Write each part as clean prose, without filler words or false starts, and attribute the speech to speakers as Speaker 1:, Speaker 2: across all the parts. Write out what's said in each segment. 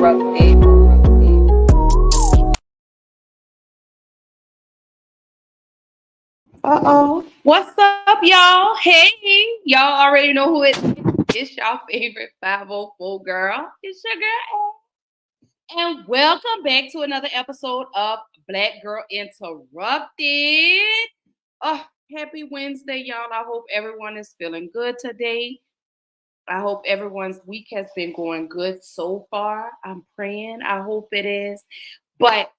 Speaker 1: interrupted. What's up, y'all? Hey, y'all already know who it is. It's y'all favorite 504 girl. It's your girl. And welcome back to another episode of Black Girl Interrupted. Oh, happy Wednesday, y'all. I hope everyone is feeling good today. I hope everyone's week has been going good so far. I'm praying. I hope it is. But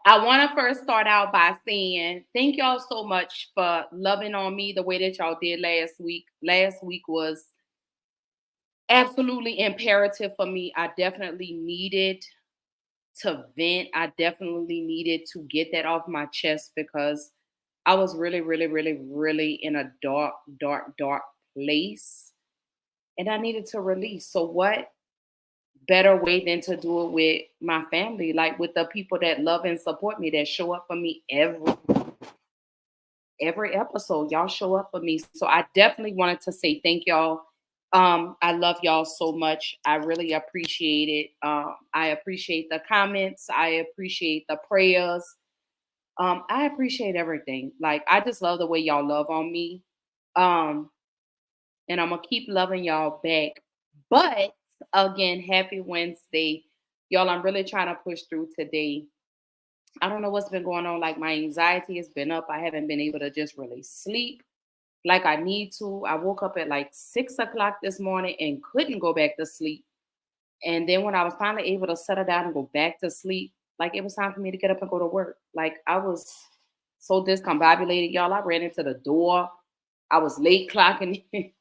Speaker 1: I want to first start out by saying thank y'all so much for loving on me the way that y'all did last week. Last week was absolutely imperative for me. I definitely needed to vent. I definitely needed to get that off my chest because I was really in a dark place. And I needed to release. So what better way than to do it with my family, like with the people that love and support me, that show up for me every episode. Y'all show up for me. So I definitely wanted to say thank y'all. I love y'all so much. I really appreciate it. I appreciate the comments. I appreciate the prayers. I appreciate everything. Like, I just love the way y'all love on me. And I'm going to keep loving y'all back. But again, happy Wednesday. Y'all, I'm really trying to push through today. I don't know what's been going on. Like, my anxiety has been up. I haven't been able to just really sleep like I need to. I woke up at like 6 o'clock this morning and couldn't go back to sleep. And then when I was finally able to settle down and go back to sleep, like, it was time for me to get up and go to work. Like, I was so discombobulated, y'all. I ran into the door. I was late clocking in.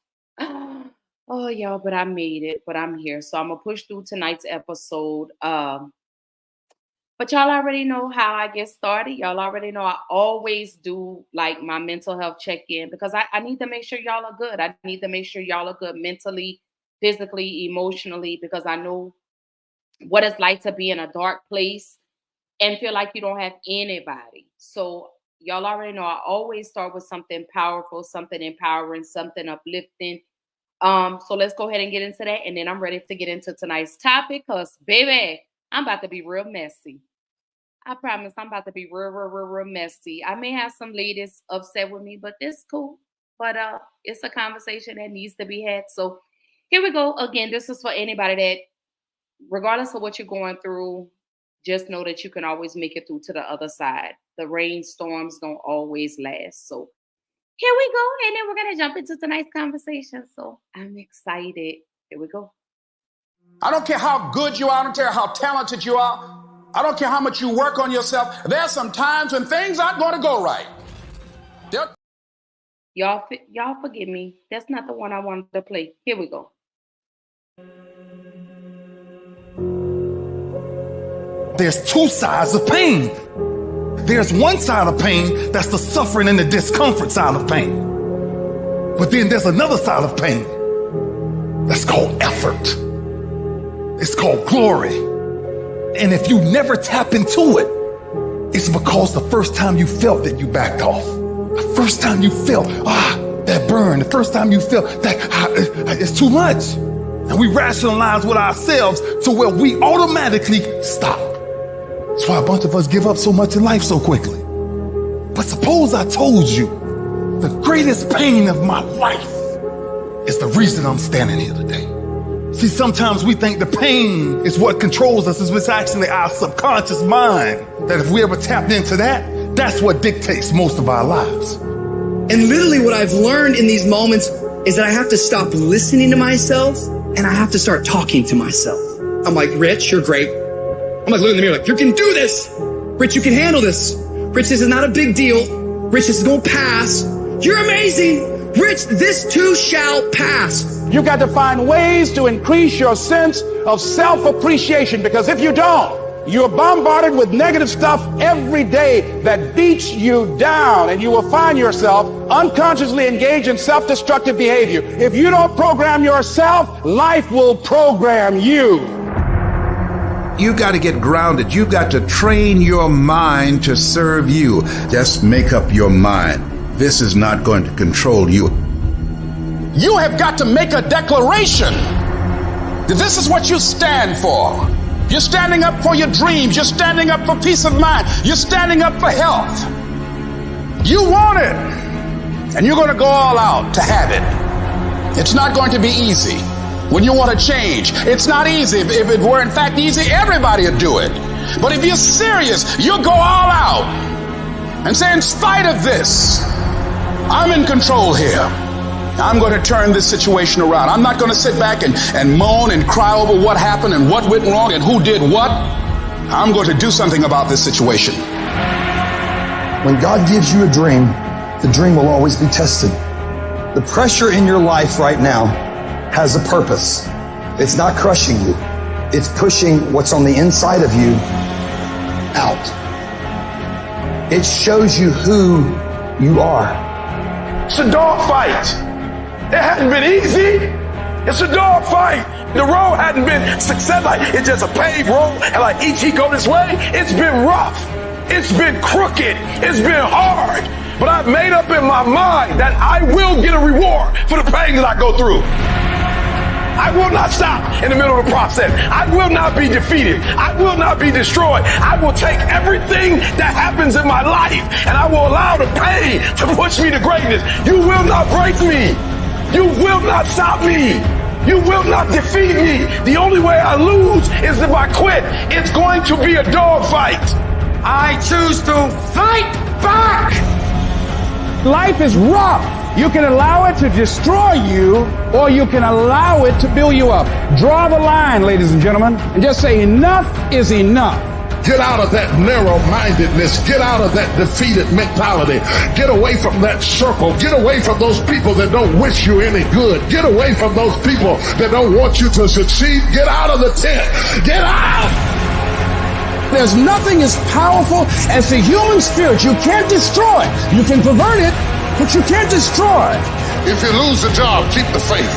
Speaker 1: Oh, y'all, but I made it. But I'm here. So I'm going to push through tonight's episode. But y'all already know how I get started. Y'all already know I always do like my mental health check-in because I need to make sure y'all are good. I need to make sure y'all are good mentally, physically, emotionally, because I know what it's like to be in a dark place and feel like you don't have anybody. So y'all already know I always start with something powerful, something empowering, something uplifting. So let's go ahead and get into that. And then I'm ready to get into tonight's topic because, baby, I'm about to be real messy. I promise I'm about to be real messy. I may have some ladies upset with me, but it's cool. But it's a conversation that needs to be had. So here we go. Again, this is for anybody that, regardless of what you're going through, just know that you can always make it through to the other side. The rainstorms don't always last. So here we go. And then we're going to jump into tonight's conversation. So I'm excited. Here we go.
Speaker 2: I don't care how good you are. I don't care how talented you are. I don't care how much you work on yourself. There's some times when things aren't going to go right.
Speaker 1: Y'all forgive me. That's not the one I wanted to play. Here we go.
Speaker 3: There's two sides of pain. There's one side of pain that's the suffering and the discomfort side of pain. But then there's another side of pain that's called effort. It's called glory. And if you never tap into it, it's because the first time you felt that you backed off. The first time you felt, that burn. The first time you felt that it's too much. And we rationalize with ourselves to where we automatically stop. That's why a bunch of us give up so much in life so quickly. But suppose I told you the greatest pain of my life is the reason I'm standing here today. See, sometimes we think the pain is what controls us. It's actually our subconscious mind that if we ever tapped into that, that's what dictates most of our lives.
Speaker 4: And literally what I've learned in these moments is that I have to stop listening to myself and I have to start talking to myself. I'm like, Rich, you're great. I'm like, looking in the mirror like, you can do this. Rich, you can handle this. Rich, this is not a big deal. Rich, this is going to pass. You're amazing. Rich, this too shall pass.
Speaker 2: You got to find ways to increase your sense of self-appreciation, because if you don't, you're bombarded with negative stuff every day that beats you down, and you will find yourself unconsciously engaged in self-destructive behavior. If you don't program yourself, life will program you.
Speaker 5: You got to get grounded. You got to train your mind to serve you. Just make up your mind. This is not going to control you.
Speaker 2: You have got to make a declaration This is what you stand for. You're standing up for your dreams. You're standing up for peace of mind. You're standing up for health. You want it, and you're going to go all out to have it. It's not going to be easy. When you want to change, it's not easy. If it were in fact easy, everybody would do it. But if you're serious, you'll go all out and say, in spite of this, I'm in control here. I'm going to turn this situation around. I'm not going to sit back and moan and cry over what happened and what went wrong and who did what. I'm going to do something about this situation.
Speaker 6: When God gives you a dream, the dream will always be tested. The pressure in your life right now has a purpose. It's not crushing you. It's pushing what's on the inside of you out. It shows you who you are.
Speaker 7: It's a dog fight. It hadn't been easy. It's a dog fight. The road hadn't been success. Like it's just a paved road, and like each he go this way. It's been rough. It's been crooked. It's been hard. But I've made up in my mind that I will get a reward for the pain that I go through. I will not stop in the middle of the process. I will not be defeated. I will not be destroyed. I will take everything that happens in my life and I will allow the pain to push me to greatness. You will not break me. You will not stop me. You will not defeat me. The only way I lose is if I quit. It's going to be a dog fight.
Speaker 2: I choose to fight back. Life is rough. You can allow it to destroy you, or you can allow it to build you up. Draw the line, ladies and gentlemen, and just say enough is enough.
Speaker 8: Get out of that narrow-mindedness. Get out of that defeated mentality. Get away from that circle. Get away from those people that don't wish you any good. Get away from those people that don't want you to succeed. Get out of the tent. Get out!
Speaker 2: There's nothing as powerful as the human spirit. You can't destroy it. You can pervert it, but you can't destroy it.
Speaker 8: If you lose the job, keep the faith.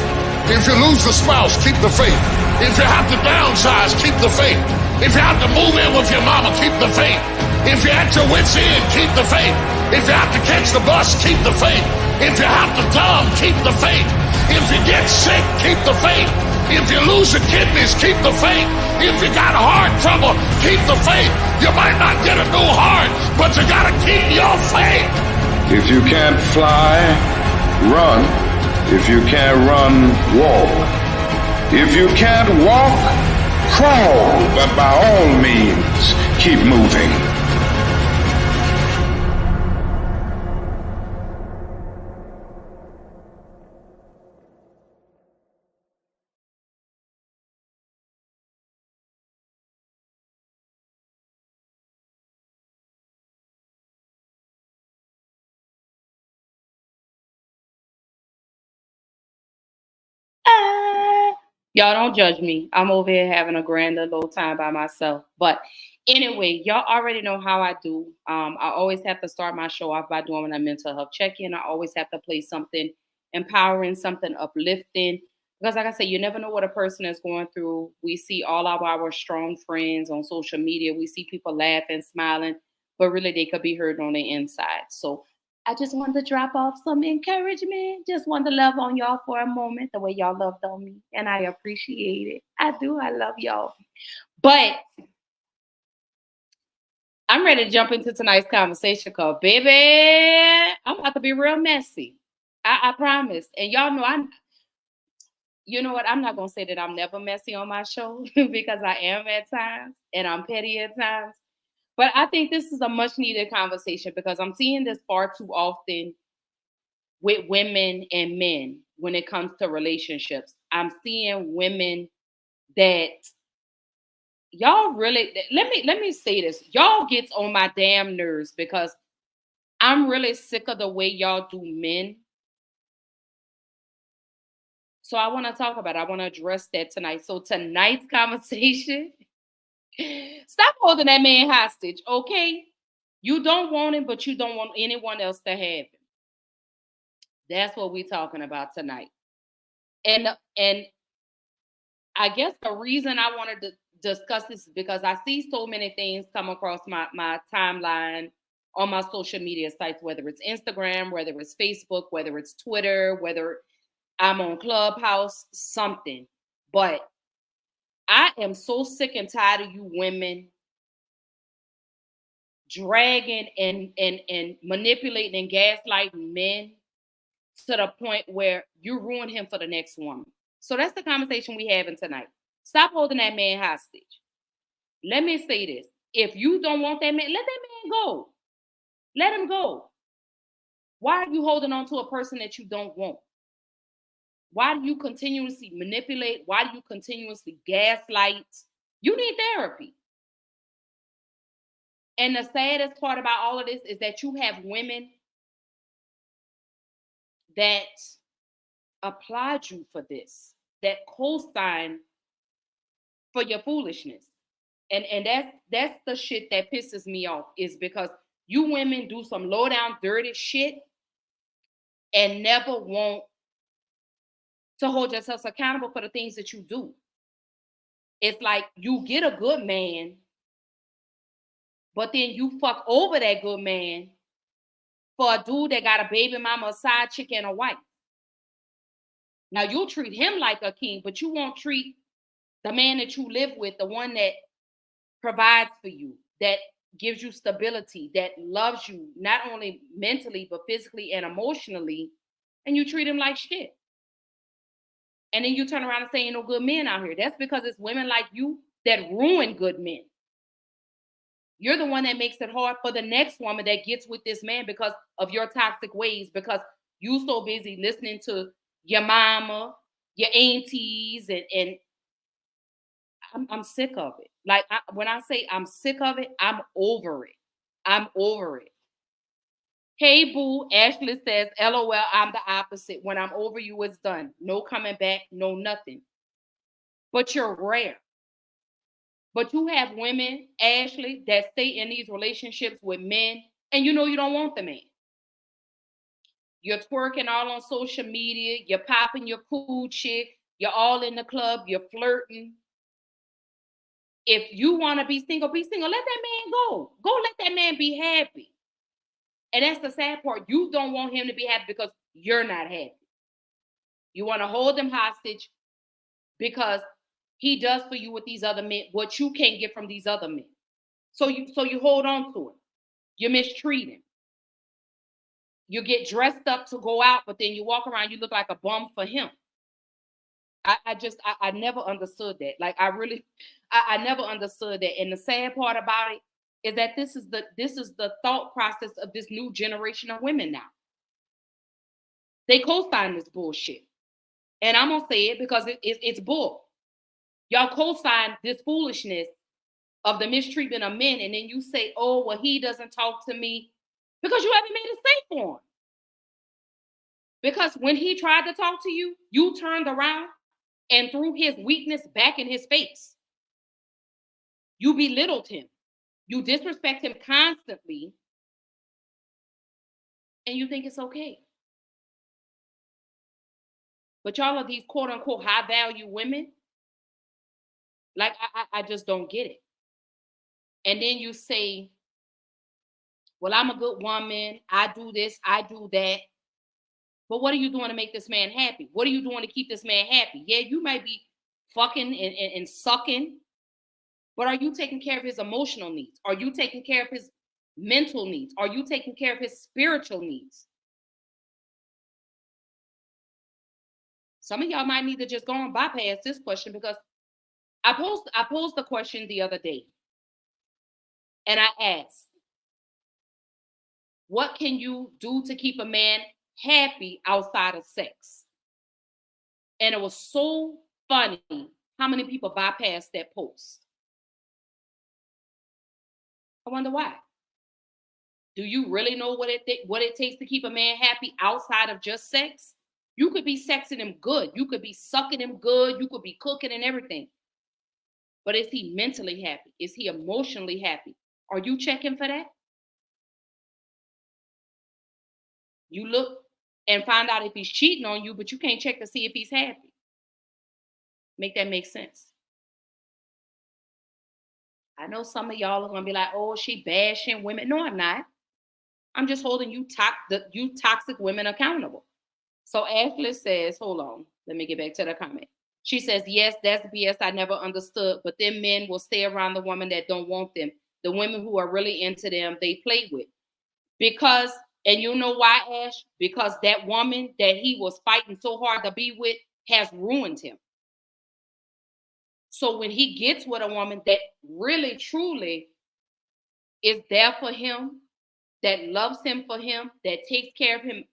Speaker 8: If you lose the spouse, keep the faith. If you have to downsize, keep the faith. If you have to move in with your mama, keep the faith. If you're at your wit's end, keep the faith. If you have to catch the bus, keep the faith. If you have to dumb, keep the faith. If you get sick, keep the faith. If you lose your kidneys, keep the faith. If you got heart trouble, keep the faith. You might not get a new heart, but you gotta keep your faith.
Speaker 9: If you can't fly, run. If you can't run, walk. If you can't walk, crawl. But by all means, keep moving.
Speaker 1: Y'all don't judge me. I'm over here having a grand little time by myself. But anyway, y'all already know how I do. I always have to start my show off by doing a mental health check-in. I always have to play something empowering, something uplifting. Because like I said, you never know what a person is going through. We see all of our strong friends on social media. We see people laughing, smiling, but really they could be hurting on the inside. So I just wanted to drop off some encouragement. Just wanted to love on y'all for a moment, the way y'all loved on me. And I appreciate it. I do. I love y'all. But I'm ready to jump into tonight's conversation because, baby, I'm about to be real messy. I promise. And y'all know you know what? I'm not going to say that I'm never messy on my show because I am at times and I'm petty at times. But I think this is a much needed conversation because I'm seeing this far too often with women and men when it comes to relationships. I'm seeing women that y'all really let me say this. Y'all gets on my damn nerves because I'm really sick of the way y'all do men. So I want to talk about it. I want to address that tonight. So tonight's conversation, stop holding that man hostage, okay? You don't want him, but you don't want anyone else to have him. That's what we're talking about tonight. And I guess the reason I wanted to discuss this is because I see so many things come across my timeline on my social media sites, whether it's Instagram, whether it's Facebook, whether it's Twitter, whether I'm on Clubhouse, something. But I am so sick and tired of you women dragging and manipulating and gaslighting men to the point where you ruin him for the next woman. So that's the conversation we having tonight. Stop holding that man hostage. Let me say this. If you don't want that man, let that man go. Let him go. Why are you holding on to a person that you don't want? Why do you continuously manipulate? Why do you continuously gaslight? You need therapy. And the saddest part about all of this is that you have women that applaud you for this, that co-sign for your foolishness. And that's the shit that pisses me off, is because you women do some low down dirty shit and never want to hold yourselves accountable for the things that you do. It's like you get a good man, but then you fuck over that good man for a dude that got a baby mama, a side chick, and a wife. Now you'll treat him like a king, but you won't treat the man that you live with, the one that provides for you, that gives you stability, that loves you, not only mentally, but physically and emotionally, and you treat him like shit. And then you turn around and say ain't no good men out here. That's because it's women like you that ruin good men. You're the one that makes it hard for the next woman that gets with this man because of your toxic ways, because you so busy listening to your mama, your aunties, and I'm sick of it. Like when I say I'm sick of it, I'm over it. I'm over it. Hey boo, Ashley says, LOL, I'm the opposite. When I'm over you, it's done. No coming back, no nothing. But you're rare. But you have women, Ashley, that stay in these relationships with men, and you know you don't want the man. You're twerking all on social media, you're popping your cool chick, you're all in the club, you're flirting. If you want to be single, let that man go. Go let that man be happy. And that's the sad part. You don't want him to be happy because you're not happy. You want to hold him hostage because he does for you with these other men what you can't get from these other men. So you hold on to him. You mistreat him. You get dressed up to go out, but then you walk around, you look like a bum for him. I never understood that. Like I never understood that. And the sad part about it is that this is the thought process of this new generation of women now. They co-sign this bullshit. And I'm gonna say it because it's bull. Y'all co-sign this foolishness of the mistreatment of men, and then you say, oh, well, he doesn't talk to me because you haven't made it safe for him. Because when he tried to talk to you, you turned around and threw his weakness back in his face. You belittled him. You disrespect him constantly, and you think it's okay. But y'all are these quote unquote high value women. Like, I just don't get it. And then you say, well, I'm a good woman. I do this, I do that. But what are you doing to make this man happy? What are you doing to keep this man happy? Yeah, you might be fucking and sucking, but are you taking care of his emotional needs? Are you taking care of his mental needs? Are you taking care of his spiritual needs? Some of y'all might need to just go and bypass this question, because I posed the question the other day, and I asked, what can you do to keep a man happy outside of sex? And it was so funny how many people bypassed that post. I wonder why. Do you really know what it takes to keep a man happy outside of just sex? You could be sexing him good. You could be sucking him good. You could be cooking and everything. But is he mentally happy? Is he emotionally happy? Are you checking for that? You look and find out if he's cheating on you, but you can't check to see if he's happy. Make that make sense? I know some of y'all are going to be like, oh, she bashing women. No, I'm not. I'm just holding you toxic women accountable. So Ashley says, hold on, let me get back to the comment. She says, yes, that's BS. I never understood. But then men will stay around the woman that don't want them. The women who are really into them, they play with. Because, and you know why, Ash? Because that woman that he was fighting so hard to be with has ruined him. So when he gets with a woman that really, truly is there for him, that loves him for him, that takes care of him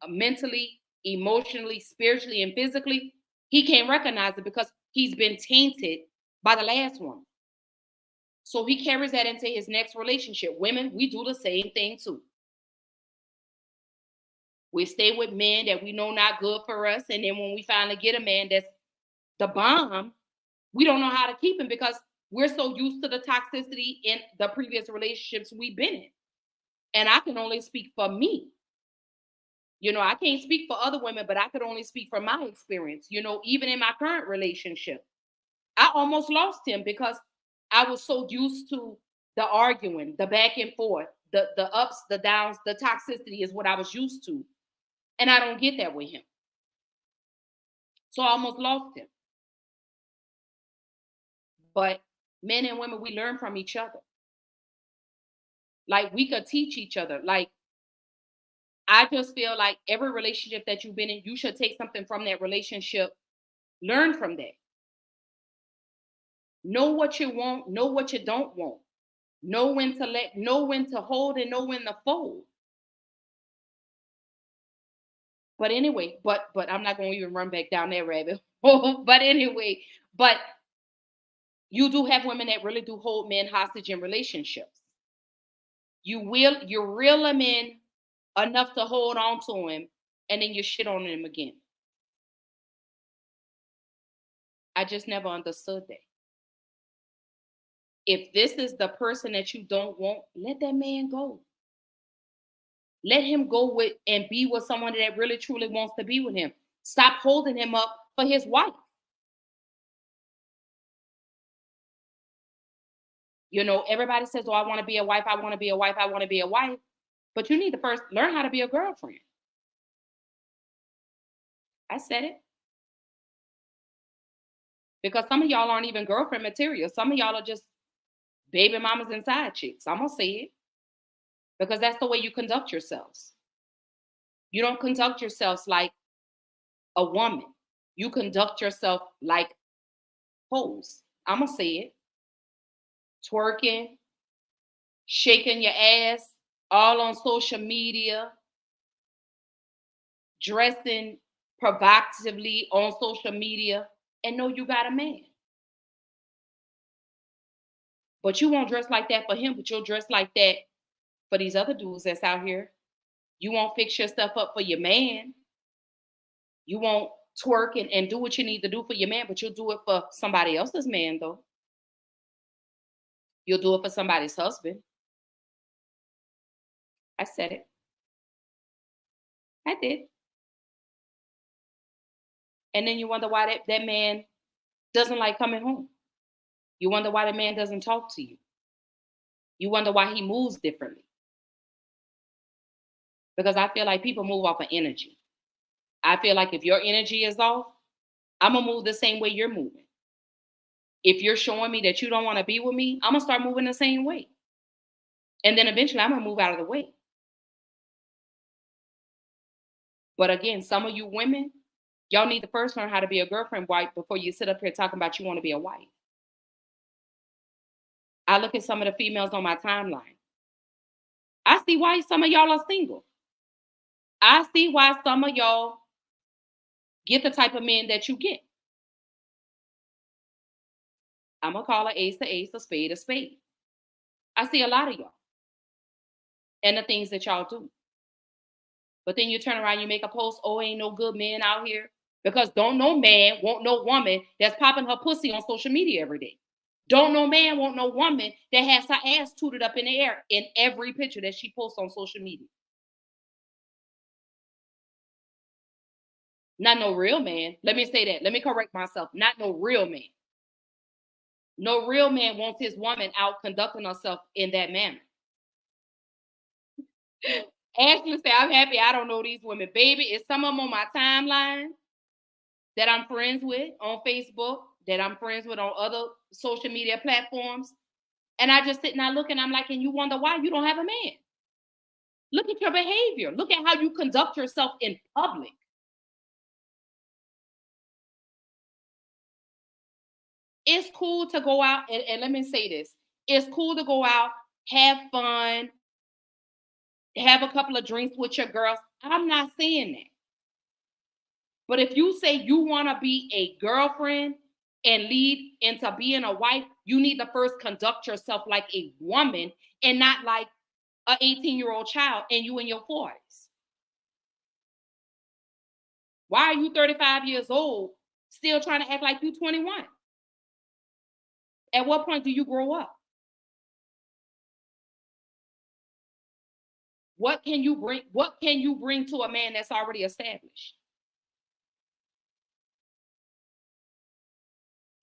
Speaker 1: mentally, emotionally, spiritually, and physically, he can't recognize it because he's been tainted by the last one. So he carries that into his next relationship. Women, we do the same thing too. We stay with men that we know not good for us. And then when we finally get a man that's the bomb, we don't know how to keep him because we're so used to the toxicity in the previous relationships we've been in. And I can only speak for me. You know, I can't speak for other women, but I could only speak from my experience. You know, even in my current relationship, I almost lost him because I was so used to the arguing, the back and forth, the ups, the downs, the toxicity is what I was used to. And I don't get that with him. So I almost lost him. But men and women, we learn from each other. Like we could teach each other. Like I just feel like every relationship that you've been in, you should take something from that relationship, learn from that. Know what you want, know what you don't want. Know when to let, know when to hold, and know when to fold. But anyway, but I'm not going to even run back down that rabbit hole. But anyway, but you do have women that really do hold men hostage in relationships. You reel them in enough to hold on to him, and then you shit on him again. I just never understood that. If this is the person that you don't want, let that man go. Let him go with and be with someone that really truly wants to be with him. Stop holding him up for his wife. You know, everybody says, oh, I want to be a wife. I want to be a wife. I want to be a wife. But you need to first learn how to be a girlfriend. I said it. Because some of y'all aren't even girlfriend material. Some of y'all are just baby mamas and side chicks. I'm going to say it. Because that's the way you conduct yourselves. You don't conduct yourselves like a woman. You conduct yourself like hoes. I'm going to say it. Twerking, shaking your ass, all on social media, dressing provocatively on social media, and know you got a man. But you won't dress like that for him, but you'll dress like that for these other dudes that's out here. You won't fix your stuff up for your man. You won't twerk and do what you need to do for your man, but you'll do it for somebody else's man, though. You'll do it for somebody's husband. I said it. I did. And then you wonder why that man doesn't like coming home. You wonder why the man doesn't talk to you. You wonder why he moves differently. Because I feel like people move off of energy. I feel like if your energy is off, I'm going to move the same way you're moving. If you're showing me that you don't want to be with me, I'm going to start moving the same way. And then eventually I'm going to move out of the way. But again, some of you women, y'all need to first learn how to be a girlfriend wife before you sit up here talking about you want to be a wife. I look at some of the females on my timeline. I see why some of y'all are single. I see why some of y'all get the type of men that you get. I'm going to call an ace, a spade, a spade. I see a lot of y'all and the things that y'all do. But then you turn around, you make a post, oh, ain't no good men out here. Because don't no man want no woman that's popping her pussy on social media every day. Don't no man want no woman that has her ass tooted up in the air in every picture that she posts on social media. Not no real man. Let me say that. Let me correct myself. Not no real man. No real man wants his woman out conducting herself in that manner. Ashley say, I'm happy I don't know these women. Baby, is some of them on my timeline that I'm friends with on Facebook, that I'm friends with on other social media platforms. And I just sit and I look and I'm like, and you wonder why you don't have a man. Look at your behavior. Look at how you conduct yourself in public. It's cool to go out, and let me say this. It's cool to go out, have fun, have a couple of drinks with your girls. I'm not saying that. But if you say you want to be a girlfriend and lead into being a wife, you need to first conduct yourself like a woman and not like an 18-year-old child and you in your 40s. Why are you 35 years old still trying to act like you 21? At what point do you grow up? What can you bring? What can you bring to a man that's already established?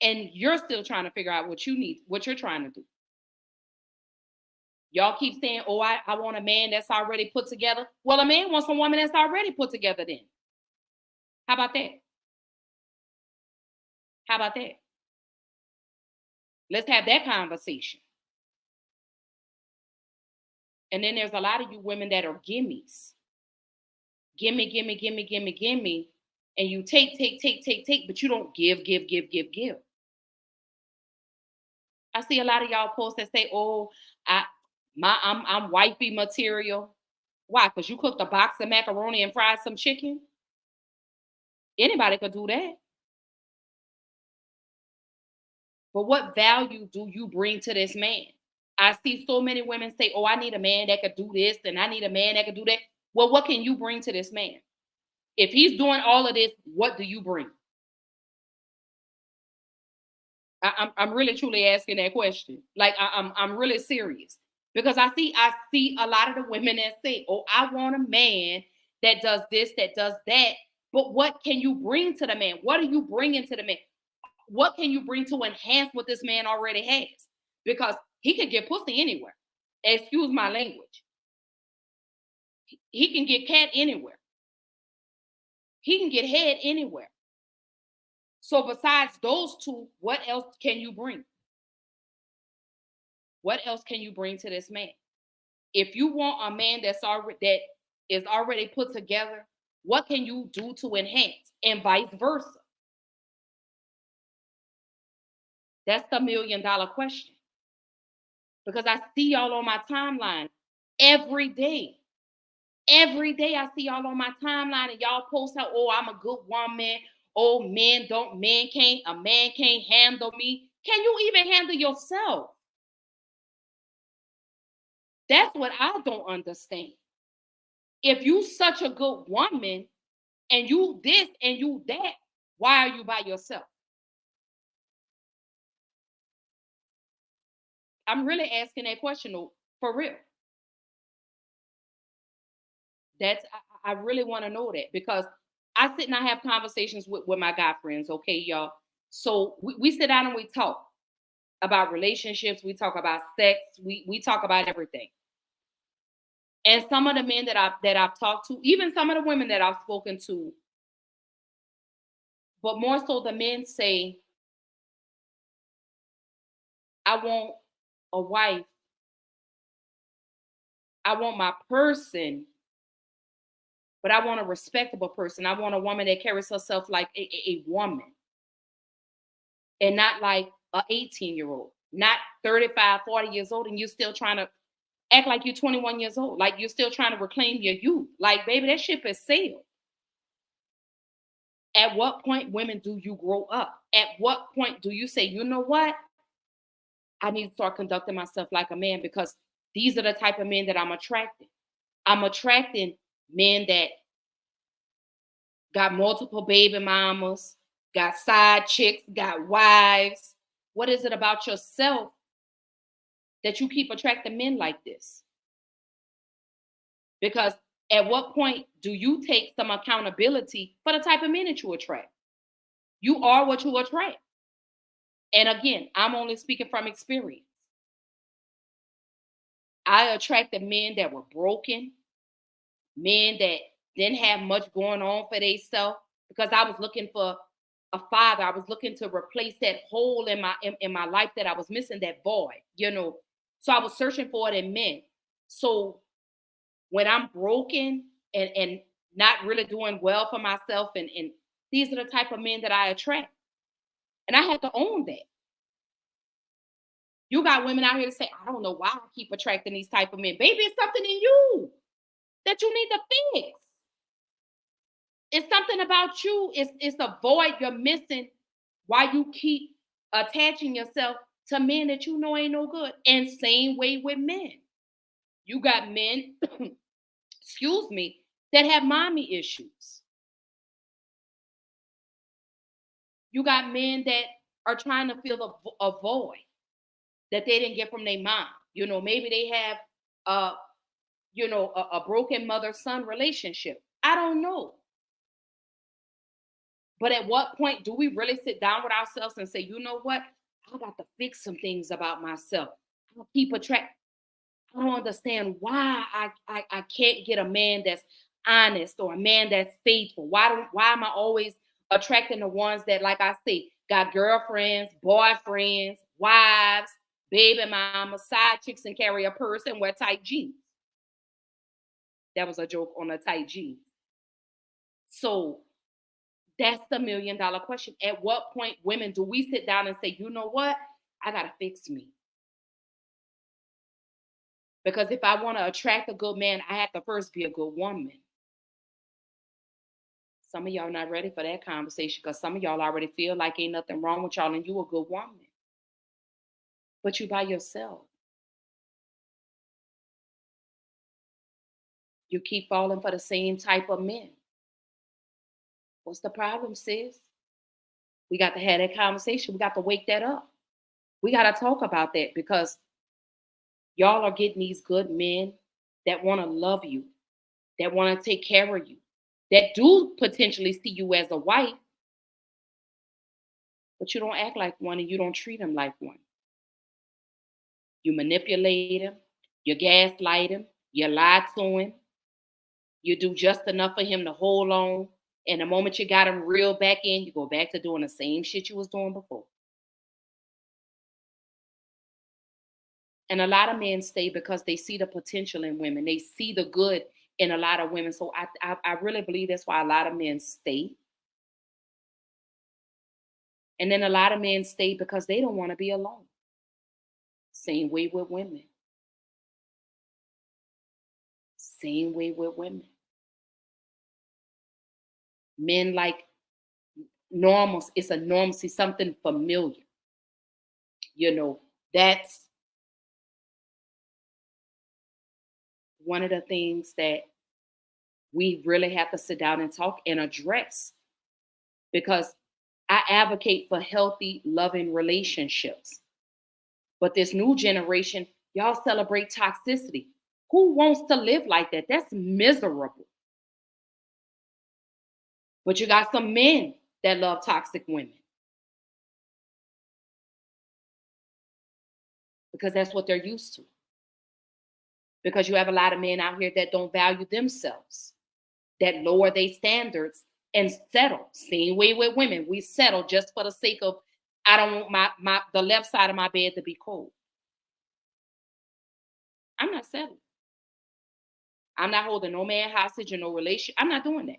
Speaker 1: And you're still trying to figure out what you need, what you're trying to do. Y'all keep saying, oh, I want a man that's already put together. Well, a man wants a woman that's already put together then. How about that? How about that? Let's have that conversation. And then there's a lot of you women that are gimmies. Gimme, gimme, gimme, gimme, gimme. And you take, but you don't give. I see a lot of y'all posts that say, oh, I'm wifey material. Why? Because you cooked a box of macaroni and fried some chicken? Anybody could do that. But what value do you bring to this man? I see so many women say, oh, I need a man that could do this and I need a man that could do that. Well, what can you bring to this man? If he's doing all of this, what do you bring? I'm really truly asking that question. Like I'm really serious because I see a lot of the women that say, "Oh, I want a man that does this, that does that." But what can you bring to the man? What are you bringing to the man? What can you bring to enhance what this man already has? Because he can get pussy anywhere. Excuse my language. He can get cat anywhere. He can get head anywhere. So besides those two, what else can you bring? What else can you bring to this man? If you want a man that is already put together, what can you do to enhance? And vice versa. That's the $1 million question. Because I see y'all on my timeline every day. Every day I see y'all on my timeline and y'all post how, oh, I'm a good woman. Oh, a man can't handle me. Can you even handle yourself? That's what I don't understand. If you such a good woman and you this and you that, why are you by yourself? I'm really asking that question though, for real. I really want to know that because I sit and I have conversations with my guy friends, okay, y'all. So we sit down and we talk about relationships, we talk about sex, we talk about everything. And some of the men that I've talked to, even some of the women that I've spoken to, but more so the men say, I want a wife. I want my person, but I want a respectable person. I want a woman that carries herself like a woman and not like an 18-year-old, not 35, 40 years old, and you're still trying to act like you're 21 years old, like you're still trying to reclaim your youth. Like, baby, that ship has sailed. At what point, women, do you grow up? At what point do you say, you know what? I need to start conducting myself like a man because these are the type of men that I'm attracting. I'm attracting men that got multiple baby mamas, got side chicks, got wives. What is it about yourself that you keep attracting men like this? Because at what point do you take some accountability for the type of men that you attract? You are what you attract. And again, I'm only speaking from experience. I attracted men that were broken, men that didn't have much going on for themselves, because I was looking for a father. I was looking to replace that hole in my life that I was missing, that void, you know. So I was searching for it in men. So when I'm broken and not really doing well for myself, and these are the type of men that I attract. And I had to own that. You got women out here to say, I don't know why I keep attracting these type of men. Baby, it's something in you that you need to fix. It's something about you. It's a void you're missing why you keep attaching yourself to men that you know ain't no good. And same way with men. You got men, excuse me, that have mommy issues. You got men that are trying to fill a void that they didn't get from their mom. You know, maybe they have a broken mother-son relationship. I don't know. But at what point do we really sit down with ourselves and say, you know what? I got to fix some things about myself. I keep attract. I don't understand why I can't get a man that's honest or a man that's faithful. Why am I always attracting the ones that, like I say, got girlfriends, boyfriends, wives, baby mama, side chicks, and carry a purse and wear tight jeans? That was a joke on the tight jeans. So that's the $1,000,000 question. At what point, women, do we sit down and say, you know what? I got to fix me. Because if I want to attract a good man, I have to first be a good woman. Some of y'all not ready for that conversation because some of y'all already feel like ain't nothing wrong with y'all and you a good woman. But you by yourself. You keep falling for the same type of men. What's the problem, sis? We got to have that conversation. We got to wake that up. We got to talk about that because y'all are getting these good men that want to love you, that want to take care of you, that do potentially see you as a wife, but you don't act like one and you don't treat him like one. You manipulate him, you gaslight him, you lie to him, you do just enough for him to hold on. And the moment you got him reeled back in, you go back to doing the same shit you was doing before. And a lot of men stay because they see the potential in women. They see the good in a lot of women. So I really believe that's why a lot of men stay. And then a lot of men stay because they don't want to be alone. Same way with women. Same way with women. Men like normal. It's a normalcy, something familiar. You know, that's one of the things that we really have to sit down and talk and address, because I advocate for healthy, loving relationships. But this new generation, y'all celebrate toxicity. Who wants to live like that? That's miserable. But you got some men that love toxic women because that's what they're used to. Because you have a lot of men out here that don't value themselves, that lower their standards and settle. Same way with women. We settle just for the sake of, I don't want the left side of my bed to be cold. I'm not settling. I'm not holding no man hostage or no relation. I'm not doing that.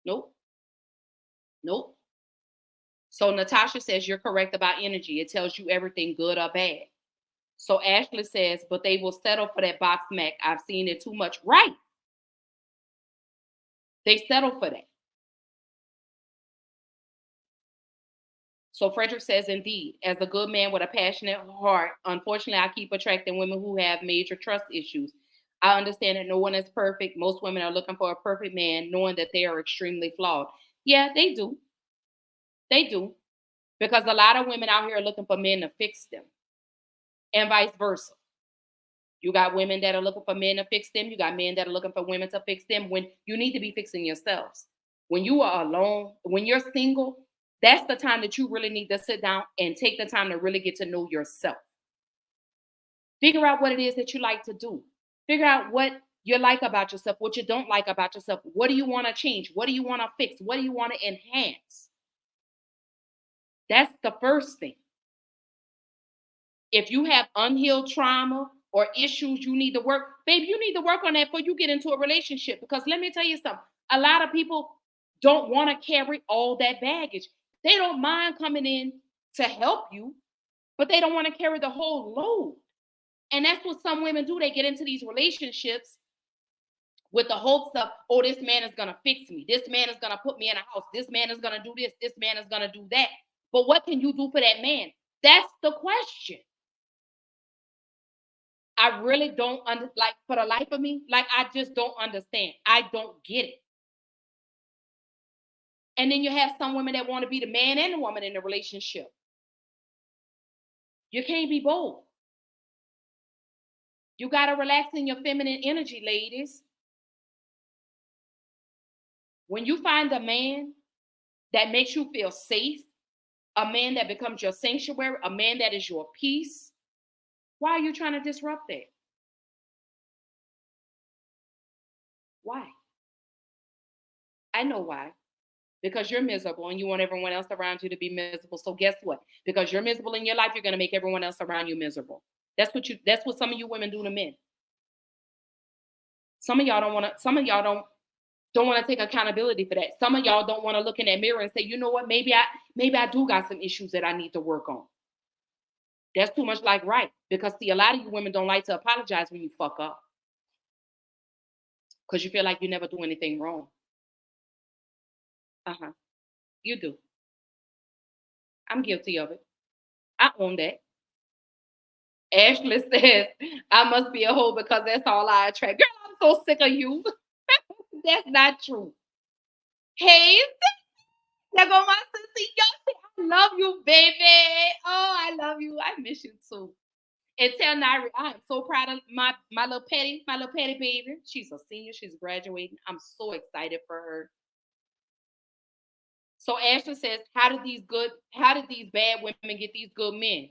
Speaker 1: Nope. Nope. So Natasha says you're correct about energy. It tells you everything, good or bad. So Ashley says, but they will settle for that box mac. I've seen it too much. Right. They settle for that. So Frederick says, indeed, as a good man with a passionate heart, unfortunately, I keep attracting women who have major trust issues. I understand that no one is perfect. Most women are looking for a perfect man, knowing that they are extremely flawed. Yeah, they do. They do. Because a lot of women out here are looking for men to fix them, and vice versa. You got women that are looking for men to fix them. You got men that are looking for women to fix them, when you need to be fixing yourselves. When you are alone, when you're single, that's the time that you really need to sit down and take the time to really get to know yourself. Figure out what it is that you like to do. Figure out what you like about yourself, what you don't like about yourself. What do you want to change? What do you want to fix? What do you want to enhance? That's the first thing. If you have unhealed trauma or issues you need to work, babe, you need to work on that before you get into a relationship. Because let me tell you something, a lot of people don't want to carry all that baggage. They don't mind coming in to help you, but they don't want to carry the whole load. And that's what some women do. They get into these relationships with the hopes of, oh, this man is going to fix me. This man is going to put me in a house. This man is going to do this. This man is going to do that. But what can you do for that man? That's the question. I really don't like, for the life of me, like, I just don't understand. I don't get it. And then you have some women that want to be the man and the woman in the relationship. You can't be both. You got to relax in your feminine energy, ladies. When you find a man that makes you feel safe, a man that becomes your sanctuary, a man that is your peace, why are you trying to disrupt that? Why? I know why. Because you're miserable and you want everyone else around you to be miserable. So guess what? Because you're miserable in your life, you're going to make everyone else around you miserable. That's what some of you women do to men. Some of y'all don't want to take accountability for that. Some of y'all don't want to look in that mirror and say, you know what, maybe I do got some issues that I need to work on. That's too much like right. Because see, a lot of you women don't like to apologize when you fuck up. Because you feel like you never do anything wrong. You do. I'm guilty of it. I own that. Ashley says, I must be a hoe because that's all I attract. Girl, I'm so sick of you. That's not true. Hey, there go my sister. I love you, baby. Oh, I love you. I miss you too. And tell Nairi, I am so proud of my little petty baby. She's a senior. She's graduating. I'm so excited for her. So Ashley says, how did these bad women get these good men?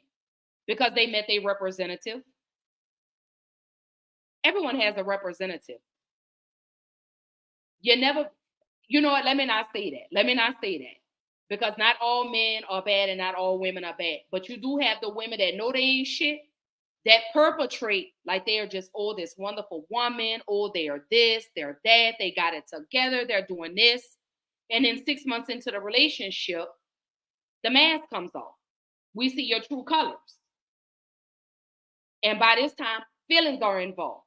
Speaker 1: Because they met their representative. Everyone has a representative. You know what? Let me not say that. Because not all men are bad and not all women are bad. But you do have the women that know they ain't shit, that perpetrate like they are just, oh, this wonderful woman, oh, they are this, they're that, they got it together, they're doing this. And then 6 months into the relationship, the mask comes off. We see your true colors. And by this time, feelings are involved.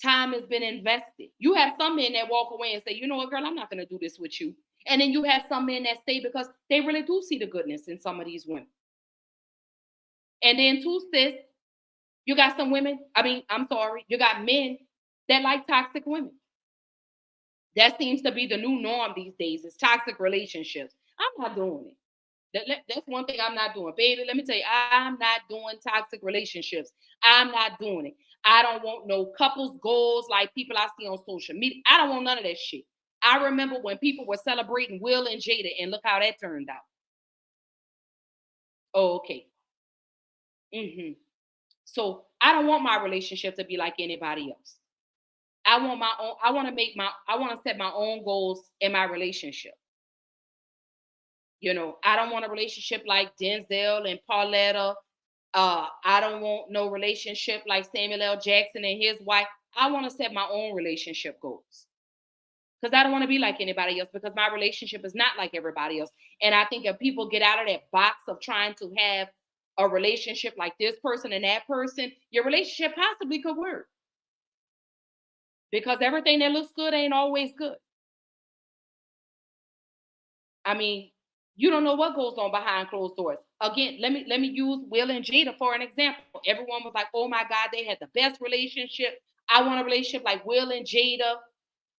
Speaker 1: Time has been invested. You have some men that walk away and say, you know what, girl, I'm not going to do this with you. And then you have some men that stay because they really do see the goodness in some of these women. And then too, sis, you got some women, you got men that like toxic women. That seems to be the new norm these days, is toxic relationships. I'm not doing it. That's one thing I'm not doing. Baby, let me tell you, I'm not doing toxic relationships. I'm not doing it. I don't want no couples goals like people I see on social media. I don't want none of that shit. I remember when people were celebrating Will and Jada, and look how that turned out. Oh, okay. So I don't want my relationship to be like anybody else. I want to set my own goals in my relationship. You know, I don't want a relationship like Denzel and Pauletta. I don't want no relationship like Samuel L. Jackson and his wife. I want to set my own relationship goals. Because I don't want to be like anybody else, because my relationship is not like everybody else. And I think if people get out of that box of trying to have a relationship like this person and that person, your relationship possibly could work. Because everything that looks good ain't always good. I mean, you don't know what goes on behind closed doors. Again, let me use Will and Jada for an example. Everyone was like, oh my God, they had the best relationship. I want a relationship like Will and Jada.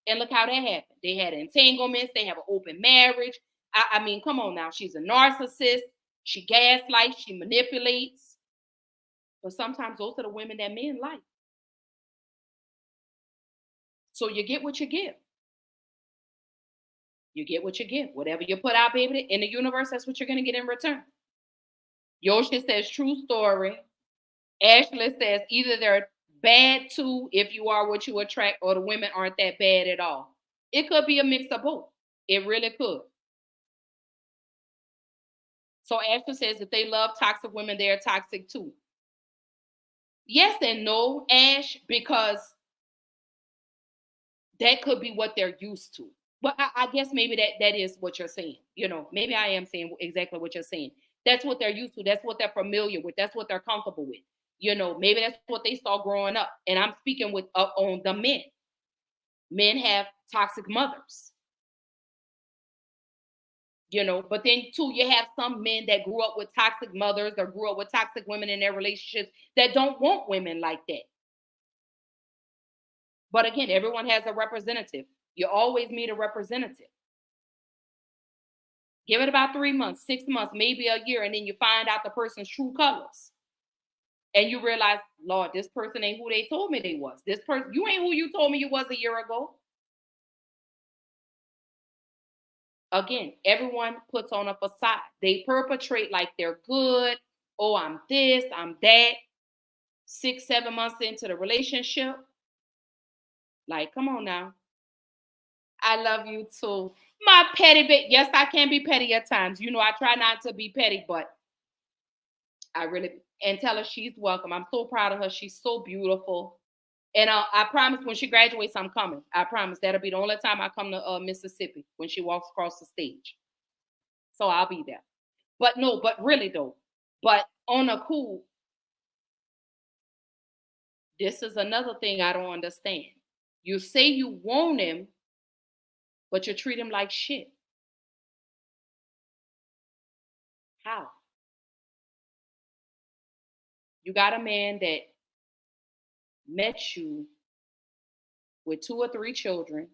Speaker 1: And look how that happened. They had entanglements. They have an open marriage. I mean, come on now. She's a narcissist. She gaslights. She manipulates. But sometimes those are the women that men like. So you get what you give. You get what you give. Whatever you put out, baby, in the universe, that's what you're going to get in return. Yoshi says, true story. Ashley says, either they're bad too, if you are what you attract, or the women aren't that bad at all. It could be a mix of both. It really could. So Ashley says if they love toxic women, they're toxic too. Yes and no, Ash, because that could be what they're used to. But I guess maybe that is what you're saying. Maybe I am saying exactly what you're saying. That's what they're used to. That's what they're familiar with. That's what they're comfortable with. Maybe that's what they saw growing up. And I'm speaking with on the men. Men have toxic mothers. But then too, you have some men that grew up with toxic mothers or grew up with toxic women in their relationships that don't want women like that. But again, everyone has a representative. You always meet a representative. Give it about 3 months, 6 months, maybe a year, and then you find out the person's true colors. And you realize, Lord, this person ain't who they told me they was. This person, you ain't who you told me you was a year ago. Again, everyone puts on a facade. They perpetrate like they're good. Oh, I'm this, I'm that. 6, 7 months into the relationship. Like, come on now. I love you too. My petty bit. Yes, I can be petty at times. I try not to be petty, but I really, and tell her she's welcome. I'm so proud of her. She's so beautiful. And I promise when she graduates, I'm coming. I promise that'll be the only time I come to Mississippi, when she walks across the stage. So I'll be there. But no, but really though, but on a cool, this is another thing I don't understand. You say you want him, but you treat him like shit. How? You got a man that met you with 2 or 3 children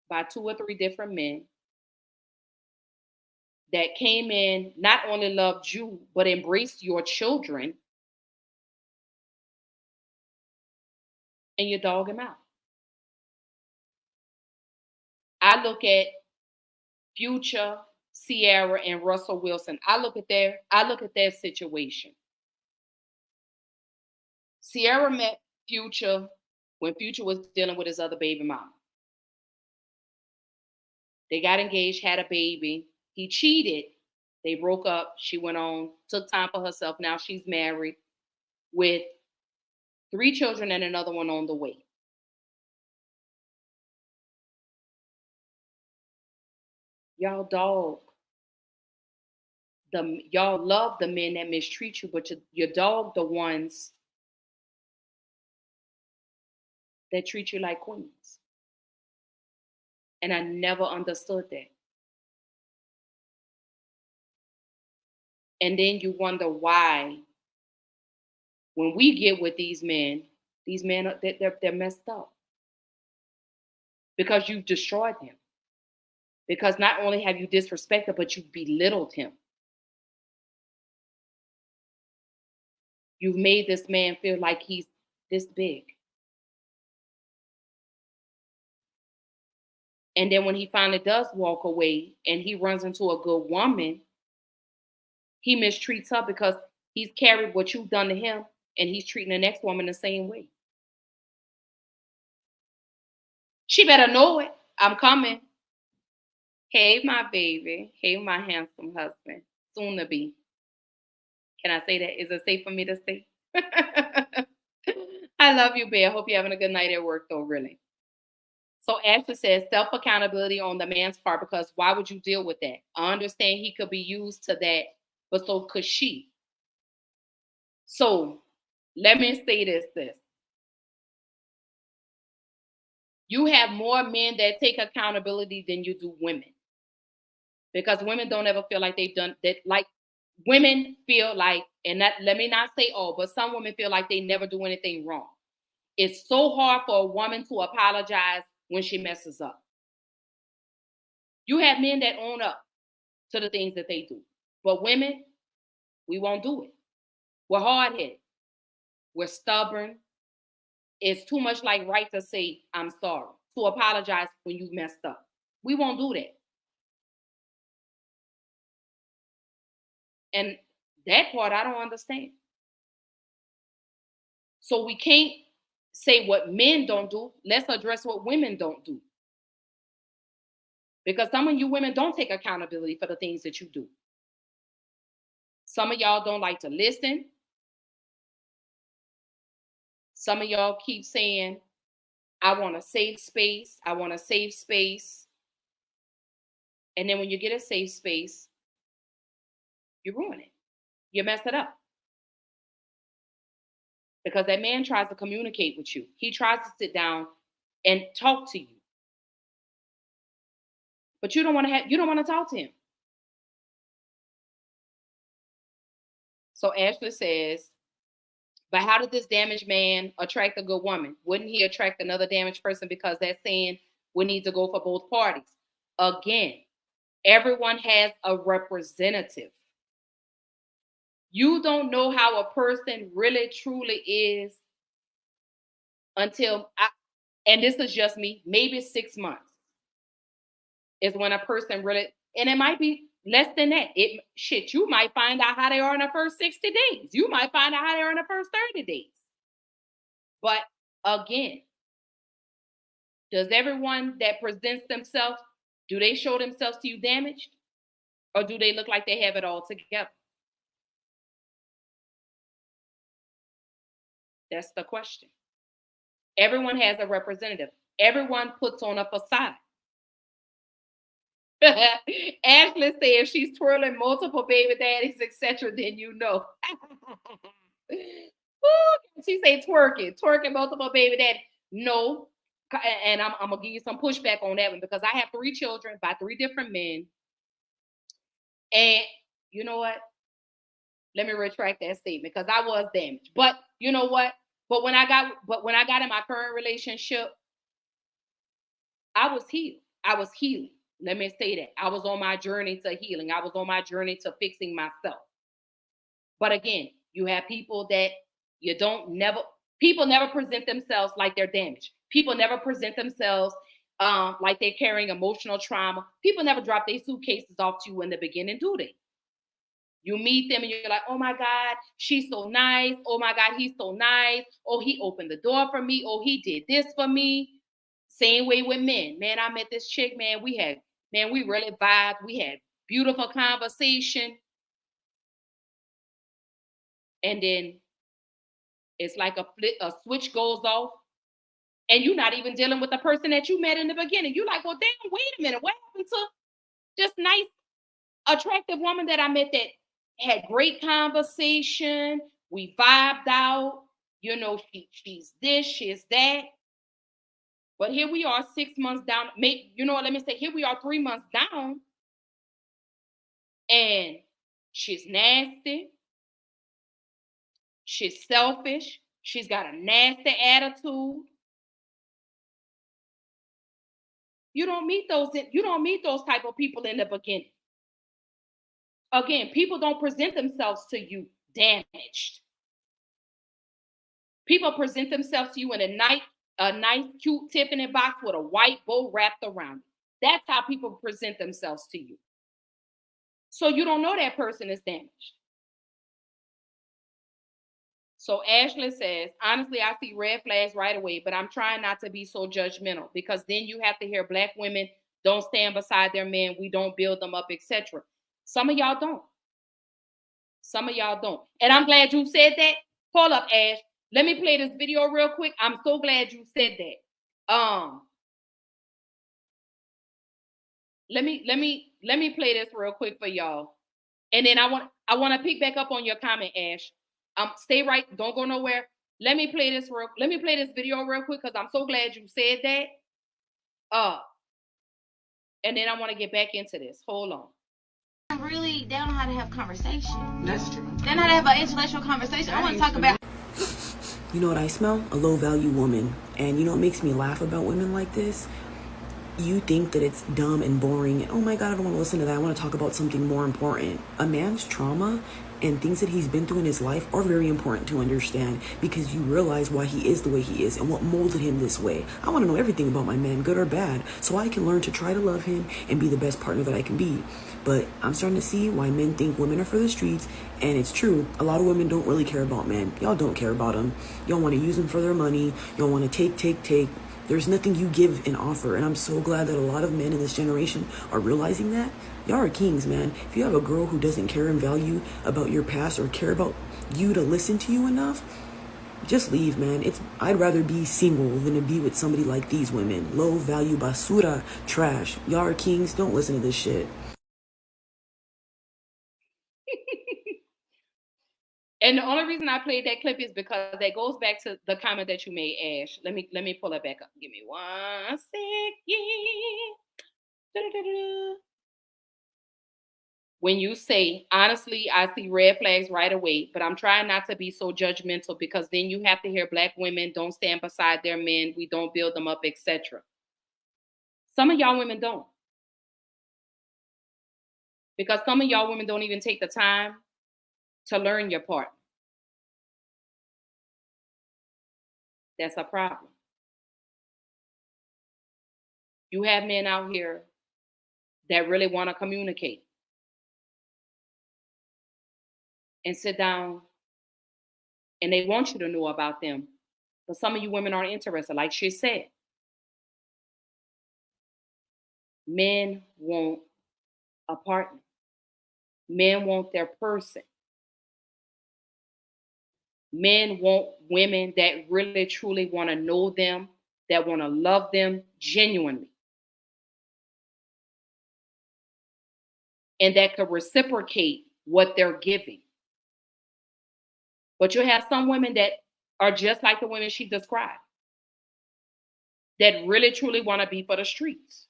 Speaker 1: by 2 or 3 different men that came in, not only loved you, but embraced your children, and you dog him out. I look at Future, Sierra, and Russell Wilson. I look at their situation. Sierra met Future when Future was dealing with his other baby mama. They got engaged, had a baby. He cheated. They broke up. She went on, took time for herself. Now she's married with 3 children and another one on the way. Y'all y'all love the men that mistreat you, but you dog the ones that treat you like queens. And I never understood that. And then you wonder why, when we get with these men they're messed up. Because you've destroyed him. Because not only have you disrespected, but you've belittled him. You've made this man feel like he's this big. And then when he finally does walk away and he runs into a good woman, he mistreats her because he's carried what you've done to him, and he's treating the next woman the same way. She better know it. I'm coming. Hey, my baby. Hey, my handsome husband. Soon to be. Can I say that? Is it safe for me to say? I love you, babe. I hope you're having a good night at work, though, really. So Ashley says self-accountability on the man's part, because why would you deal with that? I understand he could be used to that, but so could she. So let me say this. You have more men that take accountability than you do women. Because women don't ever feel like they've done that. Like, women feel like, and that, let me not say all, but some women feel like they never do anything wrong. It's so hard for a woman to apologize when she messes up. You have men that own up to the things that they do. But women, we won't do it. We're hard-headed. We're stubborn. It's too much like right to say, I'm sorry, to apologize when you messed up. We won't do that. And that part I don't understand. So we can't say what men don't do. Let's address what women don't do. Because some of you women don't take accountability for the things that you do. Some of y'all don't like to listen. Some of y'all keep saying, I want a safe space. I want a safe space. And then when you get a safe space, you ruin it. You mess it up. Because that man tries to communicate with you. He tries to sit down and talk to you. But you don't want to talk to him. So Ashley says, but how did this damaged man attract a good woman? Wouldn't he attract another damaged person? Because that's saying we need to go for both parties. Again, everyone has a representative. You don't know how a person really truly is until, and this is just me, maybe 6 months is when a person really, and it might be less than that. You might find out how they are in the first 60 days. You might find out how they are in the first 30 days. But again, does everyone that presents themselves, do they show themselves to you damaged? Or do they look like they have it all together? That's the question. Everyone has a representative. Everyone puts on a facade. Ashley said if she's twirling multiple baby daddies, etc., then you know. She say twerking multiple baby daddies. No. And I'm going to give you some pushback on that one because I have 3 children by 3 different men. And you know what? Let me retract that statement because I was damaged. But you know what? But when I got in my current relationship, I was healed. I was healing. Let me say that. I was on my journey to healing. I was on my journey to fixing myself. But again, you have people that people never present themselves like they're damaged. People never present themselves like they're carrying emotional trauma. People never drop their suitcases off to you in the beginning, do they? You meet them and you're like, oh my God, she's so nice. Oh my God, he's so nice. Oh, he opened the door for me. Oh, he did this for me. Same way with men. Man, I met this chick, man. We really vibed. We had beautiful conversation. And then it's like a switch goes off. And you're not even dealing with the person that you met in the beginning. You're like, well, damn, wait a minute. What happened to this nice, attractive woman that I met that had great conversation? We vibed out. You know, she's this, she's that. But here we are 6 months down. Let me say, here we are 3 months down. And she's nasty. She's selfish. She's got a nasty attitude. You don't meet those type of people in the beginning. Again, people don't present themselves to you damaged. People present themselves to you in a nice, cute Tiffany box with a white bow wrapped around it. That's how people present themselves to you. So you don't know that person is damaged. So Ashley says, honestly, I see red flags right away, but I'm trying not to be so judgmental because then you have to hear Black women don't stand beside their men. We don't build them up, etc. Some of y'all don't. Some of y'all don't. And I'm glad you said that. Hold up, Ash. Let me play this video real quick. I'm so glad you said that. Let me play this real quick for y'all. And then I want to pick back up on your comment, Ash. Stay right, don't go nowhere. Let me play this video real quick because I'm so glad you said that. And then I want to get back into this. Hold on.
Speaker 10: Really, they don't know how to have conversation. That's true. They don't know how to have an intellectual conversation. I want to talk about.
Speaker 11: You know what I smell? A low-value woman. And you know what makes me laugh about women like this? You think that it's dumb and boring. Oh my God, I don't want to listen to that. I want to talk about something more important. A man's trauma and things that he's been through in his life are very important to understand because you realize why he is the way he is and what molded him this way. I want to know everything about my man, good or bad, so I can learn to try to love him and be the best partner that I can be. But I'm starting to see why men think women are for the streets, and it's true. A lot of women don't really care about men. Y'all don't care about them. Y'all want to use them for their money. Y'all want to take. There's nothing you give and offer. And I'm so glad that a lot of men in this generation are realizing that. Y'all are kings, man. If you have a girl who doesn't care and value about your past or care about you to listen to you enough, just leave, man. I'd rather be single than to be with somebody like these women. Low value basura, trash. Y'all are kings. Don't listen to this shit.
Speaker 1: And the only reason I played that clip is because that goes back to the comment that you made, Ash. Let me pull it back up. Give me 1 second. Da-da-da-da. When you say, honestly, I see red flags right away, but I'm trying not to be so judgmental because then you have to hear Black women don't stand beside their men, we don't build them up, etc. Some of y'all women don't. Because some of y'all women don't even take the time to learn your partner. That's a problem. You have men out here that really want to communicate and sit down and they want you to know about them. But some of you women aren't interested. Like she said, men want a partner. Men want their person. Men want women that really, truly want to know them, that want to love them genuinely, and that could reciprocate what they're giving. But you have some women that are just like the women she described, that really, truly want to be for the streets.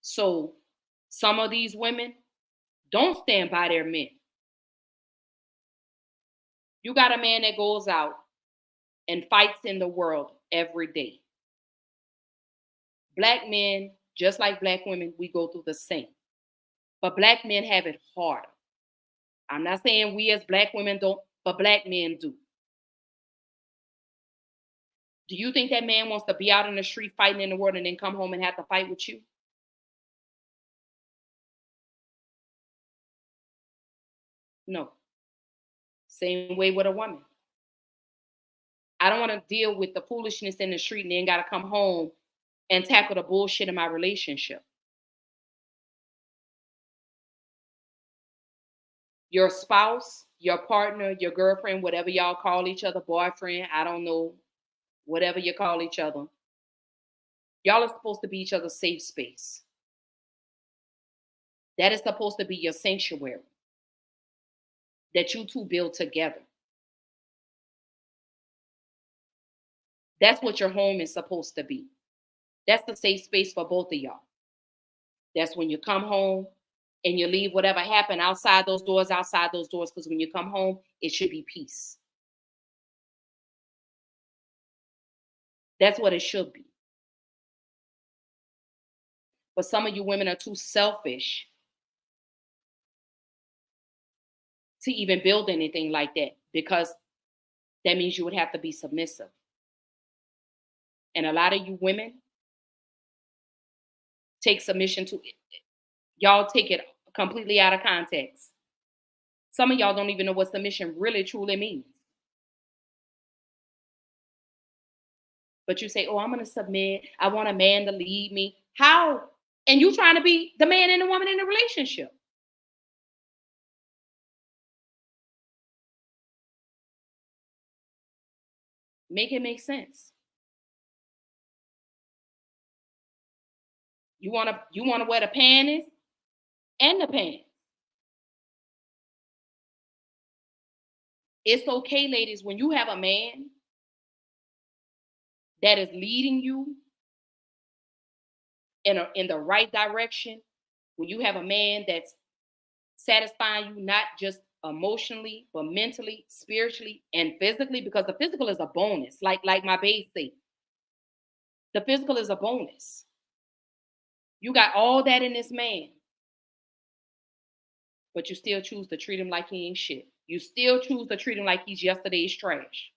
Speaker 1: So some of these women don't stand by their men. You got a man that goes out and fights in the world every day. Black men, just like Black women, we go through the same. But Black men have it harder. I'm not saying we as Black women don't, but Black men do. Do you think that man wants to be out in the street fighting in the world and then come home and have to fight with you? No. Same way with a woman. I don't want to deal with the foolishness in the street and then got to come home and tackle the bullshit in my relationship. Your spouse, your partner, your girlfriend, whatever y'all call each other, boyfriend, I don't know, whatever you call each other, y'all are supposed to be each other's safe space. That is supposed to be your sanctuary that you two build together. That's what your home is supposed to be. That's the safe space for both of y'all. That's when you come home and you leave whatever happened outside those doors, because when you come home, it should be peace. That's what it should be. But some of you women are too selfish to even build anything like that, because that means you would have to be submissive. And a lot of you women take submission to it. Y'all take it completely out of context. Some of y'all don't even know what submission really truly means. But you say, oh, I'm going to submit. I want a man to lead me. How? And you trying to be the man and the woman in the relationship. Make it make sense. You want to wear the panties and the pants. It's okay, ladies, when you have a man that is leading you in the right direction, when you have a man that's satisfying you not just emotionally, but mentally, spiritually, and physically, because the physical is a bonus. Like my babe say, the physical is a bonus. You got all that in this man, but you still choose to treat him like he ain't shit. You still choose to treat him like he's yesterday's trash.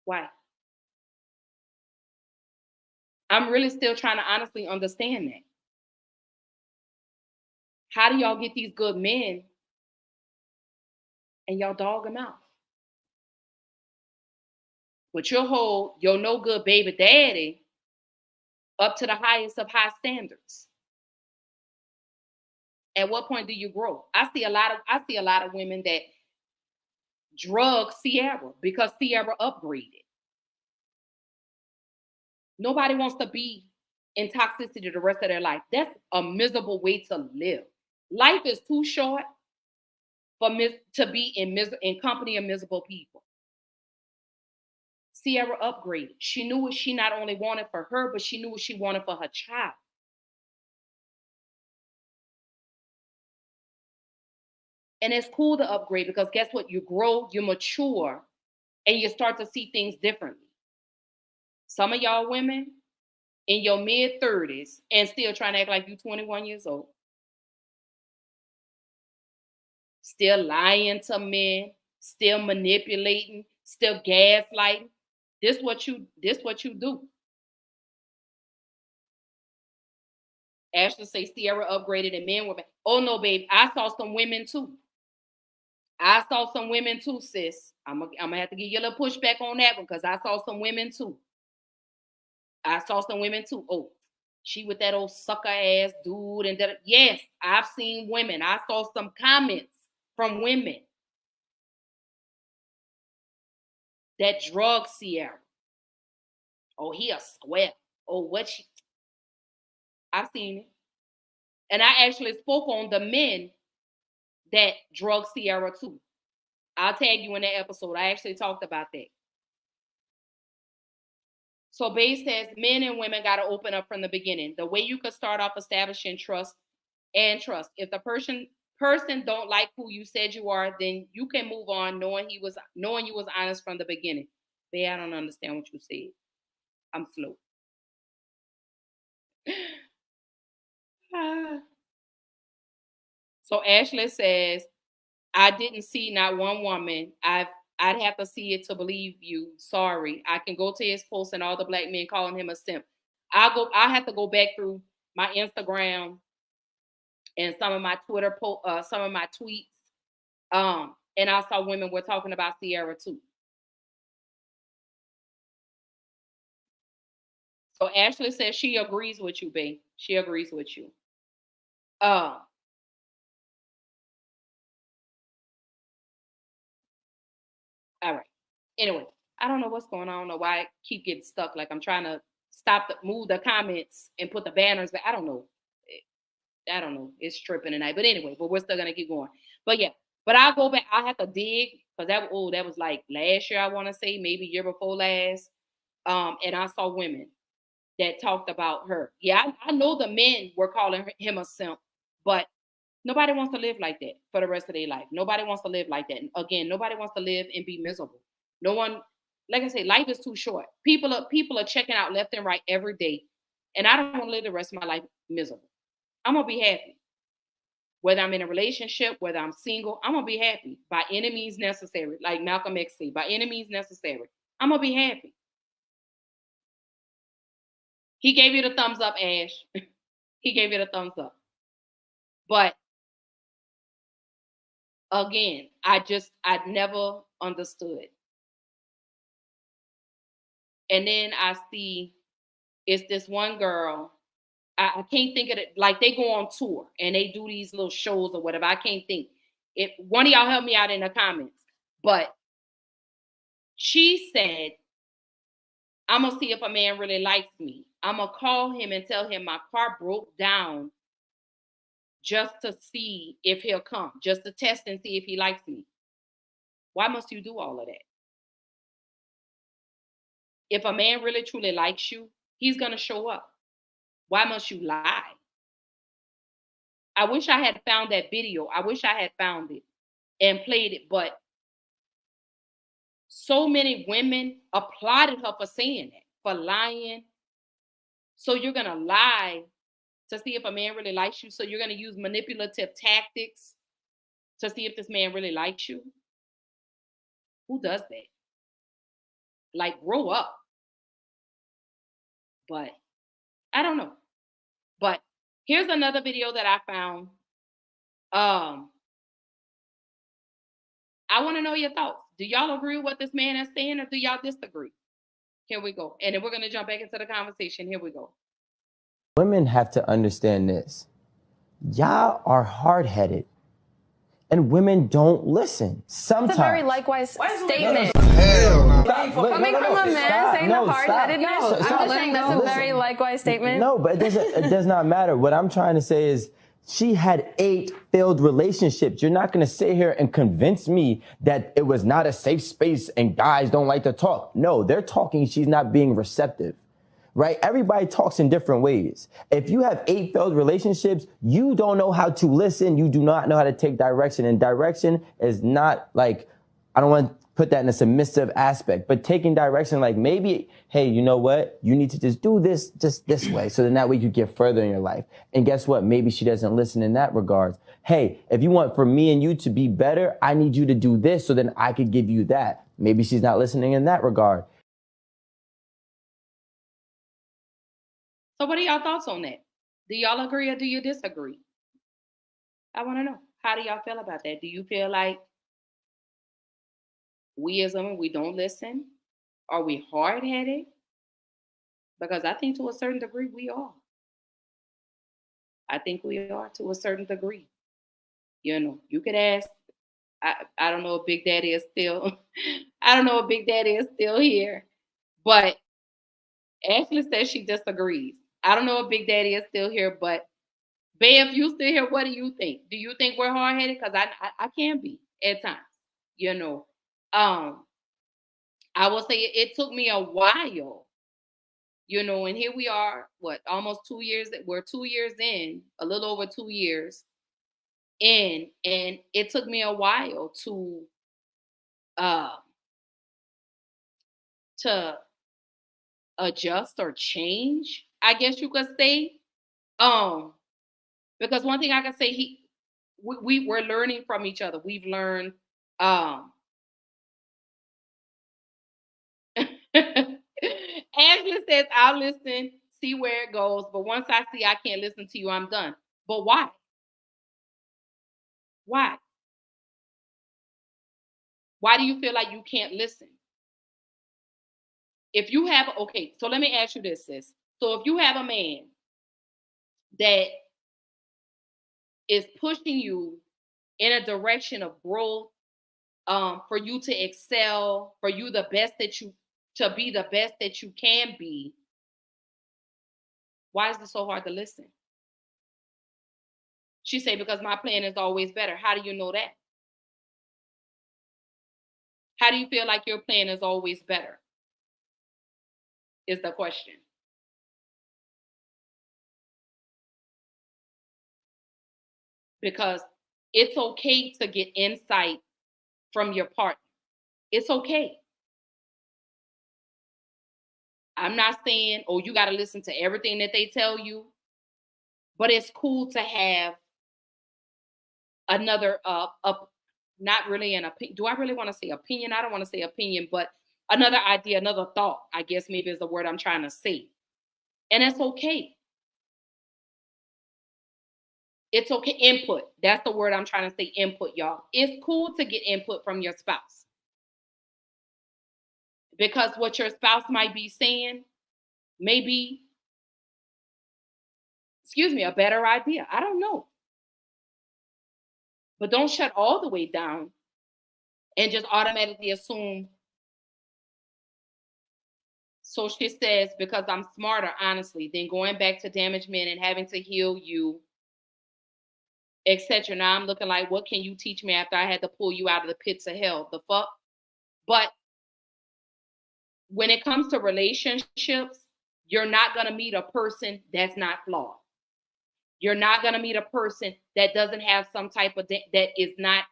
Speaker 1: Why? I'm really still trying to honestly understand that. How do y'all get these good men and y'all dog them out? But you'll hold your no good baby daddy up to the highest of high standards. At what point do you grow? I see a lot of women that drug Sierra because Sierra upgraded. Nobody wants to be in toxicity the rest of their life. That's a miserable way to live. Life is too short for to be in company of miserable people. Sierra upgraded. She knew what she not only wanted for her, but she knew what she wanted for her child. And it's cool to upgrade because guess what? You grow, you mature, and you start to see things differently. Some of y'all women in your mid 30s and still trying to act like you're 21 years old. Still lying to men, still manipulating, still gaslighting. This what you do. Ashley say Sierra upgraded and men were back. Oh no, babe. I saw some women too. Sis. I'm gonna have to give you a little pushback on that one because I saw some women too. Oh, she with that old sucker ass dude and that. Yes, I've seen women. I saw some comments from women that drug Sierra. Oh, he a square. Oh, what she? I've seen it, and I actually spoke on the men that drug Sierra too. I'll tag you in that episode. I actually talked about that. So Babe says men and women got to open up from the beginning. The way you could start off establishing trust. If the person don't like who you said you are, then you can move on knowing you was honest from the beginning. Babe, I don't understand what you said. I'm slow. So Ashley says, I didn't see not one woman. I'd have to see it to believe you. Sorry. I can go to his post and all the black men calling him a simp. I have to go back through my Instagram and some of my Twitter some of my tweets. And I saw women were talking about Sierra too. So Ashley says she agrees with you, babe. She agrees with you. All right. Anyway, I don't know what's going on. I don't know why I keep getting stuck. Like I'm trying to move the comments and put the banners back. I don't know. It's tripping tonight. But anyway, we're still gonna keep going. But yeah, but I'll go back. I have to dig because that was like last year, I want to say, maybe year before last. And I saw women that talked about her. Yeah, I know the men were calling him a simp, but nobody wants to live like that for the rest of their life. Nobody wants to live like that. Again, nobody wants to live and be miserable. No one, like I say, life is too short. People are checking out left and right every day. And I don't want to live the rest of my life miserable. I'm gonna be happy. Whether I'm in a relationship, whether I'm single, I'm gonna be happy by any means necessary. Like Malcolm X said, by any means necessary. I'm gonna be happy. He gave you the thumbs up, Ash. He gave you the thumbs up. But again, I'd never understood. And then I see it's this one girl. I can't think of it. Like they go on tour and they do these little shows or whatever. I can't think. If one of y'all help me out in the comments. But she said, I'm gonna see if a man really likes me. I'm gonna call him and tell him my car broke down just to see if he'll come, just to test and see if he likes me. Why must you do all of that? If a man really truly likes you, he's gonna show up. Why must you lie? I wish I had found that video. I wish I had found it and played it, but so many women applauded her for saying it, for lying. So you're gonna lie to see if a man really likes you. So you're gonna use manipulative tactics to see if this man really likes you. Who does that? Like, grow up. But I don't know. But here's another video that I found Um, I want to know your thoughts. Do y'all agree with what this man is saying, or do y'all disagree? Here we go. And then we're going to jump back into the conversation. Here we go.
Speaker 12: Women have to understand this. Y'all are hard-headed, and women don't listen. Sometimes.
Speaker 13: It's a very likewise statement.
Speaker 12: Hell no.
Speaker 13: Coming from a man saying the hard-headedness, I'm just saying that's a very likewise statement.
Speaker 12: No, but it does not matter. What I'm trying to say is she had 8 failed relationships. You're not going to sit here and convince me that it was not a safe space and guys don't like to talk. No, they're talking. She's not being receptive. Right? Everybody talks in different ways. If you have 8 failed relationships, you don't know how to listen. You do not know how to take direction. And direction is not like, I don't want to put that in a submissive aspect, but taking direction, like maybe, hey, you know what? You need to just do this just this way. So then that way you get further in your life. And guess what? Maybe she doesn't listen in that regard. Hey, if you want for me and you to be better, I need you to do this so then I could give you that. Maybe she's not listening in that regard.
Speaker 1: So what are y'all thoughts on that? Do y'all agree or do you disagree? I want to know. How do y'all feel about that? Do you feel like we as women, we don't listen? Are we hard-headed? Because I think to a certain degree we are. I think we are to a certain degree. You know, you could ask, I don't know if Big Daddy is still, I don't know if Big Daddy is still here, but Ashley says she disagrees. I don't know if Big Daddy is still here, but Bae, if you still here, what do you think? Do you think we're hard-headed? Because I can be at times, you know. I will say it took me a while, you know, and here we are, what, almost 2 years, we're 2 years in, a little over 2 years in, and it took me a while to adjust or change, I guess you could say. Because one thing I can say, we're learning from each other. We've learned. Angela says, "I'll listen, see where it goes, but once I see I can't listen to you, I'm done." But why? Why? Why do you feel like you can't listen? If you have, okay, so let me ask you this, sis. So if you have a man that is pushing you in a direction of growth, for you to excel, for you the best that you to be the best that you can be, why is it so hard to listen? She said, because my plan is always better. How do you know that? How do you feel like your plan is always better? Is the question. Because it's okay to get insight from your partner. It's okay. I'm not saying, oh, you got to listen to everything that they tell you, but it's cool to have another, not really an opinion. Do I really want to say opinion? I don't want to say opinion, but another idea, another thought, I guess maybe is the word I'm trying to say. And that's okay. It's okay. Input. That's the word I'm trying to say, input, y'all. It's cool to get input from your spouse. Because what your spouse might be saying may be, a better idea. I don't know. But don't shut all the way down and just automatically assume. So she says, because I'm smarter, honestly, than going back to damaged men and having to heal you, etc. Now I'm looking like, what can you teach me after I had to pull you out of the pits of hell? The fuck? But when it comes to relationships, you're not going to meet a person that's not flawed. You're not going to meet a person that doesn't have some type of, that is not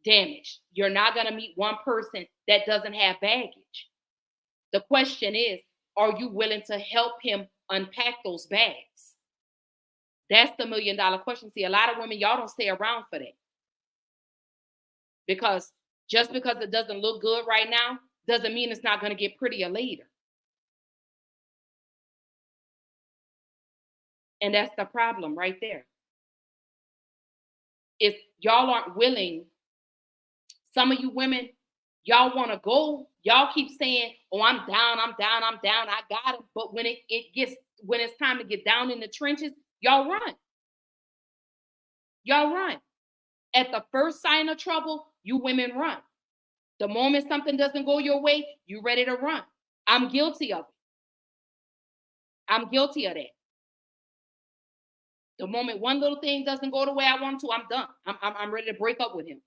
Speaker 1: damaged. You're not going to meet one person that doesn't have baggage. The question is, are you willing to help him unpack those bags? That's the $1 million question. See, a lot of women, y'all don't stay around for that. Because just because it doesn't look good right now, doesn't mean it's not going to get prettier later. And that's the problem right there. if y'all aren't willing, some of you women, y'all want to go. Y'all keep saying, "Oh, I'm down, I got it." But when when it's time to get down in the trenches, y'all run. Y'all run. At the first sign of trouble, you women run. The moment something doesn't go your way, you ready to run. I'm guilty of it. I'm guilty of that. The moment one little thing doesn't go the way I want to, I'm done. I'm ready to break up with him.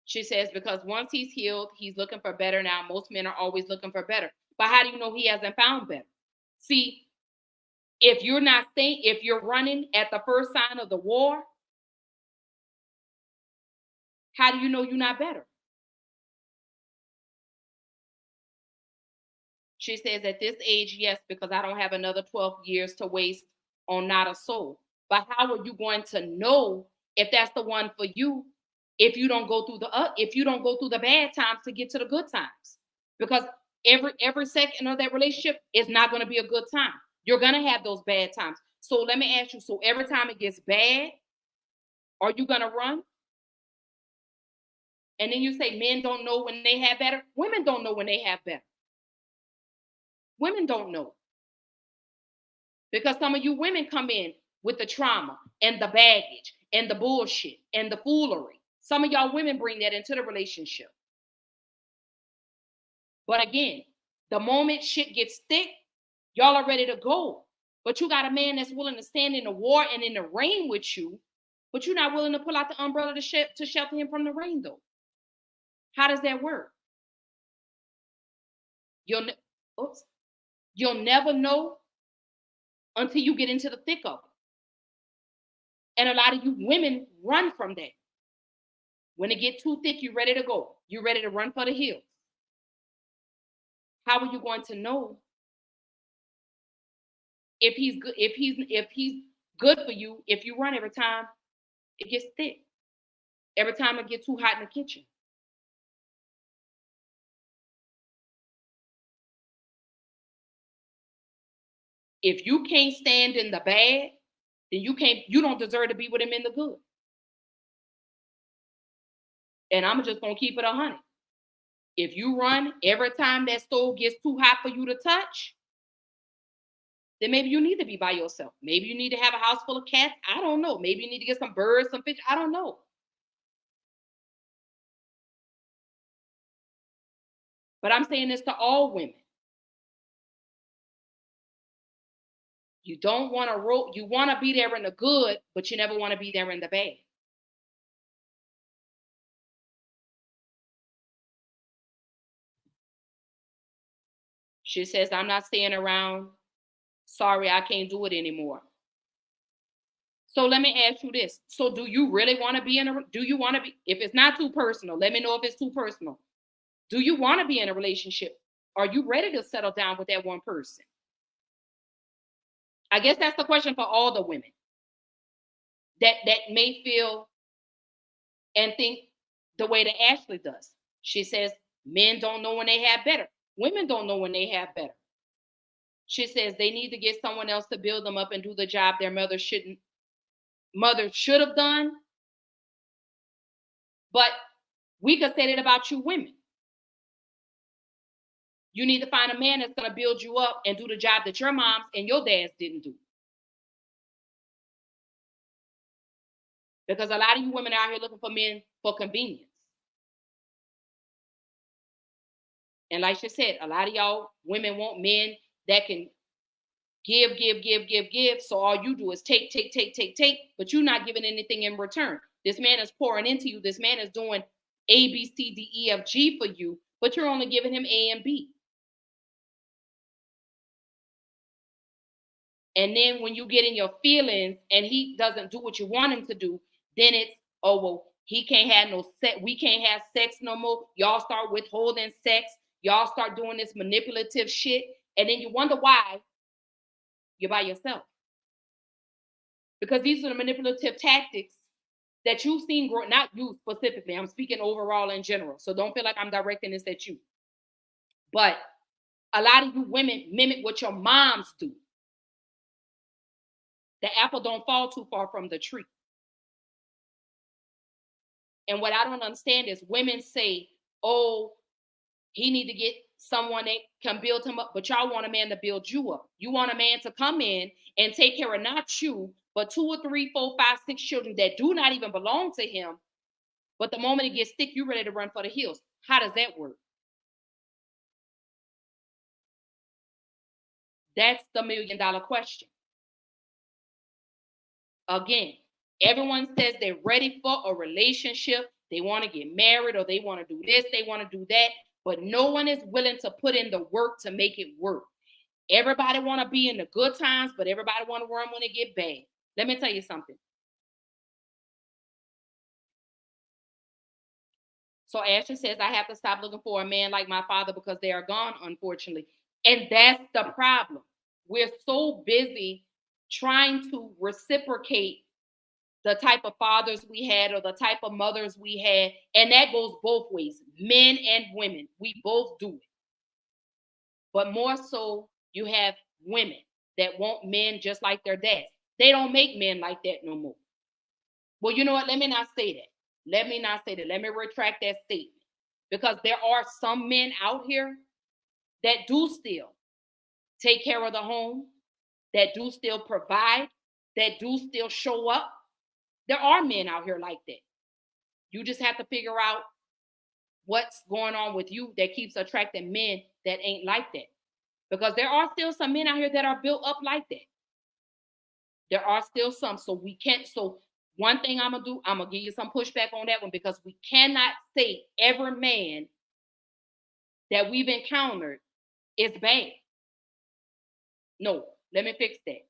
Speaker 1: She says, because once he's healed, he's looking for better now. Most men are always looking for better. But how do you know he hasn't found better? See, if you're not staying, if you're running at the first sign of the war, how do you know you're not better? She says, at this age, yes, because I don't have another 12 years to waste on not a soul. But how are you going to know if that's the one for you if you don't go through the bad times to get to the good times? Because every second of that relationship is not going to be a good time. You're going to have those bad times. So let me ask you, so every time it gets bad, are you going to run? And then you say men don't know when they have better. Women don't know when they have better. Women don't know. Because some of you women come in with the trauma and the baggage and the bullshit and the foolery. Some of y'all women bring that into the relationship. But again, the moment shit gets thick, y'all are ready to go. But you got a man that's willing to stand in the war and in the rain with you, but you're not willing to pull out the umbrella to shelter him from the rain, though. How does that work? You'll never know until you get into the thick of it. And a lot of you women run from that. When it gets too thick, you're ready to go. You're ready to run for the hills. How are you going to know if he's good? If he's good for you, if you run every time it gets thick, every time it gets too hot in the kitchen. If you can't stand in the bad, then you don't deserve to be with him in the good. And I'm just gonna keep it 100. If you run every time that stove gets too hot for you to touch, then maybe you need to be by yourself. Maybe you need to have a house full of cats. I don't know. Maybe you need to get some birds, some fish. I don't know. But I'm saying this to all women. You don't want to you want to be there in the good, but you never want to be there in the bad. She says, I'm not staying around. Sorry, I can't do it anymore. So let me ask you this. So do you really want to be if it's not too personal, let me know if it's too personal. Do you want to be in a relationship? Are you ready to settle down with that one person? I guess that's the question for all the women that may feel and think the way that Ashley does. She says, men don't know when they have better. Women don't know when they have better. She says they need to get someone else to build them up and do the job their mother should have done. But we could say that about you women. You need to find a man that's going to build you up and do the job that your moms and your dads didn't do. Because a lot of you women are out here looking for men for convenience. And like she said, a lot of y'all women want men that can give. So all you do is take, but you're not giving anything in return. This man is pouring into you. This man is doing A, B, C, D, E, F, G for you, but you're only giving him A and B. And then when you get in your feelings and he doesn't do what you want him to do, then it's, oh, well, he can't have no sex. We can't have sex no more. Y'all start withholding sex. Y'all start doing this manipulative shit. And then you wonder why you're by yourself. Because these are the manipulative tactics that you've seen grow, not you specifically. I'm speaking overall in general. So don't feel like I'm directing this at you. But a lot of you women mimic what your moms do. The apple don't fall too far from the tree. And what I don't understand is women say, oh, he need to get someone that can build him up, but y'all want a man to build you up. You want a man to come in and take care of not you, but 2 or 3, 4, 5, 6 children that do not even belong to him. But the moment it gets thick, you're ready to run for the hills. How does that work? That's the $1 million question. Again, everyone says they're ready for a relationship. They want to get married, or they want to do this, they want to do that, but no one is willing to put in the work to make it work. Everybody want to be in the good times, but everybody want to run when it get bad. Let me tell you something. So Ashley says, I have to stop looking for a man like my father because they are gone, unfortunately. And that's the problem. We're so busy trying to reciprocate the type of fathers we had or the type of mothers we had. And that goes both ways, men and women. We both do it. But more so, you have women that want men just like their dads. They don't make men like that no more. Well, you know what? Let me not say that. Let me retract that statement. Because there are some men out here that do still take care of the home, that do still provide, that do still show up. There are men out here like that. You just have to figure out what's going on with you that keeps attracting men that ain't like that. Because there are still some men out here that are built up like that. There are still some. So we can't. So one thing I'm going to do, I'm going to give you some pushback on that one, because we cannot say every man that we've encountered is bad. No, let me fix that.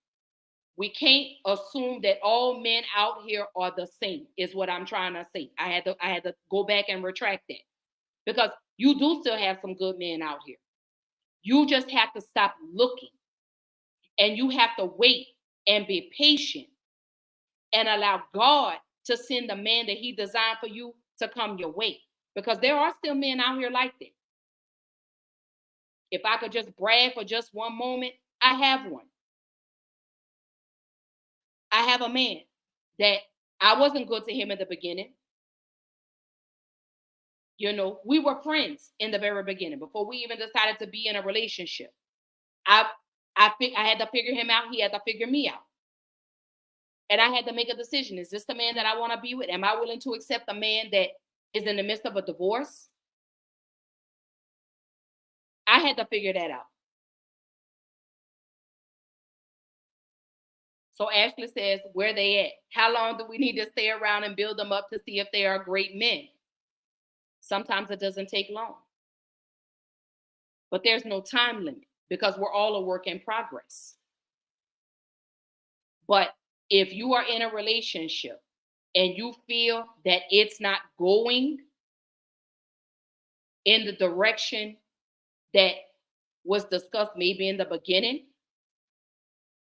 Speaker 1: We can't assume that all men out here are the same, is what I'm trying to say. I had to go back and retract that, because you do still have some good men out here. You just have to stop looking, and you have to wait and be patient and allow God to send the man that he designed for you to come your way, because there are still men out here like that. If I could just brag for just one moment, I have one. I have a man that I wasn't good to him in the beginning. You know, we were friends in the very beginning before we even decided to be in a relationship. I had to figure him out. He had to figure me out. And I had to make a decision. Is this the man that I want to be with? Am I willing to accept a man that is in the midst of a divorce? I had to figure that out. So Ashley says, where they at? How long do we need to stay around and build them up to see if they are great men? Sometimes it doesn't take long. But there's no time limit, because we're all a work in progress. But if you are in a relationship and you feel that it's not going in the direction that was discussed maybe in the beginning,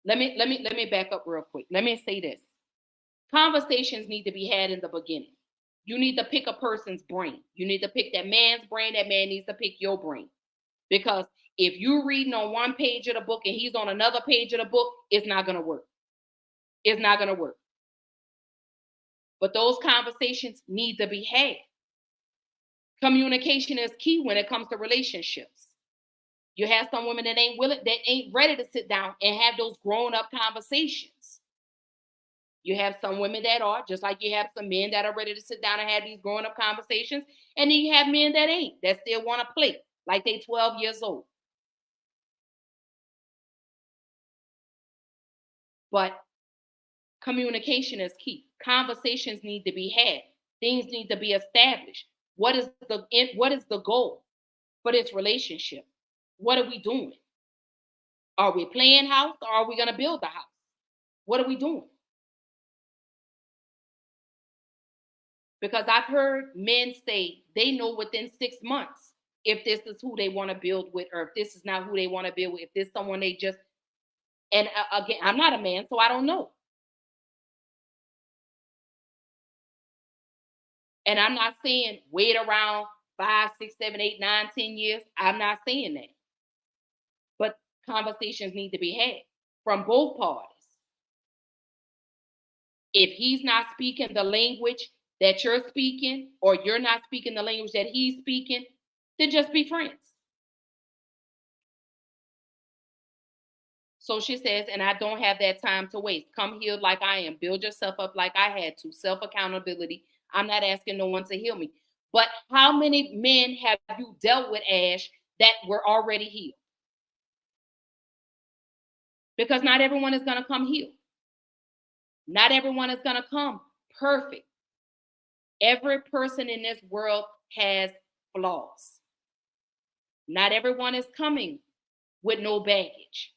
Speaker 1: let me back up real quick. Let me say this. Conversations need to be had in the beginning. You need to pick a person's brain. You need to pick that man's brain. That man needs to pick your brain. Because if you're reading on one page of the book and he's on another page of the book, it's not going to work. It's not going to work. But those conversations need to be had. Communication is key when it comes to relationships. You have some women that ain't ready to sit down and have those grown-up conversations. You have some women that are, just like you have some men that are ready to sit down and have these grown-up conversations. And then you have men that ain't, that still want to play like they 12 years old. But communication is key. Conversations need to be had. Things need to be established. What is the goal for this relationship? What are we doing? Are we playing house, or are we going to build the house? What are we doing? Because I've heard men say they know within 6 months if this is who they want to build with, or if this is not who they want to build with, if this is someone they just, and again, I'm not a man, so I don't know. And I'm not saying wait around 5, 6, 7, 8, 9, 10 years. I'm not saying that. But conversations need to be had from both parties. If he's not speaking the language that you're speaking, or you're not speaking the language that he's speaking, then just be friends. So she says, and I don't have that time to waste. Come healed like I am. Build yourself up like I had to. Self-accountability. I'm not asking no one to heal me. But how many men have you dealt with, Ash, that were already healed? Because not everyone is going to come healed. Not everyone is going to come perfect. Every person in this world has flaws. Not everyone is coming with no baggage.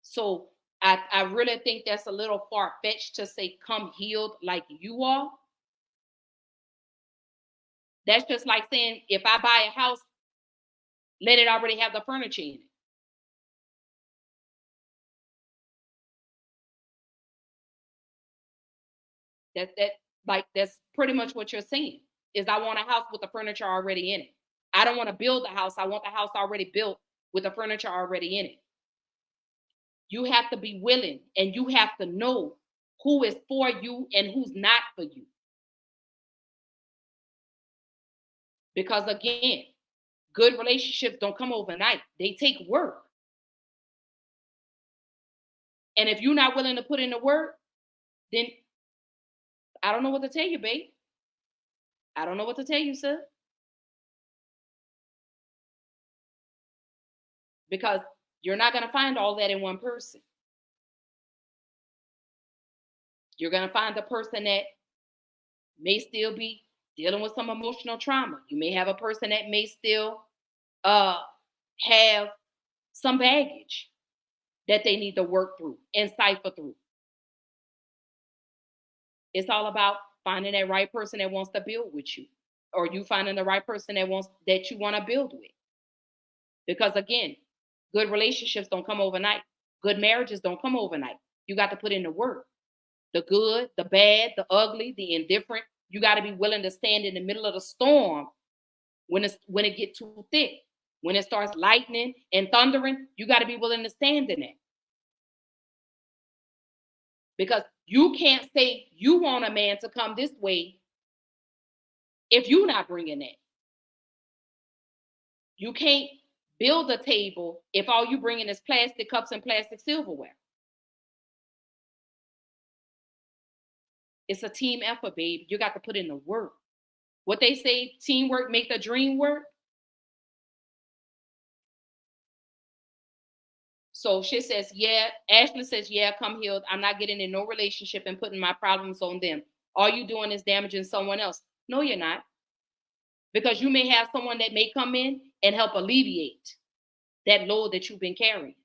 Speaker 1: So I really think that's a little far-fetched to say come healed like you are. That's just like saying if I buy a house, let it already have the furniture in it. That's pretty much what you're saying, is I want a house with the furniture already in it. I don't want to build a house. I want the house already built with the furniture already in it. You have to be willing, and you have to know who is for you and who's not for you. Because again, good relationships don't come overnight. They take work. And if you're not willing to put in the work, then I don't know what to tell you, babe. I don't know what to tell you, sir. Because you're not going to find all that in one person. You're going to find the person that may still be dealing with some emotional trauma. You may have a person that may still have some baggage that they need to work through and cipher through. It's all about finding that right person that wants to build with you, or you finding the right person that you want to build with. Because again, good relationships don't come overnight. Good marriages don't come overnight. You got to put in the work. The good, the bad, the ugly, the indifferent. You got to be willing to stand in the middle of the storm when it gets too thick. When it starts lightning and thundering, you got to be willing to stand in it. Because you can't say you want a man to come this way if you're not bringing it. You can't build a table if all you bringing is plastic cups and plastic silverware. It's a team effort, babe. You got to put in the work. What they say, teamwork make the dream work. So she says, yeah. Ashley says, yeah, come healed. I'm not getting in no relationship and putting my problems on them. All you doing is damaging someone else. No, you're not. Because you may have someone that may come in and help alleviate that load that you've been carrying.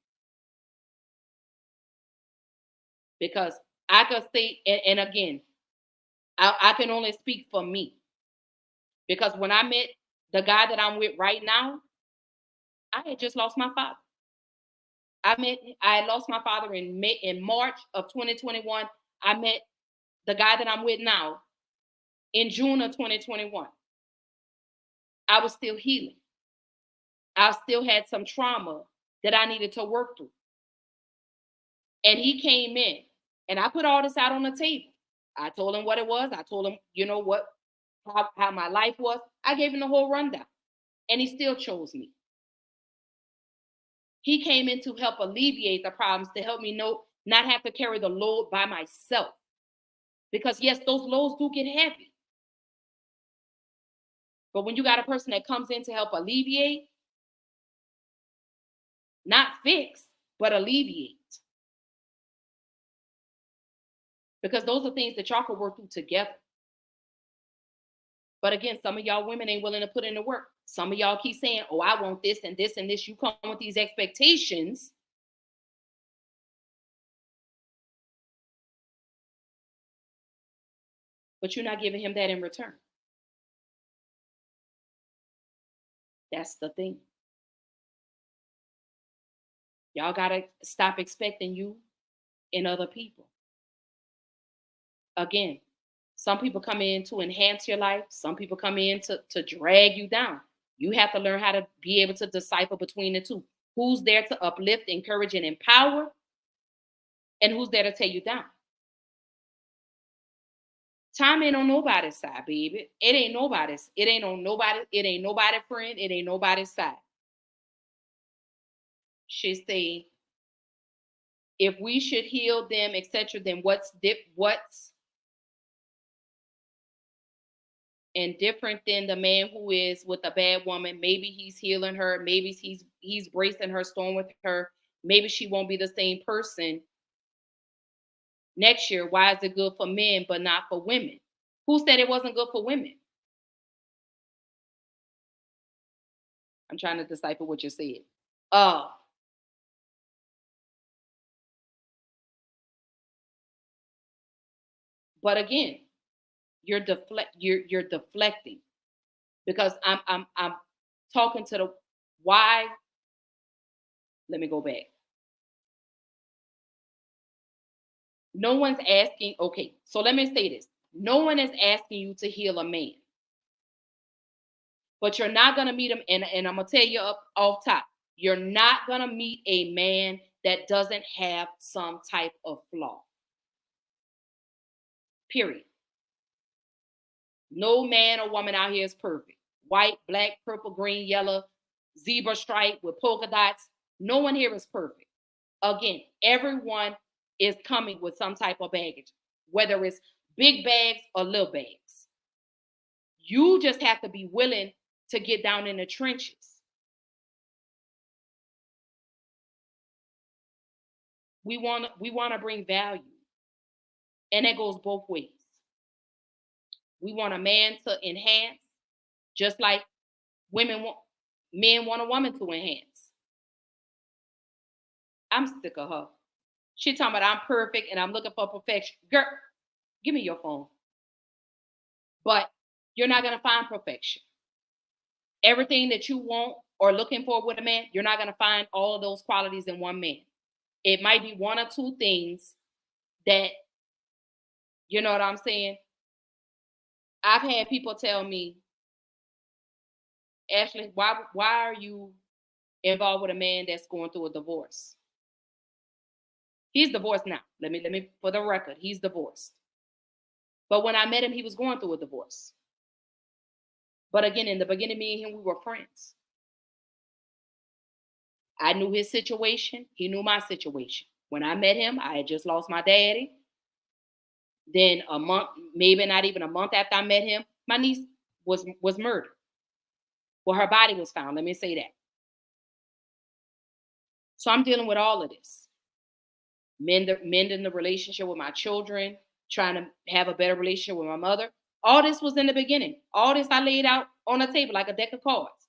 Speaker 1: Because I could say, and again, I can only speak for me. Because when I met the guy that I'm with right now, I had just lost my father. I lost my father in March of 2021. I met the guy that I'm with now in June of 2021. I was still healing. I still had some trauma that I needed to work through. And he came in, and I put all this out on the table. I told him what it was. I told him, how my life was. I gave him the whole rundown, and he still chose me. He came in to help alleviate the problems, to help me not have to carry the load by myself. Because yes, those loads do get heavy. But when you got a person that comes in to help alleviate, not fix, but alleviate. Because those are things that y'all can work through together. But again, some of y'all women ain't willing to put in the work. Some of y'all keep saying, oh, I want this and this and this. You come with these expectations. But you're not giving him that in return. That's the thing. Y'all got to stop expecting you in other people. Again, some people come in to enhance your life. Some people come in to drag you down. You have to learn how to be able to decipher between the two. Who's there to uplift, encourage, and empower, and who's there to tear you down? Time ain't on nobody's side, baby. It ain't nobody's. It ain't on nobody. It ain't nobody's friend. It ain't nobody's side. She say, if we should heal them, etc., then what's and different than the man who is with a bad woman? Maybe he's healing her. Maybe he's bracing her storm with her. Maybe she won't be the same person next year. Why is it good for men but not for women? Who said it wasn't good for women? I'm trying to decipher what you said. But again, you're deflecting, because I'm talking to the why. Let me go back. No one's asking. Okay, so let me say this. No one is asking you to heal a man, but you're not gonna meet him. And I'm gonna tell you up off top, you're not gonna meet a man that doesn't have some type of flaw. Period. No man or woman out here is perfect. White, black, purple, green, yellow, zebra stripe with polka dots. No one here is perfect. Again, everyone is coming with some type of baggage, whether it's big bags or little bags. You just have to be willing to get down in the trenches. We want to bring value, and that goes both ways. We want a man to enhance, just like men want a woman to enhance. I'm sick of her. She talking about I'm perfect and I'm looking for perfection. Girl, give me your phone. But you're not going to find perfection. Everything that you want or looking for with a man, you're not going to find all of those qualities in one man. It might be one or two things that, you know what I'm saying? I've had people tell me, Ashley, why are you involved with a man that's going through a divorce? He's divorced now. Let me, for the record, he's divorced. But when I met him, he was going through a divorce. But again, in the beginning, me and him, we were friends. I knew his situation. He knew my situation. When I met him, I had just lost my daddy. Then a month, maybe not even a month after I met him, my niece was murdered. Well, her body was found. Let me say that. So I'm dealing with all of this. Mending the relationship with my children, trying to have a better relationship with my mother. All this was in the beginning. All this I laid out on the table like a deck of cards.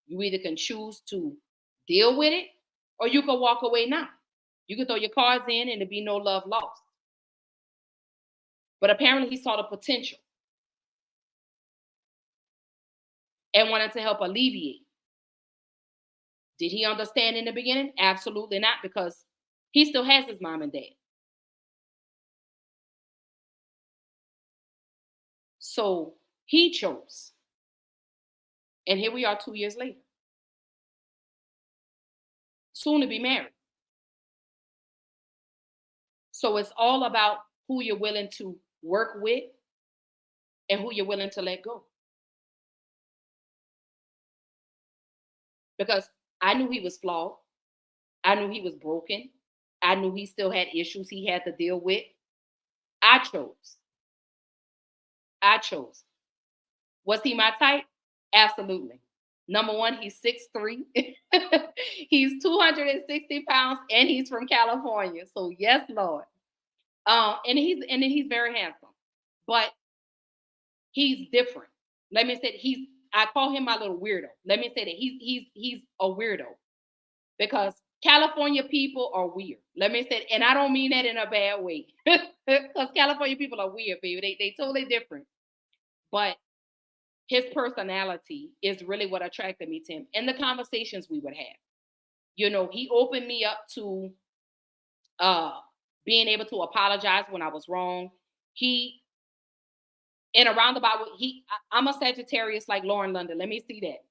Speaker 1: You either can choose to deal with it, or you can walk away now. You can throw your cards in and there'd be no love lost. But apparently he saw the potential and wanted to help alleviate. Did he understand in the beginning? Absolutely not, because he still has his mom and dad. So he chose. And here we are 2 years later. Soon to be married. So it's all about who you're willing to work with and who you're willing to let go. Because I knew he was flawed. I knew he was broken. I knew he still had issues he had to deal with. I chose. Was he my type? Absolutely. Number one, he's 6'3". He's 260 pounds, and he's from California. So yes, Lord. And he's very handsome, but he's different. Let me say that I call him my little weirdo. Let me say that he's a weirdo, because California people are weird. Let me say, and I don't mean that in a bad way, because California people are weird, baby. They totally different. But his personality is really what attracted me to him, and the conversations we would have. You know, he opened me up to being able to apologize when I was wrong. In a roundabout way, I'm a Sagittarius like Lauren London. Let me see that.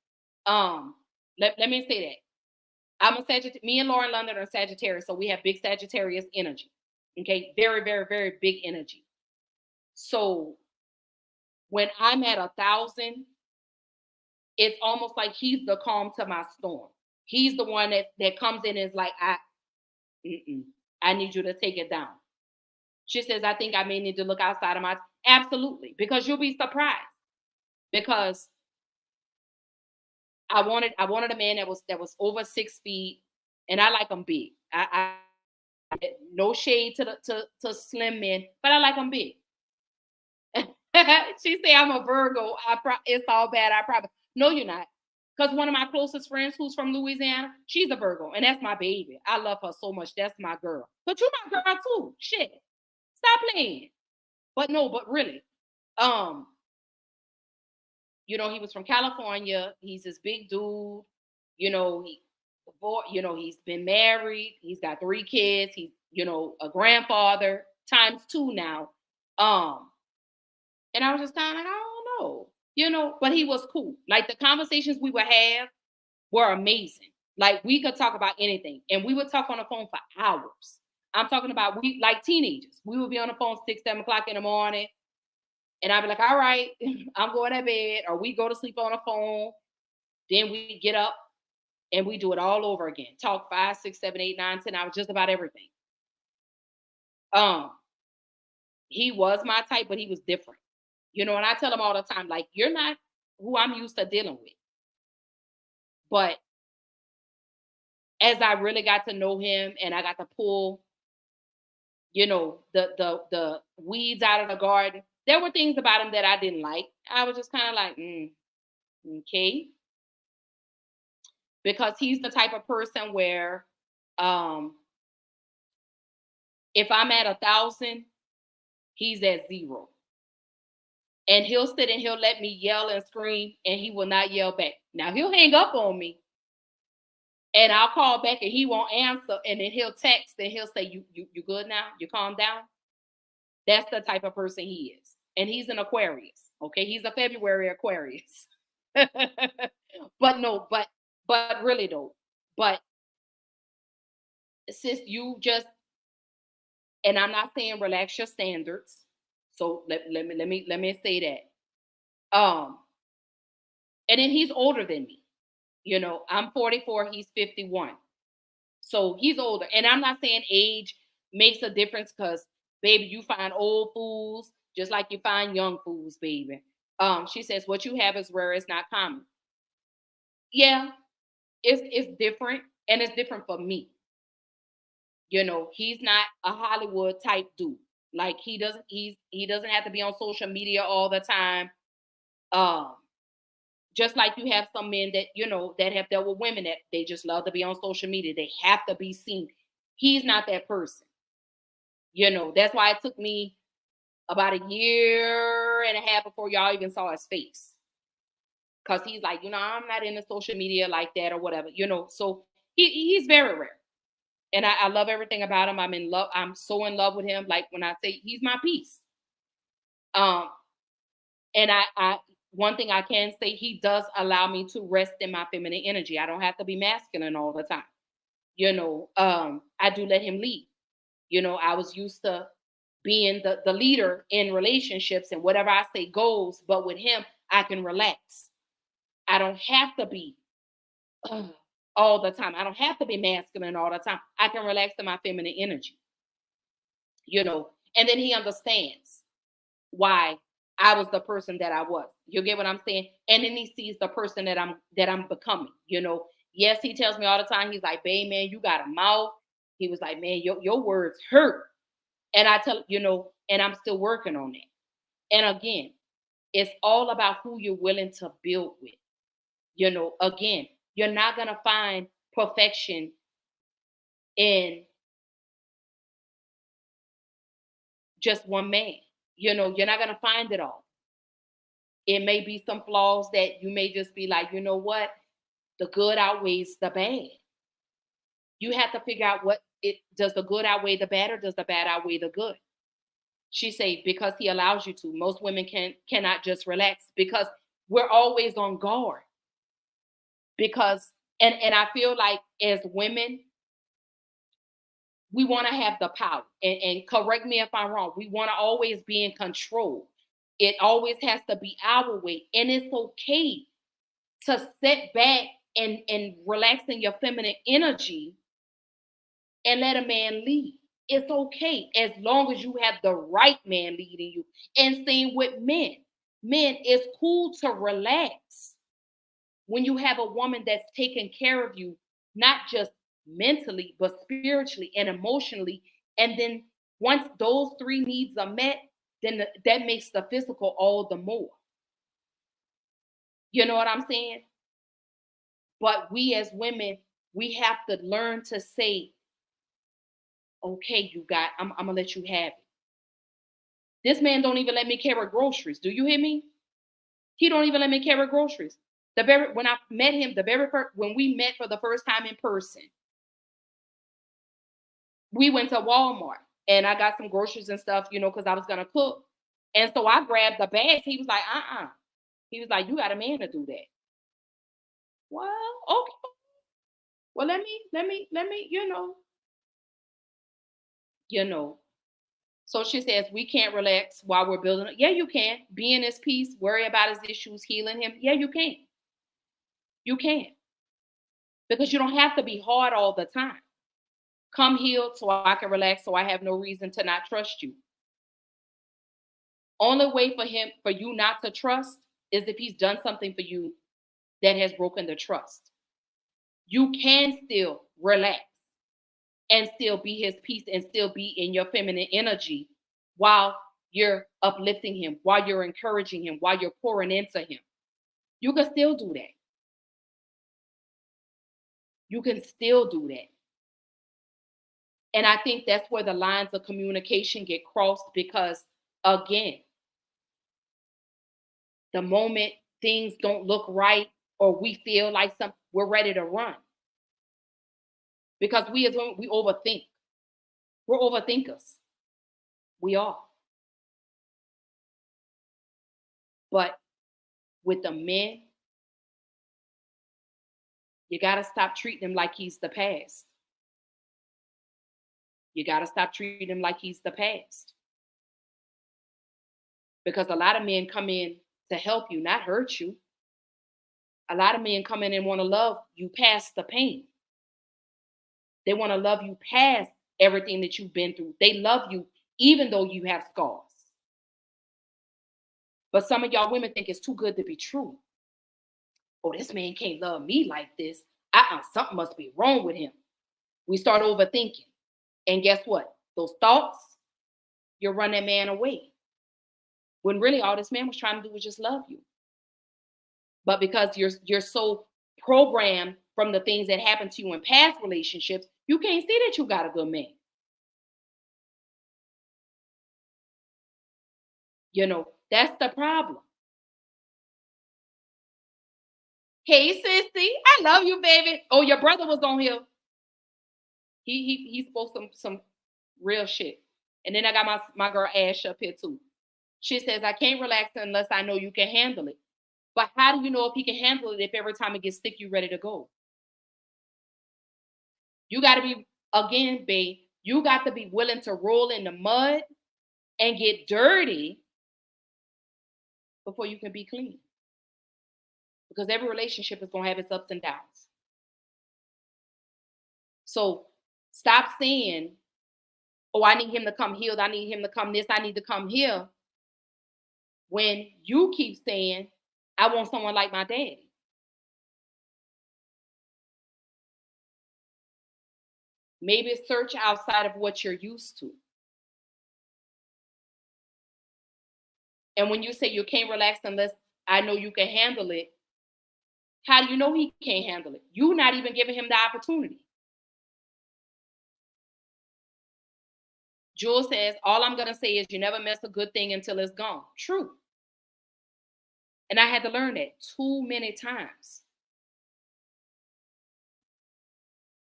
Speaker 1: Let me say that. I'm a Sagittarius. Me and Lauren London are Sagittarius, so we have big Sagittarius energy. Okay, very, very, very big energy. So When I'm at 1,000, it's almost like he's the calm to my storm. He's the one that comes in and is like, I need you to take it down. She says, I think I may need to look outside of my, absolutely, because you'll be surprised. Because I wanted a man that was over 6 feet, and I like them big. No shade to slim men, but I like them big. She say I'm a Virgo. It's all bad. I probably no, you're not. Because one of my closest friends, who's from Louisiana, she's a Virgo, and that's my baby. I love her so much. That's my girl. But you my girl too. Shit, stop playing. But no, but really, um, he was from California. He's this big dude. He, he's been married. He's got 3 kids. He's, a grandfather times 2 now. And I was just kind of like, I don't know, but he was cool. Like the conversations we would have were amazing. Like we could talk about anything, and we would talk on the phone for hours. I'm talking about we like teenagers. We would be on the phone 6, 7 o'clock in the morning. And I'd be like, all right, I'm going to bed, or we go to sleep on the phone. Then we get up and we do it all over again. Talk 5, 6, 7, 8, 9, 10 hours, just about everything. He was my type, but he was different. And I tell him all the time, like, you're not who I'm used to dealing with. But as I really got to know him and I got to pull, the weeds out of the garden, there were things about him that I didn't like. I was just kind of like, okay. Because he's the type of person where if I'm at 1,000, he's at 0. And he'll sit and he'll let me yell and scream, and he will not yell back. Now he'll hang up on me, and I'll call back, and he won't answer. And then he'll text and he'll say, "You good now? You calm down." That's the type of person he is, and he's an Aquarius. Okay, he's a February Aquarius. But no, but really though, but sis, you just, and I'm not saying relax your standards. So let me say that. And then he's older than me. I'm 44, he's 51. So he's older. And I'm not saying age makes a difference, because baby, you find old fools just like you find young fools, baby. She says, what you have is rare, it's not common. Yeah, it's different, and it's different for me. He's not a Hollywood type dude. Like he doesn't have to be on social media all the time. Just like you have some men that, that have dealt with women that they just love to be on social media. They have to be seen. He's not that person. That's why it took me about a year and a half before y'all even saw his face. Cause he's like, I'm not into social media like that or whatever, so he's very rare. And I love everything about him. I'm in love. I'm so in love with him. Like when I say he's my peace. And I one thing I can say, he does allow me to rest in my feminine energy. I don't have to be masculine all the time. I do let him lead. I was used to being the leader in relationships, and whatever I say goes. But with him, I can relax. I don't have to be all the time. I don't have to be masculine all the time. I can relax in my feminine energy. And then he understands why I was the person that I was. You get what I'm saying? And then he sees the person that I'm becoming. Yes, he tells me all the time. He's like, babe, man, you got a mouth. He was like, man, your words hurt. And I tell, and I'm still working on that. And again, it's all about who you're willing to build with. Again, you're not going to find perfection in just one man. You're not going to find it all. It may be some flaws that you may just be like, you know what? The good outweighs the bad. You have to figure out does the good outweigh the bad, or does the bad outweigh the good? She say, because he allows you to. Most women cannot just relax, because we're always on guard. Because, and I feel like as women, we want to have the power. And correct me if I'm wrong. We want to always be in control. It always has to be our way. And it's okay to sit back and relax in your feminine energy and let a man lead. It's okay as long as you have the right man leading you. And same with men. Men, it's cool to relax when you have a woman that's taking care of you, not just mentally, but spiritually and emotionally. And then once those three needs are met, then that makes the physical all the more. You know what I'm saying? But we as women, we have to learn to say, okay, I'm gonna let you have it. This man don't even let me carry groceries. Do you hear me? He don't even let me carry groceries. When I met him, when we met for the first time in person, we went to Walmart and I got some groceries and stuff, because I was gonna cook. And so I grabbed the bags. He was like, He was like, you got a man to do that. Well, okay. Well, let me, you know. So she says, we can't relax while we're building. Yeah, you can. Be in his peace, worry about his issues, healing him. Yeah, you can. You can. Because you don't have to be hard all the time. Come healed so I can relax, so I have no reason to not trust you. Only way for you not to trust is if he's done something for you that has broken the trust. You can still relax and still be his peace and still be in your feminine energy while you're uplifting him, while you're encouraging him, while you're pouring into him. You can still do that. You can still do that. And I think that's where the lines of communication get crossed because, again, the moment things don't look right or we feel like we're ready to run. Because we as women, we overthink. We're overthinkers. We are. But with the men, you got to stop treating him like he's the past. You got to stop treating him like he's the past. Because a lot of men come in to help you, not hurt you. A lot of men come in and want to love you past the pain. They want to love you past everything that you've been through. They love you even though you have scars. But some of y'all women think it's too good to be true. Oh, this man can't love me like this. Something must be wrong with him. We start overthinking. And guess what? Those thoughts, you run that man away. When really all this man was trying to do was just love you. But because you're so programmed from the things that happened to you in past relationships, you can't see that you got a good man. That's the problem. Hey, sissy, I love you, baby. Oh, your brother was on here. He spoke some real shit. And then I got my girl Ash up here too. She says, I can't relax unless I know you can handle it. But how do you know if he can handle it if every time it gets sticky, you're ready to go? You got to be, again, babe, you got to be willing to roll in the mud and get dirty before you can be clean. Because every relationship is going to have its ups and downs. So stop saying, oh, I need him to come healed. I need him to come this. I need to come here. When you keep saying, I want someone like my daddy. Maybe search outside of what you're used to. And when you say you can't relax unless I know you can handle it, how do you know he can't handle it? You're not even giving him the opportunity. Jules says, all I'm going to say is you never miss a good thing until it's gone. True. And I had to learn that too many times.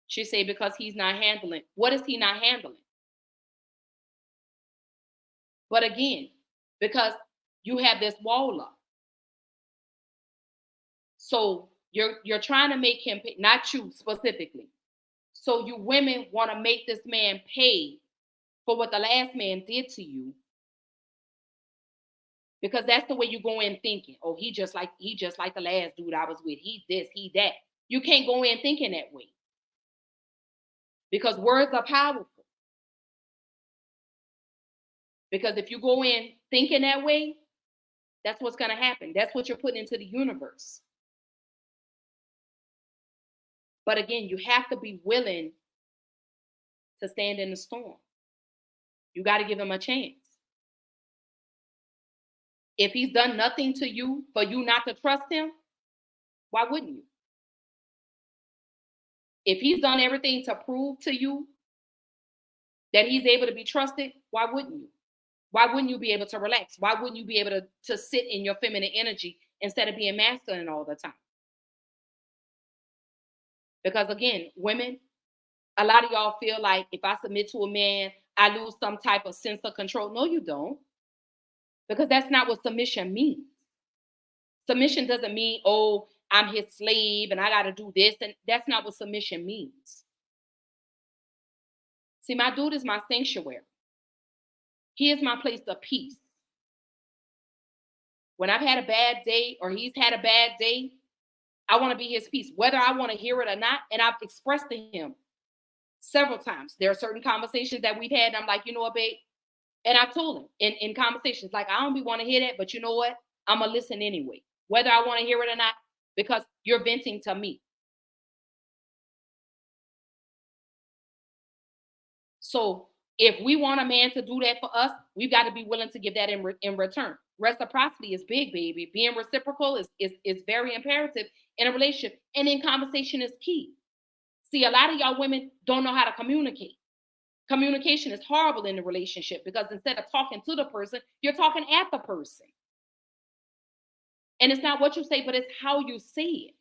Speaker 1: She said, because he's not handling. What is he not handling? But again, because you have this wall up. So you're trying to make him pay, not you specifically. So you women want to make this man pay for what the last man did to you Because that's the way you go in thinking. Oh, he just like the last dude I was with. He this, he that. You can't go in thinking that way. Because words are powerful. Because if you go in thinking that way, that's what's going to happen. That's what you're putting into the universe. But again, you have to be willing to stand in the storm. You got to give him a chance. If he's done nothing to you for you not to trust him, why wouldn't you? If he's done everything to prove to you that he's able to be trusted, why wouldn't you? Why wouldn't you be able to relax? Why wouldn't you be able to sit in your feminine energy instead of being masculine all the time? Because again, women, a lot of y'all feel like if I submit to a man, I lose some type of sense of control. No, you don't. Because that's not what submission means. Submission doesn't mean, oh, I'm his slave and I got to do this. And that's not what submission means. See, my dude is my sanctuary. He is my place of peace. When I've had a bad day or he's had a bad day, I want to be his peace, whether I want to hear it or not. And I've expressed to him several times. There are certain conversations that we've had. And I'm like, you know what, babe? And I told him in conversations, like, I don't be want to hear that, but you know what? I'm going to listen anyway, whether I want to hear it or not, because you're venting to me. So if we want a man to do that for us, we've got to be willing to give that in return. Reciprocity is big, baby. Being reciprocal is very imperative in a relationship. And in conversation is key. See, a lot of y'all women don't know how to communicate. Communication is horrible in the relationship because instead of talking to the person, you're talking at the person. And it's not what you say, but it's how you say it.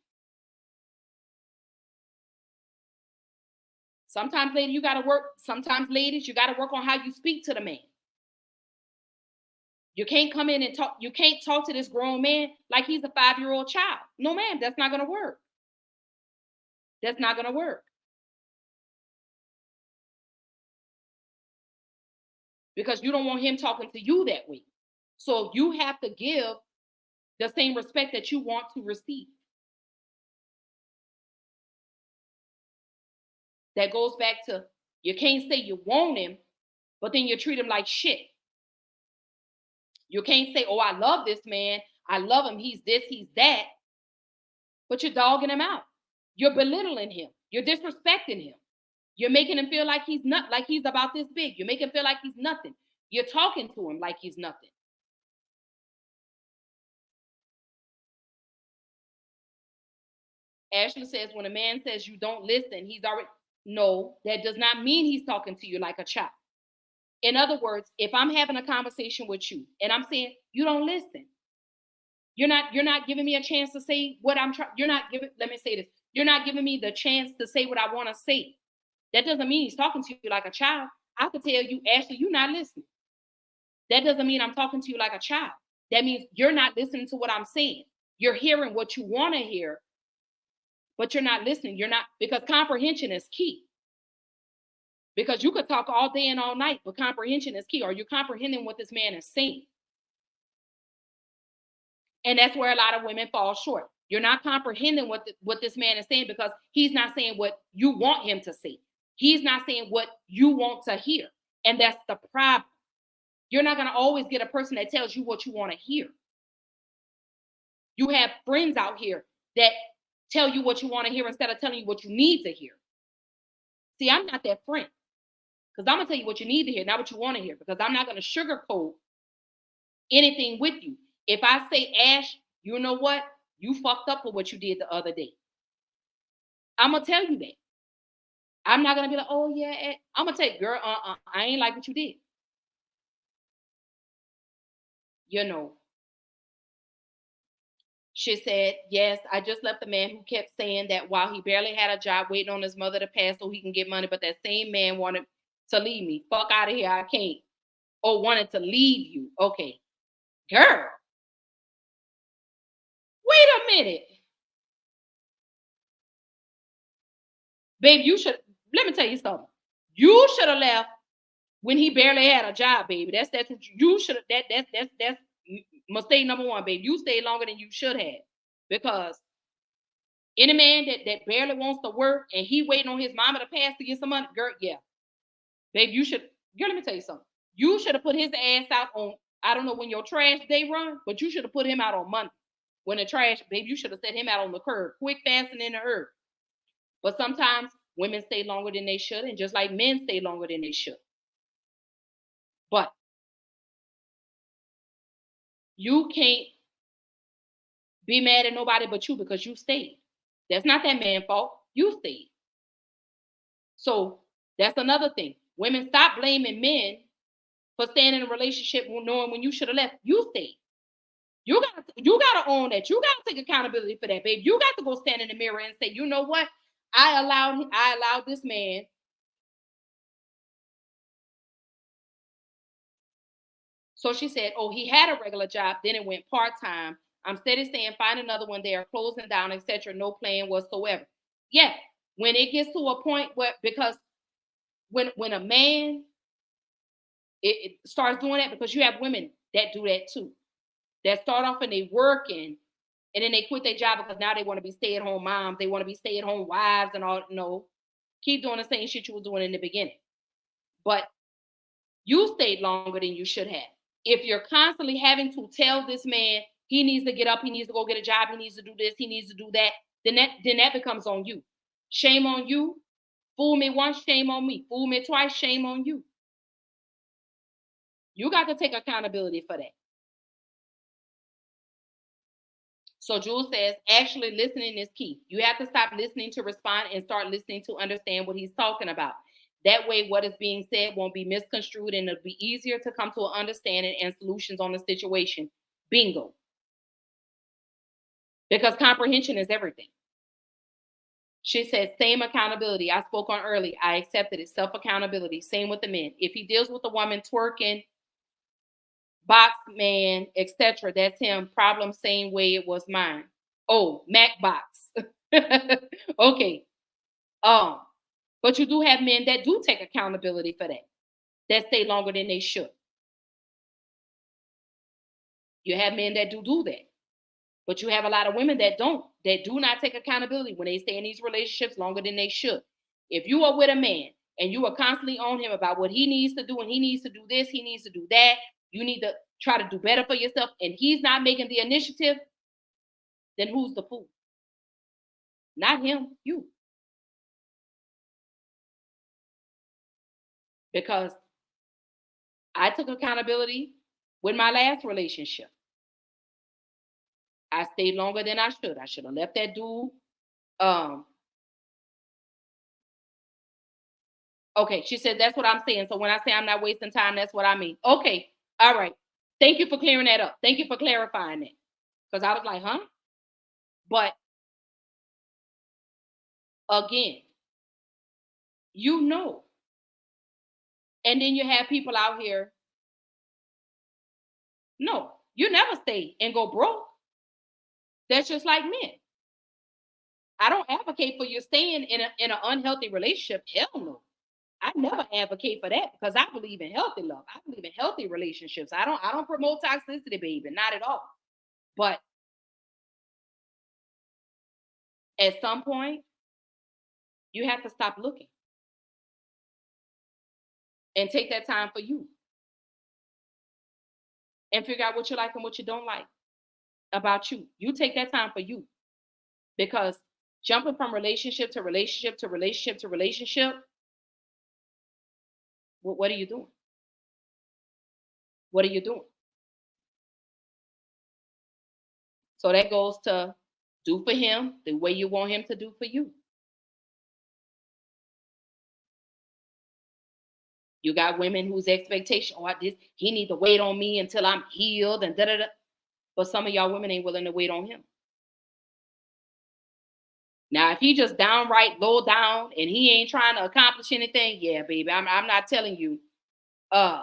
Speaker 1: Sometimes, ladies, you got to work. Sometimes, ladies, you got to work on how you speak to the man. You can't come in and talk. You can't talk to this grown man like he's a 5-year-old child. No, ma'am, that's not going to work. That's not going to work. Because you don't want him talking to you that way. So you have to give the same respect that you want to receive. That goes back to, you can't say you want him, but then you treat him like shit. You can't say, oh, I love this man. I love him. He's this, he's that. But you're dogging him out. You're belittling him. You're disrespecting him. You're making him feel like he's not, like he's about this big. You make him feel like he's nothing. You're talking to him like he's nothing. Ashley says, when a man says you don't listen, he's already, no, that does not mean he's talking to you like a child. In other words, if I'm having a conversation with you and I'm saying you don't listen, you're not giving me a chance to say what I'm trying. Let me say this. You're not giving me the chance to say what I want to say. That doesn't mean he's talking to you like a child. I could tell you, Ashley, you're not listening. That doesn't mean I'm talking to you like a child. That means you're not listening to what I'm saying. You're hearing what you want to hear, but you're not listening. You're not, because comprehension is key. Because you could talk all day and all night, but comprehension is key. Are you comprehending what this man is saying? And that's where a lot of women fall short. You're not comprehending what this man is saying because he's not saying what you want him to say. He's not saying what you want to hear. And that's the problem. You're not going to always get a person that tells you what you want to hear. You have friends out here that tell you what you want to hear instead of telling you what you need to hear. See, I'm not that friend. Because I'm going to tell you what you need to hear, not what you want to hear. Because I'm not going to sugarcoat anything with you. If I say, Ash, you know what? You fucked up for what you did the other day. I'm going to tell you that. I'm not going to be like, oh, yeah. Ash. I'm going to tell you, girl, I ain't like what you did. You know. She said, yes, I just left the man who kept saying that while he barely had a job waiting on his mother to pass so he can get money, but that same man wanted to leave me. Fuck out of here, I can't. Or wanted to leave you. Okay. Girl. Wait a minute. Babe, you should, let me tell you something. You should have left when he barely had a job, baby. That's what you should have, that's Mistake number one, babe. You stayed longer than you should have. Because any man that barely wants to work and he waiting on his mama to pass to get some money, girl, yeah. Babe, you should, girl, let me tell you something. You should have put his ass out on, I don't know when your trash day run, but you should have put him out on Monday. When the trash, babe, you should have set him out on the curb, quick, fast, and in the herb. But sometimes women stay longer than they should, and just like men stay longer than they should. But you can't be mad at nobody but you because you stayed. That's not that man's fault. You stayed. So that's another thing. Women, stop blaming men for staying in a relationship knowing when you should have left. You stayed. You gotta own that. You gotta take accountability for that, babe. You got to go stand in the mirror and say, you know what? I allowed this man. So she said, oh, he had a regular job, then it went part-time. I'm steady saying, find another one. They are closing down, etc. No plan whatsoever. Yeah, when it gets to a point where, because when a man it starts doing that, because you have women that do that too, that start off and they working, and then they quit their job because now they want to be stay-at-home moms, they want to be stay-at-home wives and all. No, keep doing the same shit you were doing in the beginning. But you stayed longer than you should have. If you're constantly having to tell this man he needs to get up, he needs to go get a job, he needs to do this, he needs to do that, then that becomes on you. Shame on you. Fool me once, shame on me. Fool me twice, shame on you. You got to take accountability for that. So Jules says, actually listening is key. You have to stop listening to respond and start listening to understand what he's talking about. That way, what is being said won't be misconstrued, and it'll be easier to come to an understanding and solutions on the situation. Bingo. Because comprehension is everything. She said, same accountability. I spoke on early. I accepted it. Self-accountability. Same with the men. If he deals with the woman twerking, box man, etc., that's him. Problem same way it was mine. Oh, Mac box. Okay. But you do have men that do take accountability for that stay longer than they should. You have men that do that. But you have a lot of women that do not take accountability when they stay in these relationships longer than they should. If you are with a man and you are constantly on him about what he needs to do, and he needs to do this, he needs to do that, you need to try to do better for yourself, and he's not making the initiative, then who's the fool? Not him, you. Because I took accountability with my last relationship. I stayed longer than I should. I should have left that dude. Okay, she said, that's what I'm saying. So when I say I'm not wasting time, that's what I mean. Okay, all right. Thank you for clearing that up. Thank you for clarifying it. Because I was like, huh? But again, you know. And then you have people out here. No, you never stay and go broke. That's just like men. I don't advocate for you staying in an unhealthy relationship. Hell no. I never advocate for that, because I believe in healthy love. I believe in healthy relationships. I don't promote toxicity, baby. Not at all. But at some point, you have to stop looking and take that time for you and figure out what you like and what you don't like about you. You take that time for you, because jumping from relationship to relationship to relationship to relationship, what are you doing? What are you doing? So that goes to do for him the way you want him to do for you. You got women whose expectation, he need to wait on me until I'm healed and da-da-da. But some of y'all women ain't willing to wait on him. Now, if he just downright low down and he ain't trying to accomplish anything, yeah, baby, I'm not telling you. My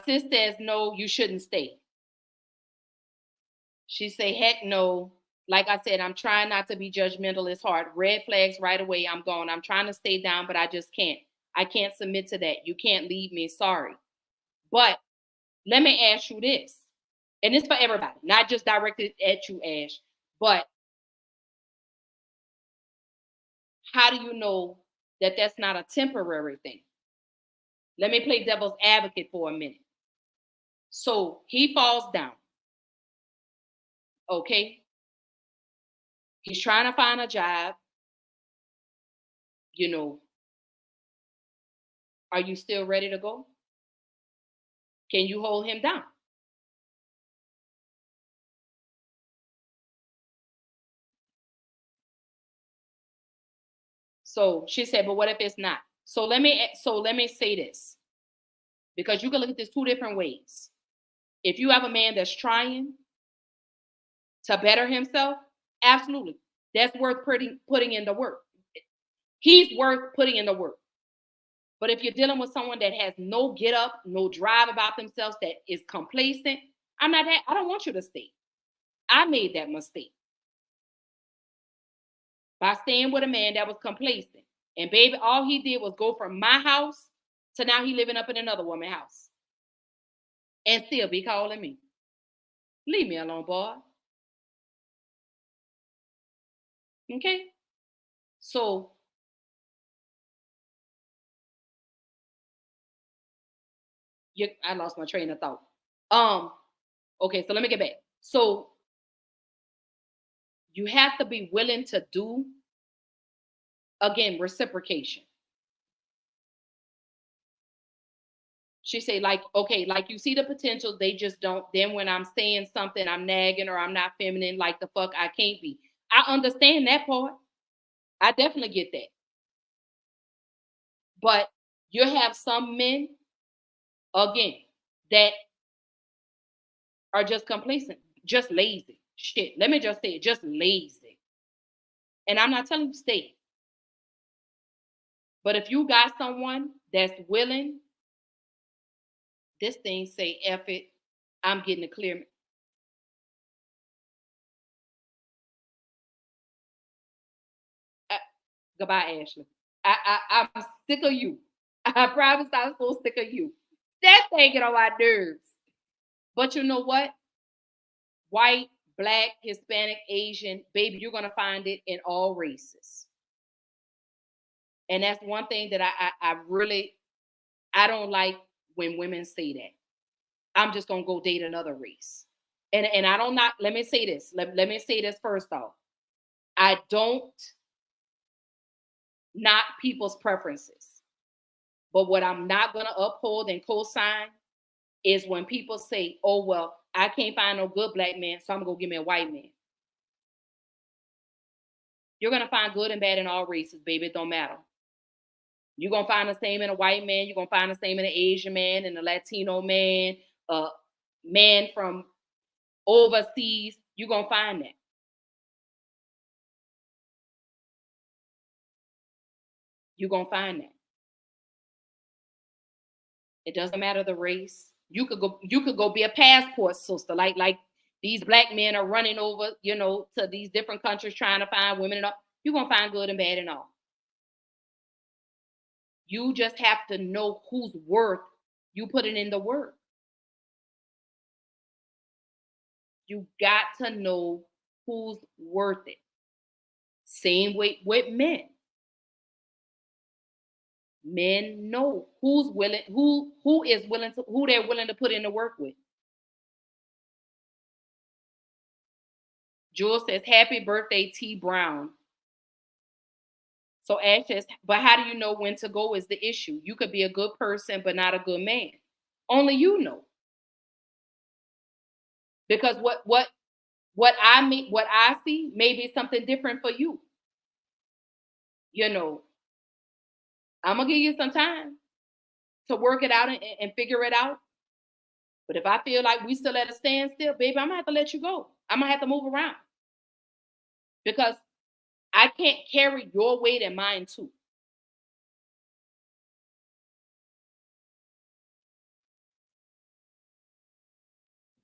Speaker 1: sis says, no, you shouldn't stay. She say, heck no. Like I said, I'm trying not to be judgmental. It's hard. Red flags right away. I'm gone. I'm trying to stay down, but I just can't. I can't submit to that. You can't leave me. Sorry. But let me ask you this, and it's for everybody, not just directed at you, Ash, but how do you know that that's not a temporary thing? Let me play devil's advocate for a minute. So he falls down. Okay. He's trying to find a job. You know, are you still ready to go? Can you hold him down? So she said, but what if it's not? So let me say this, because you can look at this two different ways. If you have a man that's trying to better himself, absolutely, that's worth putting in the work. He's worth putting in the work. But if you're dealing with someone that has no get up, no drive about themselves, that is complacent, I don't want you to stay. I made that mistake by staying with a man that was complacent. And baby, all he did was go from my house to now he living up in another woman's house. And still be calling me. Leave me alone, boy. Okay? So I lost my train of thought. Okay, so let me get back. So you have to be willing to do, again, reciprocation. She say, like, okay, like you see the potential, they just don't. Then when I'm saying something, I'm nagging or I'm not feminine, like the fuck I can't be. I understand that part. I definitely get that. But you have some men, again, that are just complacent, just lazy. Shit, let me just say it, just lazy. And I'm not telling you to stay. But if you got someone that's willing, this thing say, F it, I'm getting a clear. Goodbye, Ashley. I'm sick of you. I promise I'm so sick of you. That thing get on my nerves. But you know what? White, black, Hispanic, Asian, baby, you're gonna find it in all races. And that's one thing that I don't like when women say that. I'm just gonna go date another race. And I don't not let me say this. Let me say this first off. I don't knock people's preferences. But what I'm not gonna uphold and co-sign is when people say, oh well, I can't find no good black man, so I'm gonna go give me a white man. You're gonna find good and bad in all races, baby. It don't matter. You're gonna find the same in a white man, you're gonna find the same in an Asian man, and a Latino man, a man from overseas, you're gonna find that. You're gonna find that. It doesn't matter the race. You could go be a passport sister, like these black men are running over, to these different countries trying to find women and all. You're gonna find good and bad and all. You just have to know who's worth you putting in the work. You got to know who's worth it. Same way with men. Men know who's willing, who they're willing to put in the work with. Jewel says, happy birthday, T Brown. So Ash says, but how do you know when to go is the issue. You could be a good person, but not a good man. Only you know. Because what I see may be something different for you. I'm gonna give you some time to work it out and figure it out. But if I feel like we still at a standstill, baby, I'm gonna have to let you go. I'm gonna have to move around. Because I can't carry your weight and mine too.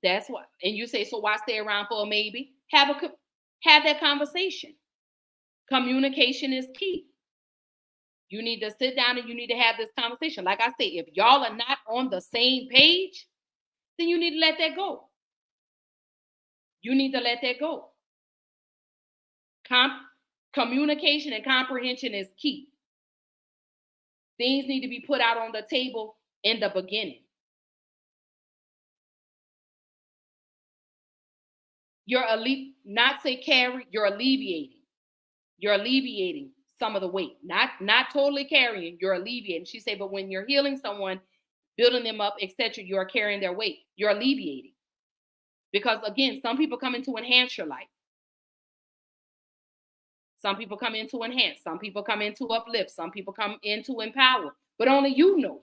Speaker 1: That's what. And you say, so why stay around for a maybe? Have that conversation. Communication is key. You need to sit down and you need to have this conversation. Like I say, if y'all are not on the same page, then you need to let that go. You need to let that go. Communication and comprehension is key. Things need to be put out on the table in the beginning. You're you're alleviating. You're alleviating some of the weight. Not totally carrying, you're alleviating. She said, but when you're healing someone, building them up, etc., you are carrying their weight. You're alleviating. Because again, some people come in to enhance your life. Some people come in to enhance. Some people come in to uplift. Some people come in to empower. But only you know.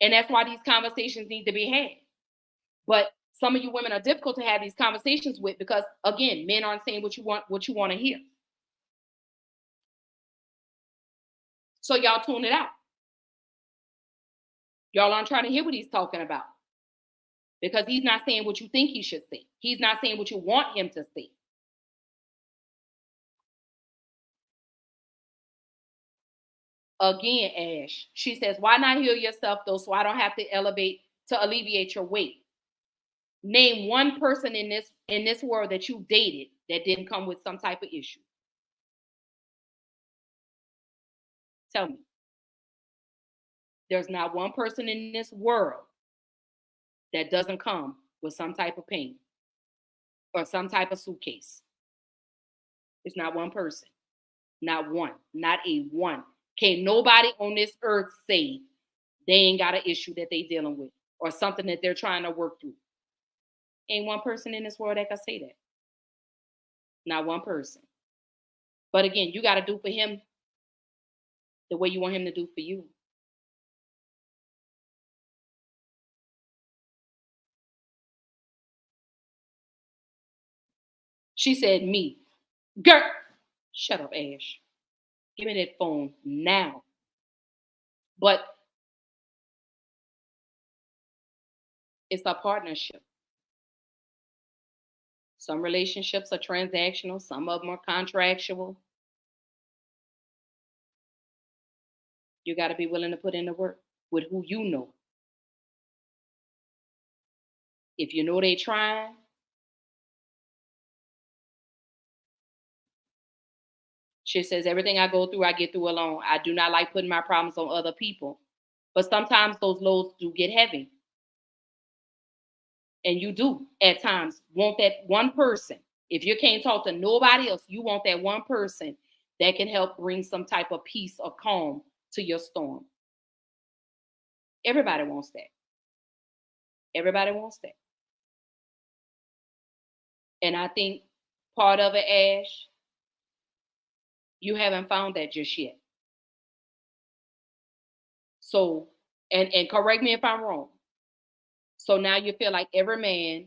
Speaker 1: And that's why these conversations need to be had. But some of you women are difficult to have these conversations with because, again, men aren't saying what you want to hear. So y'all tune it out. Y'all aren't trying to hear what he's talking about. Because he's not saying what you think he should say. He's not saying what you want him to say. Again, Ash, she says, why not heal yourself though so I don't have to alleviate your weight? Name one person in this world that you dated that didn't come with some type of issue. Tell me. There's not one person in this world that doesn't come with some type of pain or some type of suitcase. It's not one person. Not one. Not a one. Can't nobody on this earth say they ain't got an issue that they dealing with or something that they're trying to work through. Ain't one person in this world that can say that. Not one person. But again, you got to do for him the way you want him to do for you. She said, me. Girl, shut up, Ash. Give me that phone now. But it's a partnership. Some relationships are transactional. Some of them are contractual. You got to be willing to put in the work with who you know. If you know they trying, she says, everything I go through, I get through alone. I do not like putting my problems on other people. But sometimes those loads do get heavy. And you do, at times, want that one person. If you can't talk to nobody else, you want that one person that can help bring some type of peace or calm to your storm. Everybody wants that. Everybody wants that. And I think part of it, Ash, you haven't found that just yet. So, and correct me if I'm wrong. So now you feel like every man,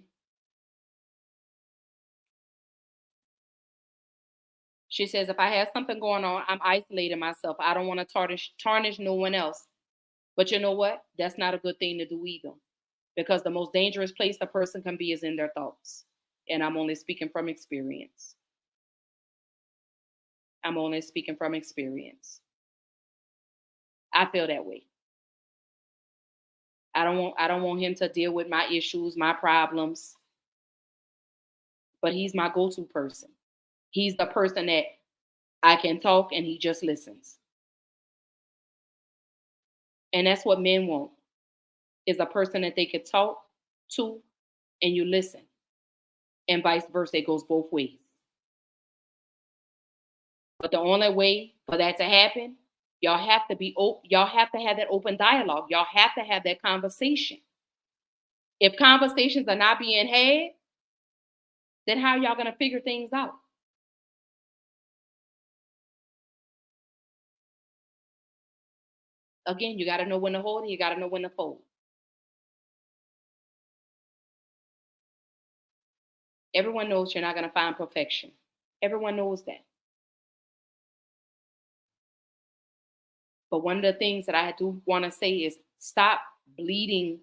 Speaker 1: she says, if I have something going on, I'm isolating myself. I don't want to tarnish no one else. But you know what? That's not a good thing to do either. Because the most dangerous place a person can be is in their thoughts. And I'm only speaking from experience. I'm only speaking from experience. I feel that way. I don't want him to deal with my issues, my problems. But he's my go-to person. He's the person that I can talk and he just listens. And that's what men want, is a person that they could talk to and you listen. And vice versa, it goes both ways. But the only way for that to happen, y'all have to have that open dialogue. Y'all have to have that conversation. If conversations are not being had, then how are y'all going to figure things out? Again, you got to know when to hold and you got to know when to fold. Everyone knows you're not going to find perfection. Everyone knows that. But one of the things that I do want to say is stop bleeding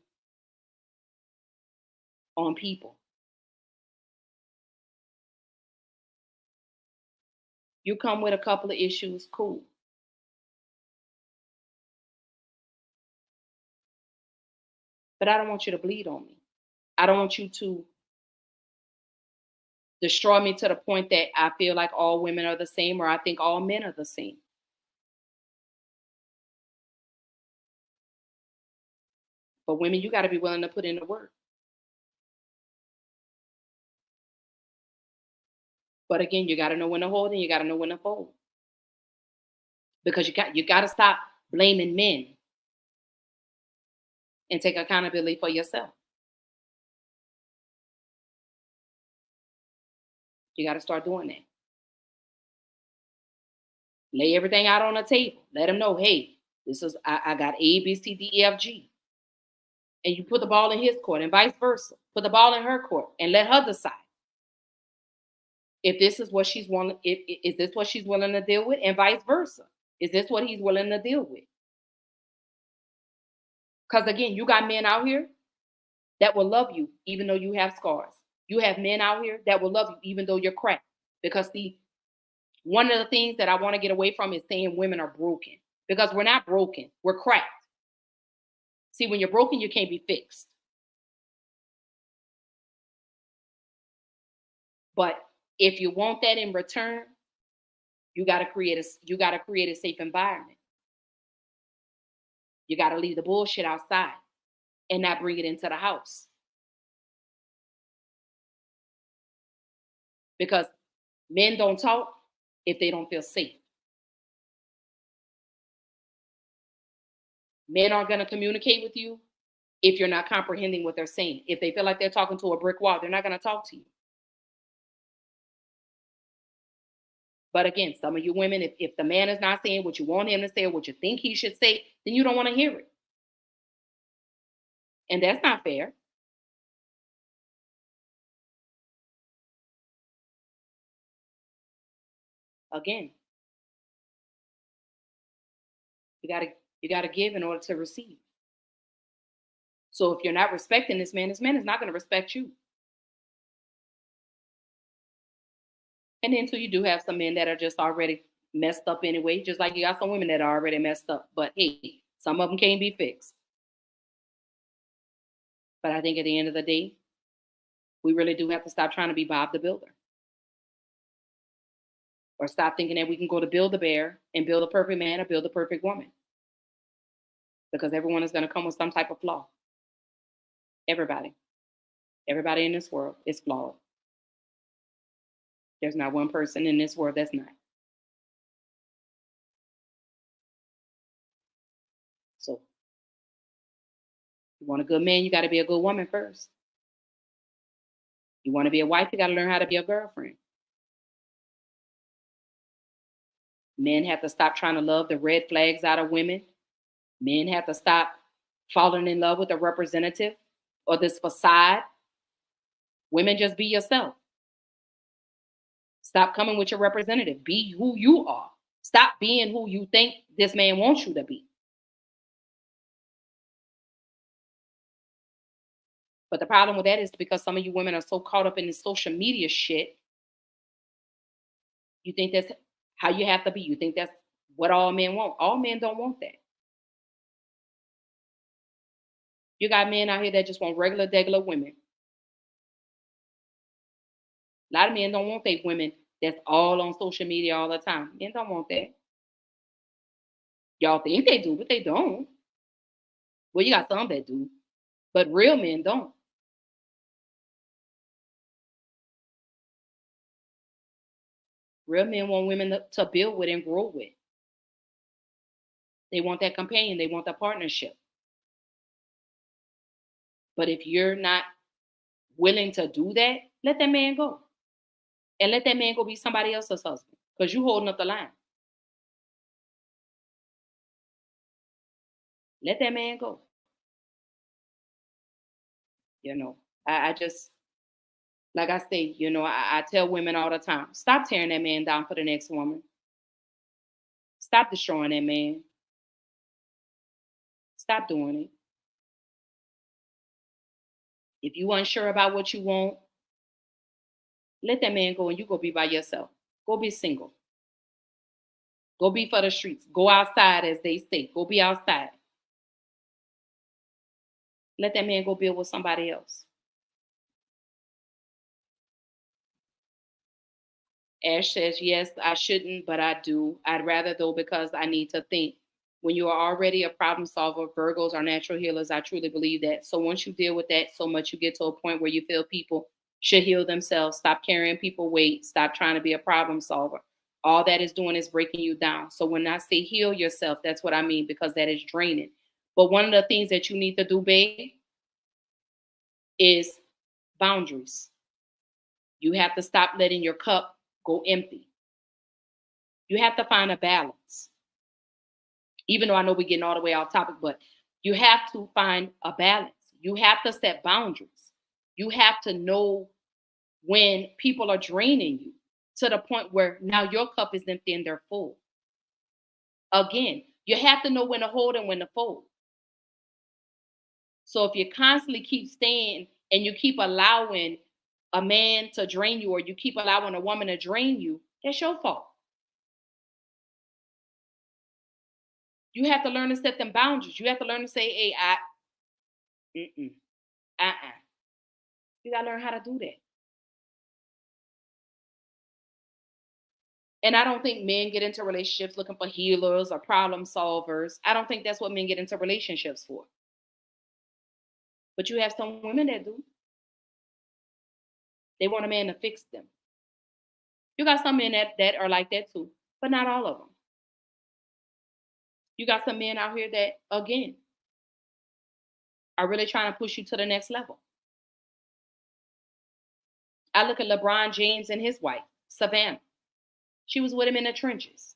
Speaker 1: on people. You come with a couple of issues, cool. But I don't want you to bleed on me. I don't want you to destroy me to the point that I feel like all women are the same or I think all men are the same. But women, you got to be willing to put in the work. But again, you got to know when to hold and you got to know when to fold. Because you got to stop blaming men and take accountability for yourself. You got to start doing that. Lay everything out on the table. Let them know, hey, this is I got A, B, C, D, E, F, G. And you put the ball in his court and vice versa. Put the ball in her court and let her decide if this is what she's willing. Is this what she's willing to deal with, and vice versa? Is this what he's willing to deal with? Because again, you got men out here that will love you even though you have scars. You have men out here that will love you even though you're cracked. Because see, one of the things that I want to get away from is saying women are broken. Because we're not broken, we're cracked. See, when you're broken, you can't be fixed. But if you want that in return, you got to create a safe environment. You got to leave the bullshit outside and not bring it into the house. Because men don't talk if they don't feel safe. Men aren't going to communicate with you if you're not comprehending what they're saying. If they feel like they're talking to a brick wall, they're not going to talk to you. But again, some of you women, if the man is not saying what you want him to say or what you think he should say, then you don't want to hear it. And that's not fair. Again, you gotta give in order to receive. So if you're not respecting this man is not going to respect you. And then too, you do have some men that are just already messed up anyway, just like you got some women that are already messed up. But hey, some of them can't be fixed. But I think at the end of the day, we really do have to stop trying to be Bob the Builder. Or stop thinking that we can go to Build-A-Bear and build a perfect man or build a perfect woman. Because everyone is going to come with some type of flaw. Everybody. Everybody in this world is flawed. There's not one person in this world that's not. So, you want a good man, you got to be a good woman first. You want to be a wife, you got to learn how to be a girlfriend. Men have to stop trying to love the red flags out of women. Men have to stop falling in love with a representative or this facade. Women, just be yourself. Stop coming with your representative. Be who you are. Stop being who you think this man wants you to be. But the problem with that is because some of you women are so caught up in this social media shit, you think that's how you have to be. You think that's what all men want. All men don't want that. You got men out here that just want regular women. A lot of men don't want their women that's all on social media all the time. Men don't want that. Y'all think they do, but they don't. Well, you got some that do, but real men don't. Real men want women to build with and grow with. They want that companion. They want that partnership. But if you're not willing to do that, let that man go. And let that man go be somebody else's husband. Because you're holding up the line. Let that man go. You know, I just, like I say, you know, I tell women all the time, stop tearing that man down for the next woman. Stop destroying that man. Stop doing it. If you unsure about what you want, let that man go and you go be by yourself. Go be single. Go be for the streets. Go outside, as they say. Go be outside. Let that man go build with somebody else. Ash says, yes, I shouldn't, but I do. I'd rather though because I need to think. When you are already a problem solver, Virgos are natural healers. I truly believe that. So once you deal with that so much, you get to a point where you feel people should heal themselves. Stop carrying people weight. Stop trying to be a problem solver. All that is doing is breaking you down. So when I say heal yourself, that's what I mean, because that is draining. But one of the things that you need to do, babe, is boundaries. You have to stop letting your cup go empty. You have to find a balance. Even though I know we're getting all the way off topic, but you have to find a balance. You have to set boundaries. You have to know when people are draining you to the point where now your cup is empty and they're full. Again, you have to know when to hold and when to fold. So if you constantly keep staying and you keep allowing a man to drain you, or you keep allowing a woman to drain you, that's your fault. You have to learn to set them boundaries. You have to learn to say, hey, you gotta learn how to do that. And I don't think men get into relationships looking for healers or problem solvers. I don't think that's what men get into relationships for. But you have some women that do. They want a man to fix them. You got some men that are like that too, but not all of them. You got some men out here that, again, are really trying to push you to the next level. I look at LeBron James and his wife, Savannah. She was with him in the trenches.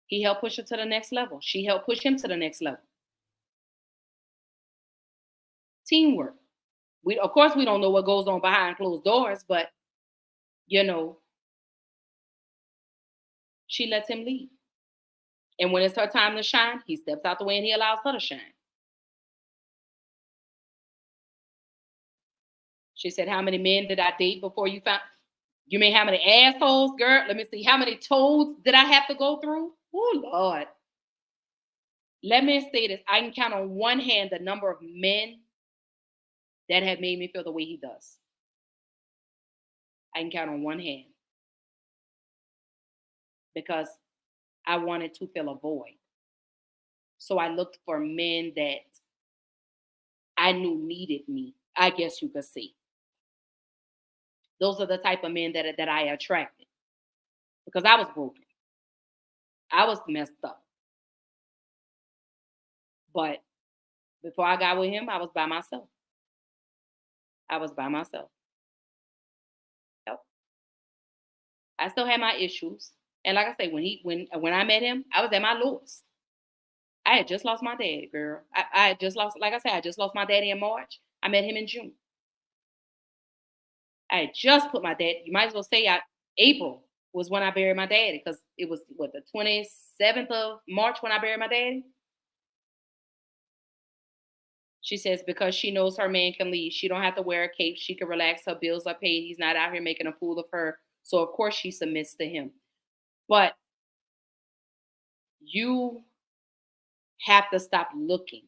Speaker 1: He helped push her to the next level. She helped push him to the next level. Teamwork. Of course, we don't know what goes on behind closed doors, but, she lets him lead. And when it's her time to shine, he steps out the way and he allows her to shine. She said, how many men did I date before you found? You mean how many assholes, girl? Let me see. How many toads did I have to go through? Oh, Lord. Let me say this. I can count on one hand the number of men that have made me feel the way he does. I can count on one hand. Because I wanted to fill a void. So I looked for men that I knew needed me, I guess you could say. Those are the type of men that I attracted. Because I was broken. I was messed up. But before I got with him, I was by myself. Yep. I still had my issues. And like I say, when I met him, I was at my lowest. I had just lost my daddy, girl. I had just lost, like I said, I just lost my daddy in March. I met him in June. I had just put my dad, you might as well say April was when I buried my daddy, because it was the 27th of March when I buried my daddy. She says because she knows her man can leave. She don't have to wear a cape. She can relax. Her bills are paid. He's not out here making a fool of her. So of course she submits to him. But you have to stop looking.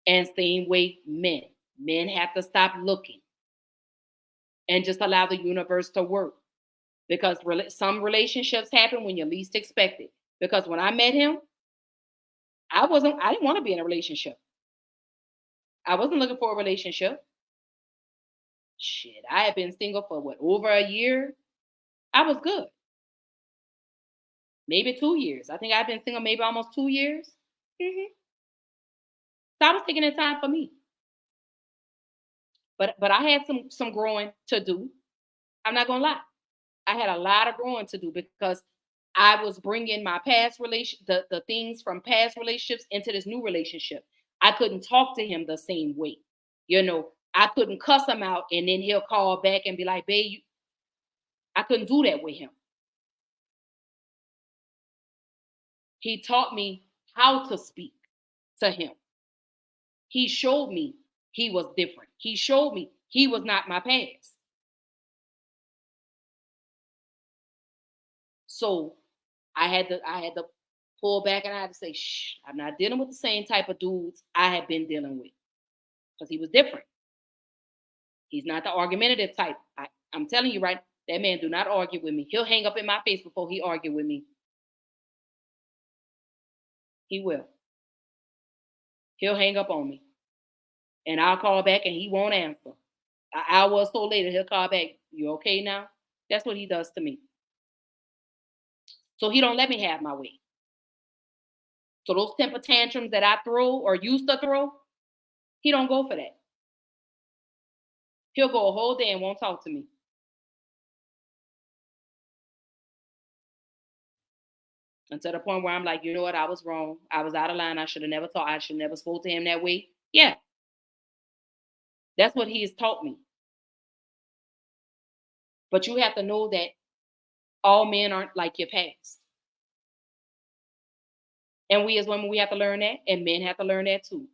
Speaker 1: And same way men. Men have to stop looking. And just allow the universe to work. Because some relationships happen when you least expect it. Because when I met him, I didn't want to be in a relationship. I wasn't looking for a relationship. Shit, I had been single for over a year? I was good. Maybe 2 years. I think I've been single maybe almost 2 years. Mm-hmm. So I was taking the time for me. But I had some growing to do. I'm not gonna lie. I had a lot of growing to do because I was bringing my past the things from past relationships into this new relationship. I couldn't talk to him the same way. I couldn't cuss him out and then he'll call back and be like, babe, I couldn't do that with him. He taught me how to speak to him. He showed me he was different. He showed me he was not my past. So I had to pull back and I had to say, shh, I'm not dealing with the same type of dudes I have been dealing with. Because he was different. He's not the argumentative type. I'm telling you, right? That man do not argue with me. He'll hang up in my face before he argue with me. He will. He'll hang up on me. And I'll call back and he won't answer. An hour or so later, he'll call back. You okay now? That's what he does to me. So he don't let me have my way. So those temper tantrums that I throw or used to throw, he don't go for that. He'll go a whole day and won't talk to me. Until the point where I'm like, you know what, I was wrong. I was out of line. I should have never talked. I should have never spoke to him that way. Yeah. That's what he has taught me. But you have to know that all men aren't like your past. And we as women, we have to learn that. And men have to learn that too.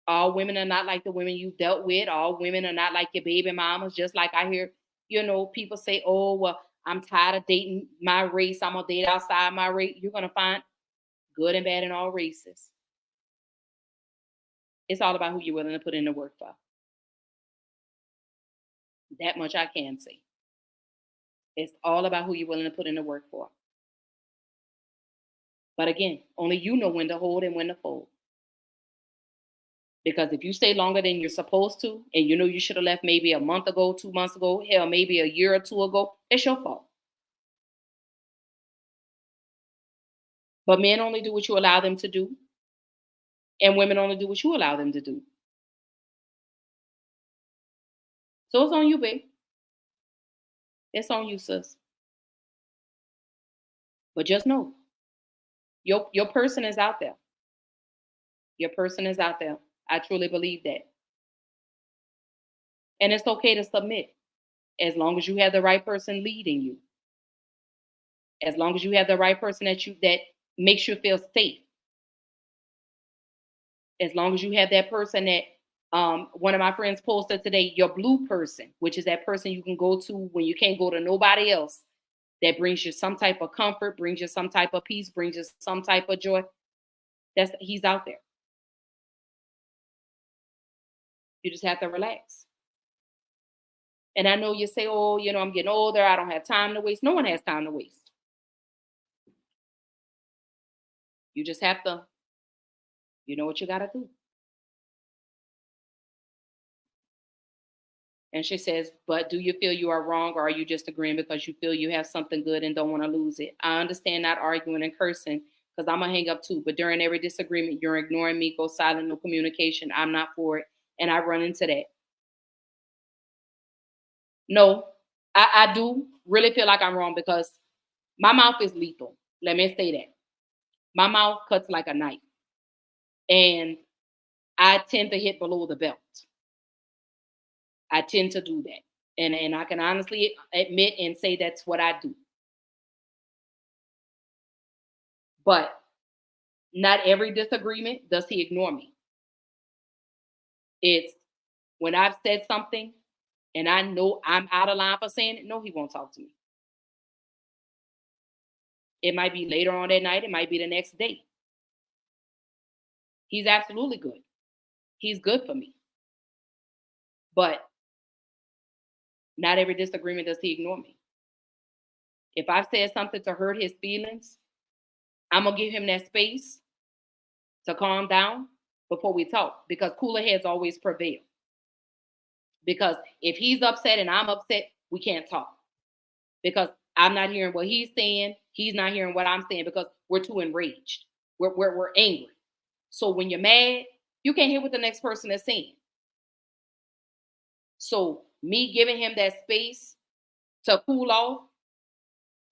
Speaker 1: All women are not like the women you've dealt with. All women are not like your baby mamas. Just like I hear, people say, oh, well, I'm tired of dating my race. I'm going to date outside my race. You're going to find good and bad in all races. It's all about who you're willing to put in the work for. That much I can say. It's all about who you're willing to put in the work for. But again, only you know when to hold and when to fold. Because if you stay longer than you're supposed to, and you know you should have left maybe a month ago, 2 months ago, hell, maybe a year or two ago, it's your fault. But men only do what you allow them to do. And women only do what you allow them to do. So it's on you, babe. It's on you, sis. But just know, your person is out there. Your person is out there. I truly believe that. And it's okay to submit as long as you have the right person leading you. As long as you have the right person that makes you feel safe. As long as you have that person that one of my friends posted today, your blue person, which is that person you can go to when you can't go to nobody else, that brings you some type of comfort, brings you some type of peace, brings you some type of joy. He's out there. You just have to relax. And I know you say, oh, I'm getting older. I don't have time to waste. No one has time to waste. You just have to, you know what you got to do. And she says, but do you feel you are wrong, or are you just agreeing because you feel you have something good and don't want to lose it? I understand not arguing and cursing because I'm going to hang up too. But during every disagreement, you're ignoring me, go silent, no communication. I'm not for it. And I run into that. No, I do really feel like I'm wrong because my mouth is lethal. Let me say that. My mouth cuts like a knife. And I tend to hit below the belt. I tend to do that. And I can honestly admit and say that's what I do. But not every disagreement does he ignore me. It's when I've said something and I know I'm out of line for saying it, no, he won't talk to me. It might be later on that night. It might be the next day. He's absolutely good. He's good for me. But not every disagreement does he ignore me. If I've said something to hurt his feelings, I'm going to give him that space to calm down before we talk, because cooler heads always prevail. Because if he's upset and I'm upset, we can't talk. Because I'm not hearing what he's saying. He's not hearing what I'm saying because we're too enraged. We're angry. So when you're mad, you can't hear what the next person is saying. So me giving him that space to cool off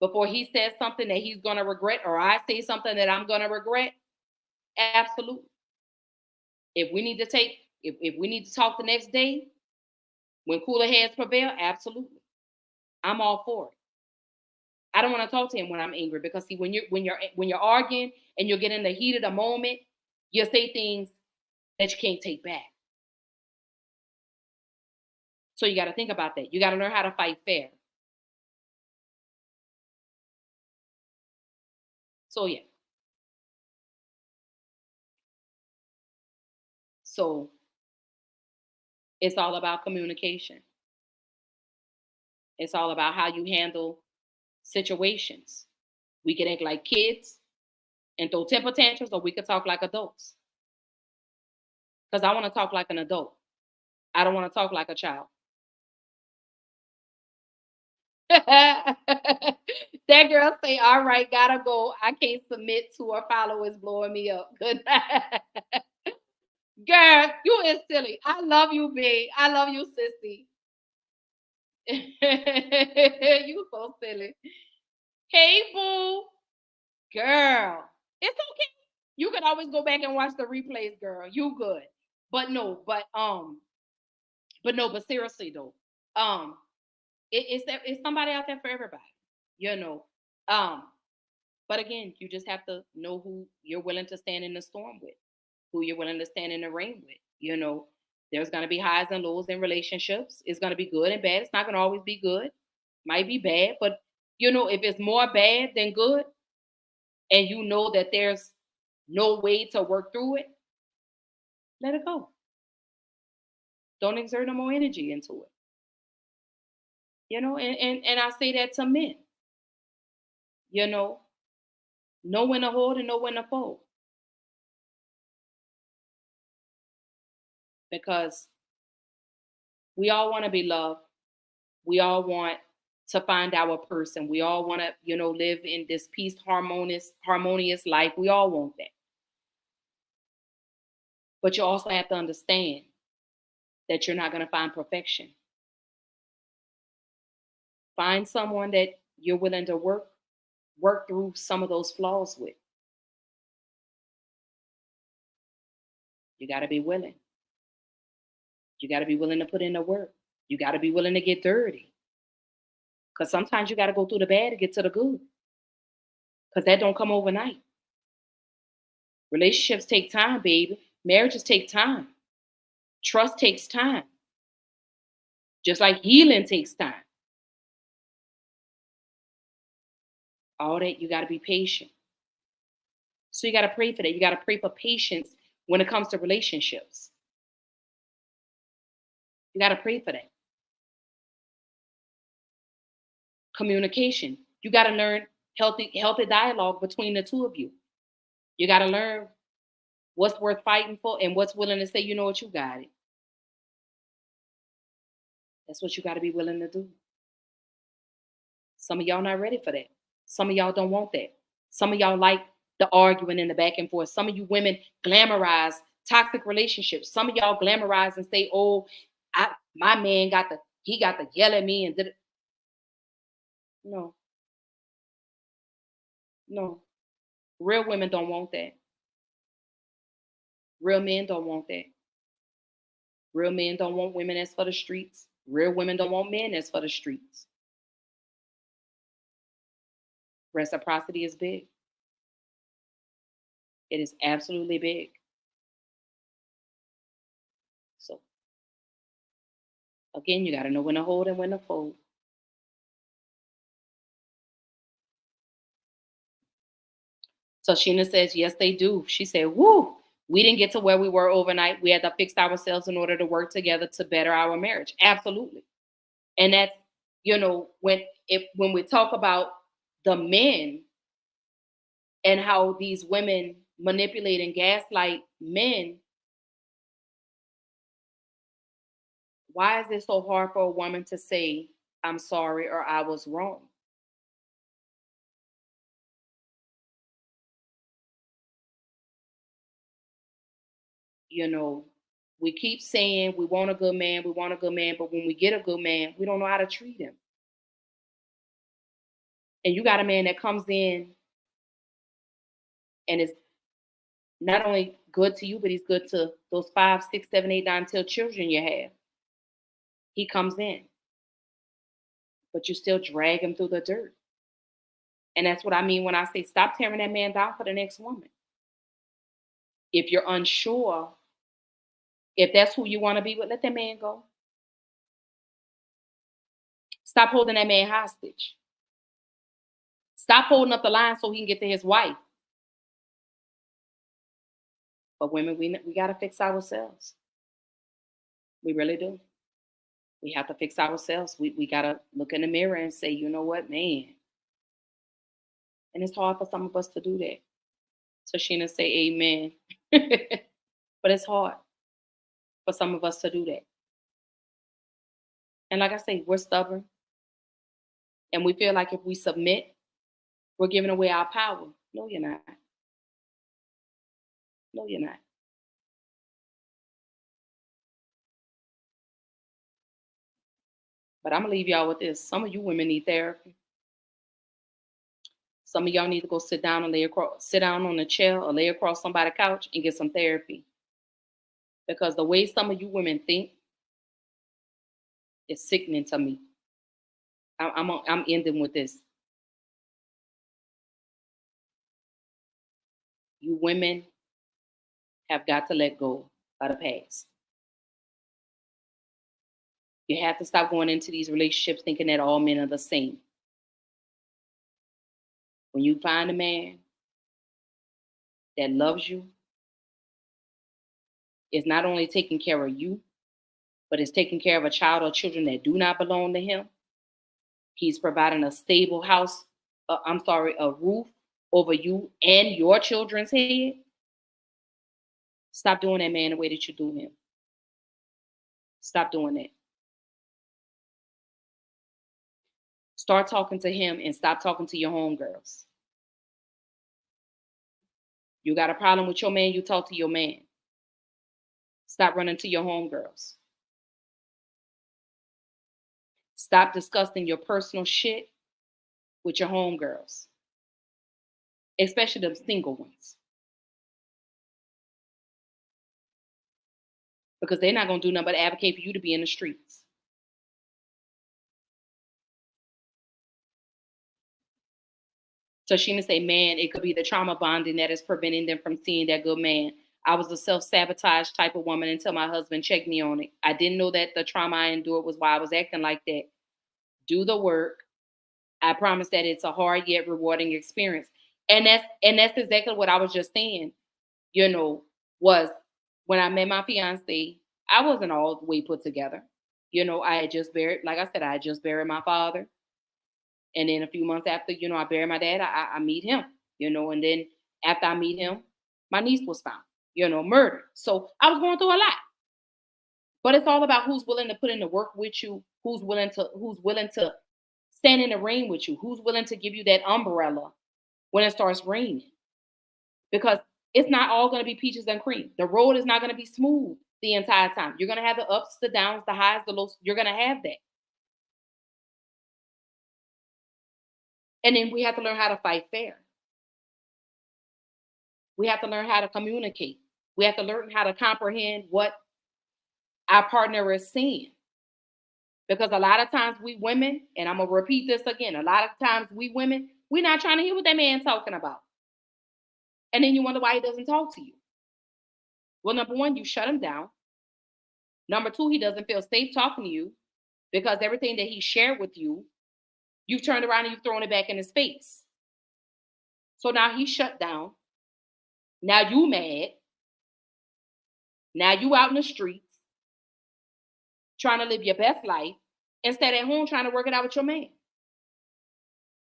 Speaker 1: before he says something that he's going to regret, or I say something that I'm going to regret, absolutely. If we need to talk the next day, when cooler heads prevail, absolutely. I'm all for it. I don't want to talk to him when I'm angry, because see, when you're arguing and you're getting the heat of the moment, you say things that you can't take back. So you got to think about that. You got to learn how to fight fair. So yeah, So it's all about communication. It's all about how you handle situations. We can act like kids and throw temper tantrums, or we could talk like adults. Because I want to talk like an adult. I don't want to talk like a child. That girl say, all right, gotta go. I can't submit to her followers blowing me up. Good night. Girl, you is silly. I love you, babe. I love you, sissy. You so silly. Hey, boo. Girl, it's okay. You can always go back and watch the replays, girl. You good. But no, but seriously though, it's somebody out there for everybody, you know. Um, but again, you just have to know who you're willing to stand in the storm with, who you're willing to stand in the rain with. You know, there's gonna be highs and lows in relationships. It's gonna be good and bad. It's not gonna always be good. Might be bad, but you know, if it's more bad than good, and you know that there's no way to work through it, let it go. Don't exert no more energy into it. You know, and I say that to men, you know when to hold and know when to fold. Because we all want to be loved. We all want to find our person. We all want to, live in this peace, harmonious life. We all want that. But you also have to understand that you're not going to find perfection. Find someone that you're willing to work through some of those flaws with. You got to be willing. You got to be willing to put in the work. You got to be willing to get dirty. Because sometimes you got to go through the bad to get to the good. Because that don't come overnight. Relationships take time, baby. Marriages take time. Trust takes time. Just like healing takes time. All that, you got to be patient. So you got to pray for that. You got to pray for patience when it comes to relationships. You got to pray for that. Communication. You got to learn healthy dialogue between the two of you. You got to learn what's worth fighting for and what's willing to say, you know what, you got it. That's what you got to be willing to do. Some of y'all not ready for that. Some of y'all don't want that. Some of y'all like the arguing and the back and forth. Some of you women glamorize toxic relationships. Some of y'all glamorize and say, oh, my man got to yell at me and did it. No. Real women don't want that. Real men don't want that. Real men don't want women that's for the streets. Real women don't want men that's for the streets. Reciprocity is big. It is absolutely big. So, again, you got to know when to hold and when to fold. So Sheena says, yes, they do. She said, woo, we didn't get to where we were overnight. We had to fix ourselves in order to work together to better our marriage. Absolutely. And that's, when we talk about the men and how these women manipulate and gaslight men, why is it so hard for a woman to say, I'm sorry or I was wrong? We keep saying we want a good man, but when we get a good man, we don't know how to treat him. And you got a man that comes in and is not only good to you, but he's good to those 5, 6, 7, 8, 9, 10 children you have. He comes in, but you still drag him through the dirt. And that's what I mean when I say stop tearing that man down for the next woman. If you're unsure, if that's who you want to be with, let that man go. Stop holding that man hostage. Stop holding up the line so he can get to his wife. But women, we got to fix ourselves. We really do. We have to fix ourselves. We got to look in the mirror and say, you know what, man. And it's hard for some of us to do that. So Sheena say amen. But it's hard for some of us to do that. And like I say, we're stubborn. And we feel like if we submit, we're giving away our power. No, you're not. No, you're not. But I'm going to leave y'all with this. Some of you women need therapy. Some of y'all need to go sit down on a chair or lay across somebody's couch and get some therapy. Because the way some of you women think is sickening to me. I'm ending with this. You women have got to let go of the past. You have to stop going into these relationships thinking that all men are the same. When you find a man that loves you, is not only taking care of you, but is taking care of a child or children that do not belong to him. He's providing a stable house, a roof over you and your children's head. Stop doing that man the way that you do him. Stop doing that. Start talking to him and stop talking to your homegirls. You got a problem with your man, you talk to your man. Stop running to your homegirls. Stop discussing your personal shit with your homegirls, especially the single ones. Because they're not going to do nothing but advocate for you to be in the streets. So Sheena say, man, it could be the trauma bonding that is preventing them from seeing that good man. I was a self-sabotage type of woman until my husband checked me on it. I didn't know that the trauma I endured was why I was acting like that. Do the work. I promise that it's a hard yet rewarding experience. And that's exactly what I was just saying, was when I met my fiance, I wasn't all the way put together. I had just buried, like I said, I had just buried my father. And then a few months after, I buried my dad, I meet him, and then after I meet him, my niece was found, murdered. So I was going through a lot. But it's all about who's willing to put in the work with you, who's willing to stand in the rain with you, who's willing to give you that umbrella when it starts raining. Because it's not all going to be peaches and cream. The road is not going to be smooth the entire time. You're going to have the ups, the downs, the highs, the lows. You're going to have that. And then we have to learn how to fight fair. We have to learn how to communicate. We have to learn how to comprehend what our partner is saying. Because a lot of times we women, and I'm going to repeat this again, a lot of times we women, we're not trying to hear what that man's talking about. And then you wonder why he doesn't talk to you. Well, number one, you shut him down. Number two, he doesn't feel safe talking to you because everything that he shared with you, you've turned around and you've thrown it back in his face. So now he's shut down. Now you mad. Now you out in the streets trying to live your best life instead at home trying to work it out with your man.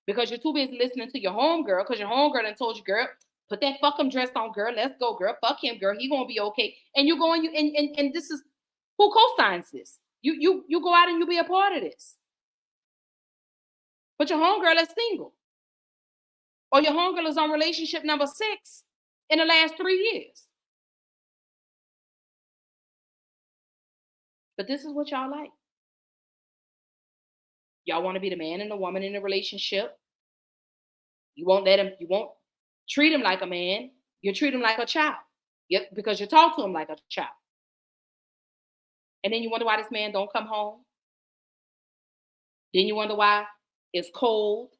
Speaker 1: Because you're too busy listening to your homegirl because your homegirl done told you, girl, put that fucking dress on, girl. Let's go, girl. Fuck him, girl. He gonna be okay. And you go and this is who co-signs this. You go out and you be a part of this. But your homegirl is single. Or your homegirl is on relationship number 6 in the last 3 years. But this is what y'all like. Y'all want to be the man and the woman in the relationship. You won't treat him like a man. You treat him like a child. Because you talk to him like a child. And then you wonder why this man don't come home. Then you wonder why it's cold.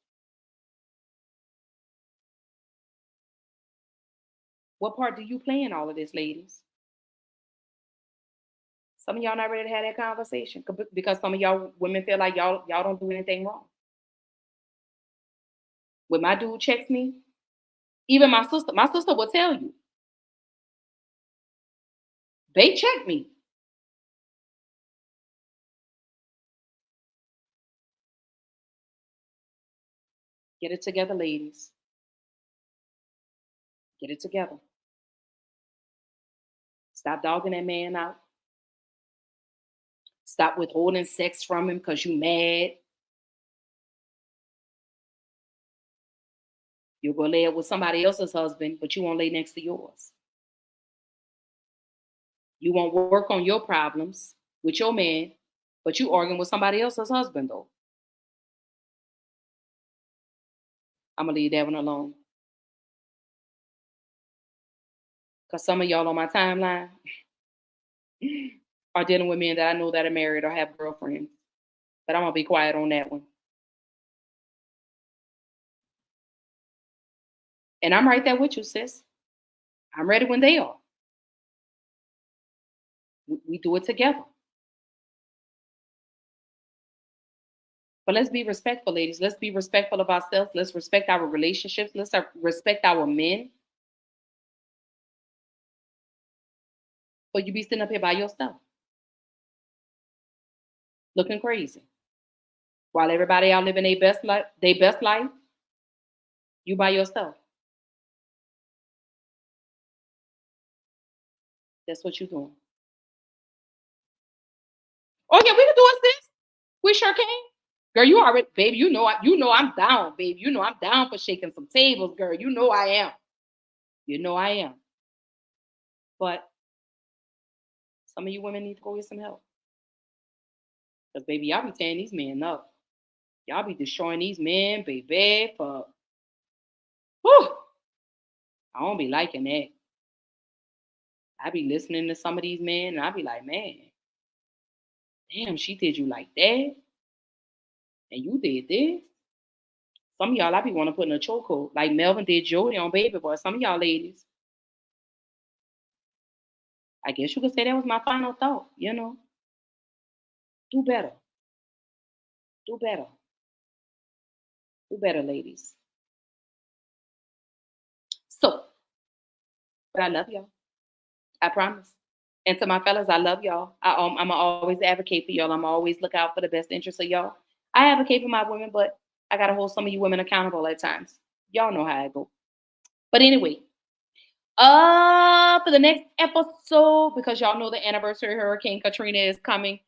Speaker 1: What part do you play in all of this, ladies? Some of y'all not ready to have that conversation because some of y'all women feel like y'all don't do anything wrong. When my dude checks me, even my sister will tell you. They check me. Get it together, ladies. Get it together. Stop dogging that man out. Stop withholding sex from him because you mad. You'll go lay up with somebody else's husband, but you won't lay next to yours. You won't work on your problems with your man, but you arguing with somebody else's husband, though. I'm going to leave that one alone. Because some of y'all on my timeline are dealing with men that I know that are married or have girlfriends. But I'm going to be quiet on that one. And I'm right there with you, sis. I'm ready when they are. We do it together. But let's be respectful, ladies. Let's be respectful of ourselves. Let's respect our relationships. Let's respect our men. But you be sitting up here by yourself, looking crazy, while everybody out living their best life. You by yourself. That's what you're doing. Oh yeah, we can do it, sis. We sure can. Girl, you already, baby. You know I'm down, babe. You know I'm down for shaking some tables, girl. You know I am. You know I am. But some of you women need to go get some help. Because, baby, y'all be tearing these men up. Y'all be destroying these men, baby, for... Whew. I don't be liking that. I be listening to some of these men, and I be like, man, damn, she did you like that? And you did this? Some of y'all, I be want to put in a chokehold. Like Melvin did Jody on Baby Boy. Some of y'all ladies, I guess you could say that was my final thought, you know. Do better. Do better. Do better, ladies. So, but I love y'all. I promise. And to my fellas, I love y'all. I'm always advocate for y'all. I'm always look out for the best interest of y'all. I advocate for my women, but I gotta hold some of you women accountable at times. Y'all know how I go. But anyway, for the next episode, because y'all know the anniversary of Hurricane Katrina is coming,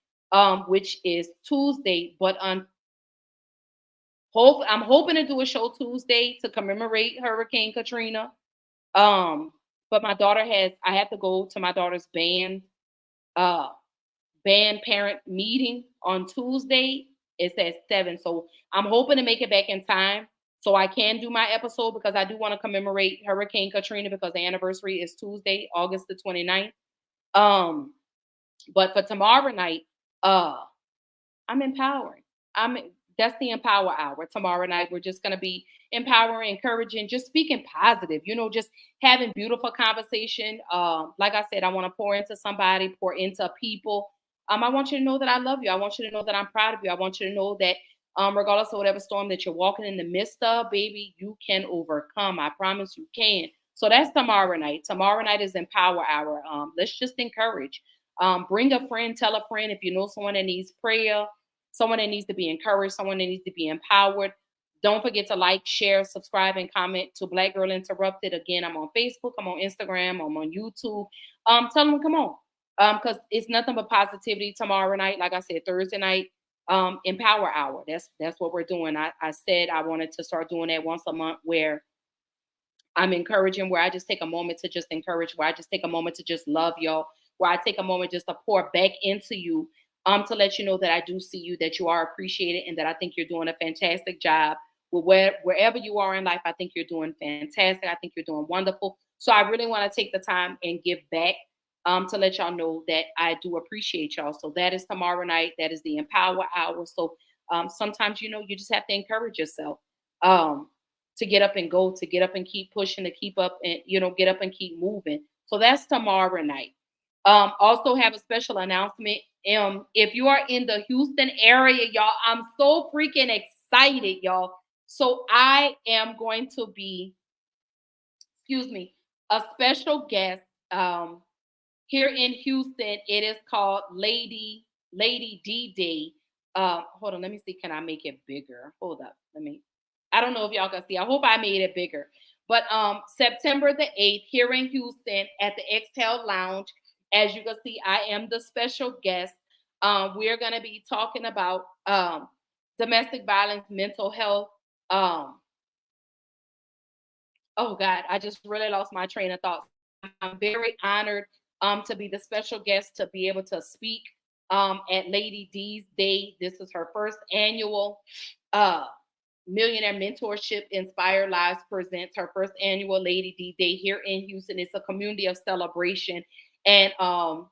Speaker 1: which is Tuesday. But I'm hoping to do a show Tuesday to commemorate Hurricane Katrina. But I have to go to my daughter's band parent meeting on Tuesday. It's at 7. So I'm hoping to make it back in time so I can do my episode, because I do want to commemorate Hurricane Katrina, because the anniversary is Tuesday, August the 29th. But for tomorrow night, I'm empowering. That's the Empower Hour. Tomorrow night, we're just going to be empowering, encouraging, just speaking positive, just having beautiful conversation. Like I said, I want to pour into somebody, pour into people. I want you to know that I love you. I want you to know that I'm proud of you. I want you to know that regardless of whatever storm that you're walking in the midst of, baby, you can overcome. I promise you can. So that's tomorrow night. Tomorrow night is Empower Hour. Let's just encourage. Bring a friend, tell a friend if you know someone that needs prayer, someone that needs to be encouraged, someone that needs to be empowered. Don't forget to like, share, subscribe, and comment to Black Girl Interrupted. Again, I'm on Facebook, I'm on Instagram, I'm on YouTube. Tell them, come on. Because it's nothing but positivity tomorrow night. Like I said, Thursday night, Empower Hour. That's what we're doing. I said I wanted to start doing that once a month, where I'm encouraging, where I just take a moment to just encourage, where I just take a moment to just love y'all, where I take a moment just to pour back into you, to let you know that I do see you, that you are appreciated, and that I think you're doing a fantastic job. Wherever you are in life, I think you're doing fantastic. I think you're doing wonderful. So I really want to take the time and give back, to let y'all know that I do appreciate y'all. So that is tomorrow night. That is the Empower Hour. So sometimes, you just have to encourage yourself to get up and go, to get up and keep pushing, to keep up and, get up and keep moving. So that's tomorrow night. Also have a special announcement. If you are in the Houston area, y'all, I'm so freaking excited, y'all. So I am going to be, a special guest here in Houston, it is called Lady D Day. Hold on, let me see. Can I make it bigger? Hold up. I don't know if y'all can see. I hope I made it bigger. But September the 8th, here in Houston at the Exhale Lounge. As you can see, I am the special guest. We're gonna be talking about domestic violence, mental health. Oh God, I just really lost my train of thought. I'm very honored to be the special guest to be able to speak at Lady D's Day. This is her first annual uh, Millionaire Mentorship Inspired Lives presents her first annual Lady D Day here in Houston. It's a community of celebration, and I'm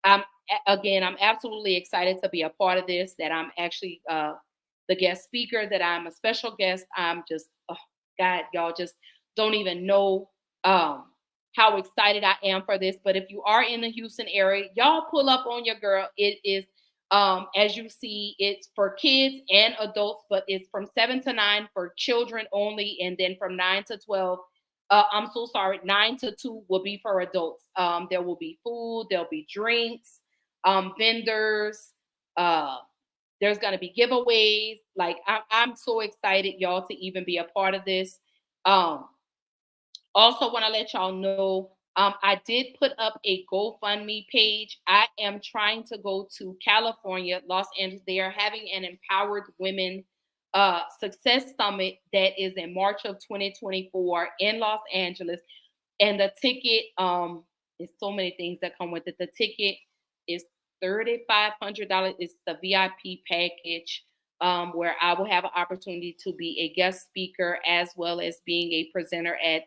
Speaker 1: I'm absolutely excited to be a part of this. That I'm actually the guest speaker. That I'm a special guest. I'm just God, y'all just don't even know how excited I am for this. But if you are in the Houston area, y'all pull up on your girl. It is, as you see, it's for kids and adults, but it's from 7 to 9 for children only. And then from 9 to 12, I'm so sorry, 9 to 2 will be for adults. There will be food, there'll be drinks, vendors. There's going to be giveaways. Like, I'm so excited, y'all, to even be a part of this. Also want to let y'all know, I did put up a GoFundMe page. I am trying to go to California, Los Angeles. They are having an Empowered Women Success Summit that is in March of 2024 in Los Angeles. And the ticket, there's so many things that come with it. The ticket is $3,500. It's the VIP package, where I will have an opportunity to be a guest speaker as well as being a presenter at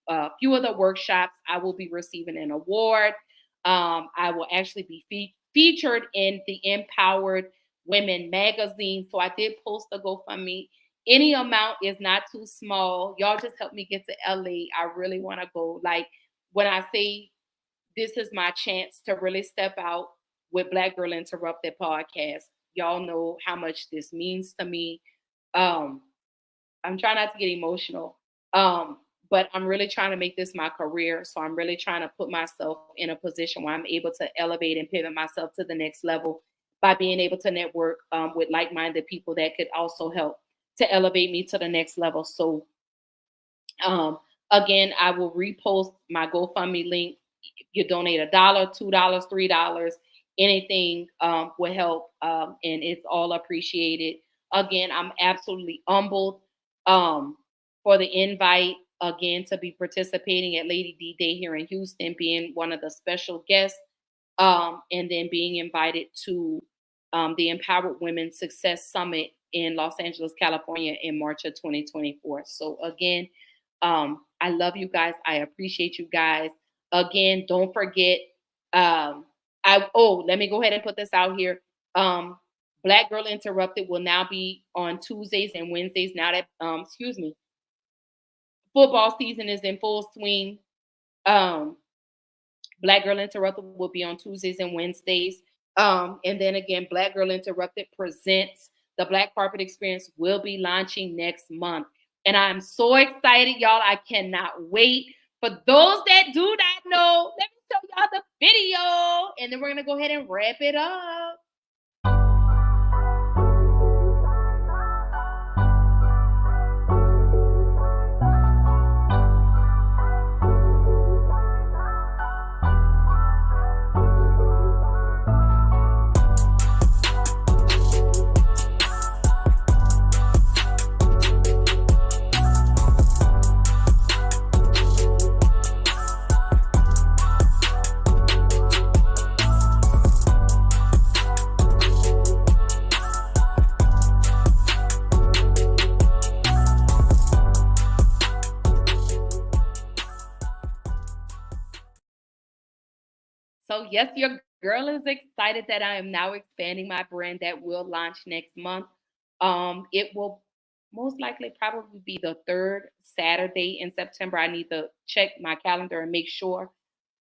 Speaker 1: a few of the workshops. I will be receiving an award. I will actually be featured in the Empowered Women magazine. So I did post a GoFundMe. Any amount is not too small. Y'all just help me get to LA. I really want to go. Like, when I say this is my chance to really step out with Black Girl Interrupted podcast, y'all know how much this means to me. I'm trying not to get emotional. But I'm really trying to make this my career. So I'm really trying to put myself in a position where I'm able to elevate and pivot myself to the next level by being able to network with like-minded people that could also help to elevate me to the next level. So again, I will repost my GoFundMe link. You donate $1, $2, $3, anything will help, and it's all appreciated. Again, I'm absolutely humbled for the invite, again, to be participating at Lady D Day here in Houston, being one of the special guests, and then being invited to the Empowered Women Success Summit in Los Angeles, California in March of 2024. So again, I love you guys. I appreciate you guys. Again, don't forget, let me go ahead and put this out here. Black Girl Interrupted will now be on Tuesdays and Wednesdays now that, football season is in full swing. Black Girl Interrupted will be on Tuesdays and Wednesdays. And then again, Black Girl Interrupted presents the Black Carpet Experience will be launching next month. And I'm so excited, y'all. I cannot wait. For those that do not know, let me show y'all the video. And then we're going to go ahead and wrap it up. So yes, your girl is excited that I am now expanding my brand that will launch next month. It will most likely probably be the third Saturday in September. I need to check my calendar and make sure.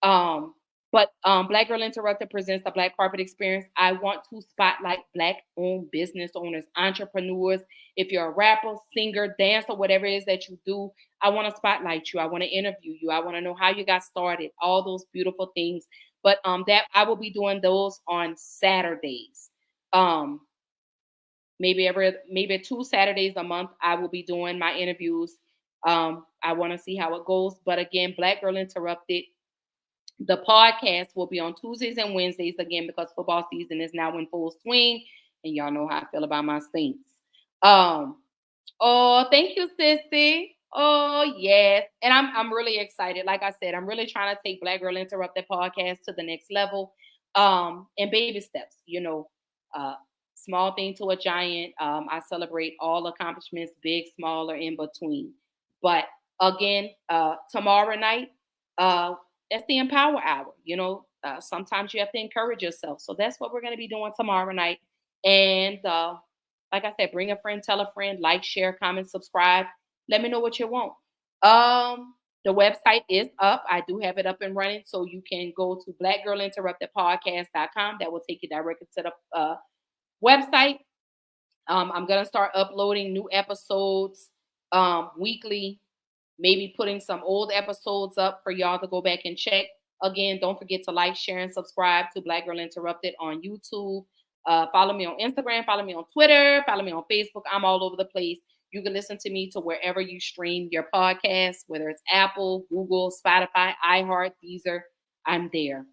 Speaker 1: But Black Girl Interrupted presents the Black Carpet Experience. I want to spotlight Black-owned business owners, entrepreneurs. If you're a rapper, singer, dancer, whatever it is that you do, I want to spotlight you. I want to interview you. I want to know how you got started, all those beautiful things. But that I will be doing those on Saturdays. Maybe 2 Saturdays a month I will be doing my interviews. I want to see how it goes. But again, Black Girl Interrupted, the podcast will be on Tuesdays and Wednesdays again because football season is now in full swing, and y'all know how I feel about my Saints. Oh, thank you, sissy. Oh, yes. And I'm really excited. Like I said, I'm really trying to take Black Girl Interrupted podcast to the next level. And baby steps, small thing to a giant. I celebrate all accomplishments, big, small, or in between. But again, tomorrow night, that's the Empower Hour. Sometimes you have to encourage yourself. So that's what we're going to be doing tomorrow night. And like I said, bring a friend, tell a friend, like, share, comment, subscribe. Let me know what you want. The website is up. I do have it up and running. So you can go to blackgirlinterruptedpodcast.com. That will take you directly to the website. I'm going to start uploading new episodes weekly, maybe putting some old episodes up for y'all to go back and check. Again, don't forget to like, share, and subscribe to Black Girl Interrupted on YouTube. Follow me on Instagram, follow me on Twitter, follow me on Facebook. I'm all over the place. You can listen to me to wherever you stream your podcast, whether it's Apple, Google, Spotify, iHeart, Deezer. I'm there.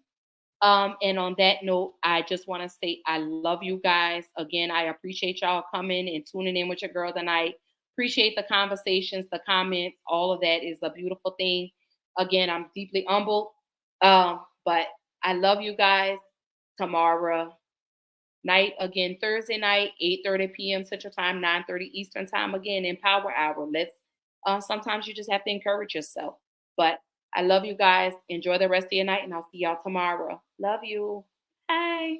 Speaker 1: And on that note, I just want to say I love you guys. Again, I appreciate y'all coming and tuning in with your girl tonight. Appreciate the conversations, the comments. All of that is a beautiful thing. Again, I'm deeply humbled. But I love you guys. Tomorrow night, again, Thursday night, 8:30 p.m. Central Time, 9:30 Eastern Time. Again, Empower Hour. Sometimes you just have to encourage yourself. But I love you guys. Enjoy the rest of your night, and I'll see y'all tomorrow. Love you. Bye.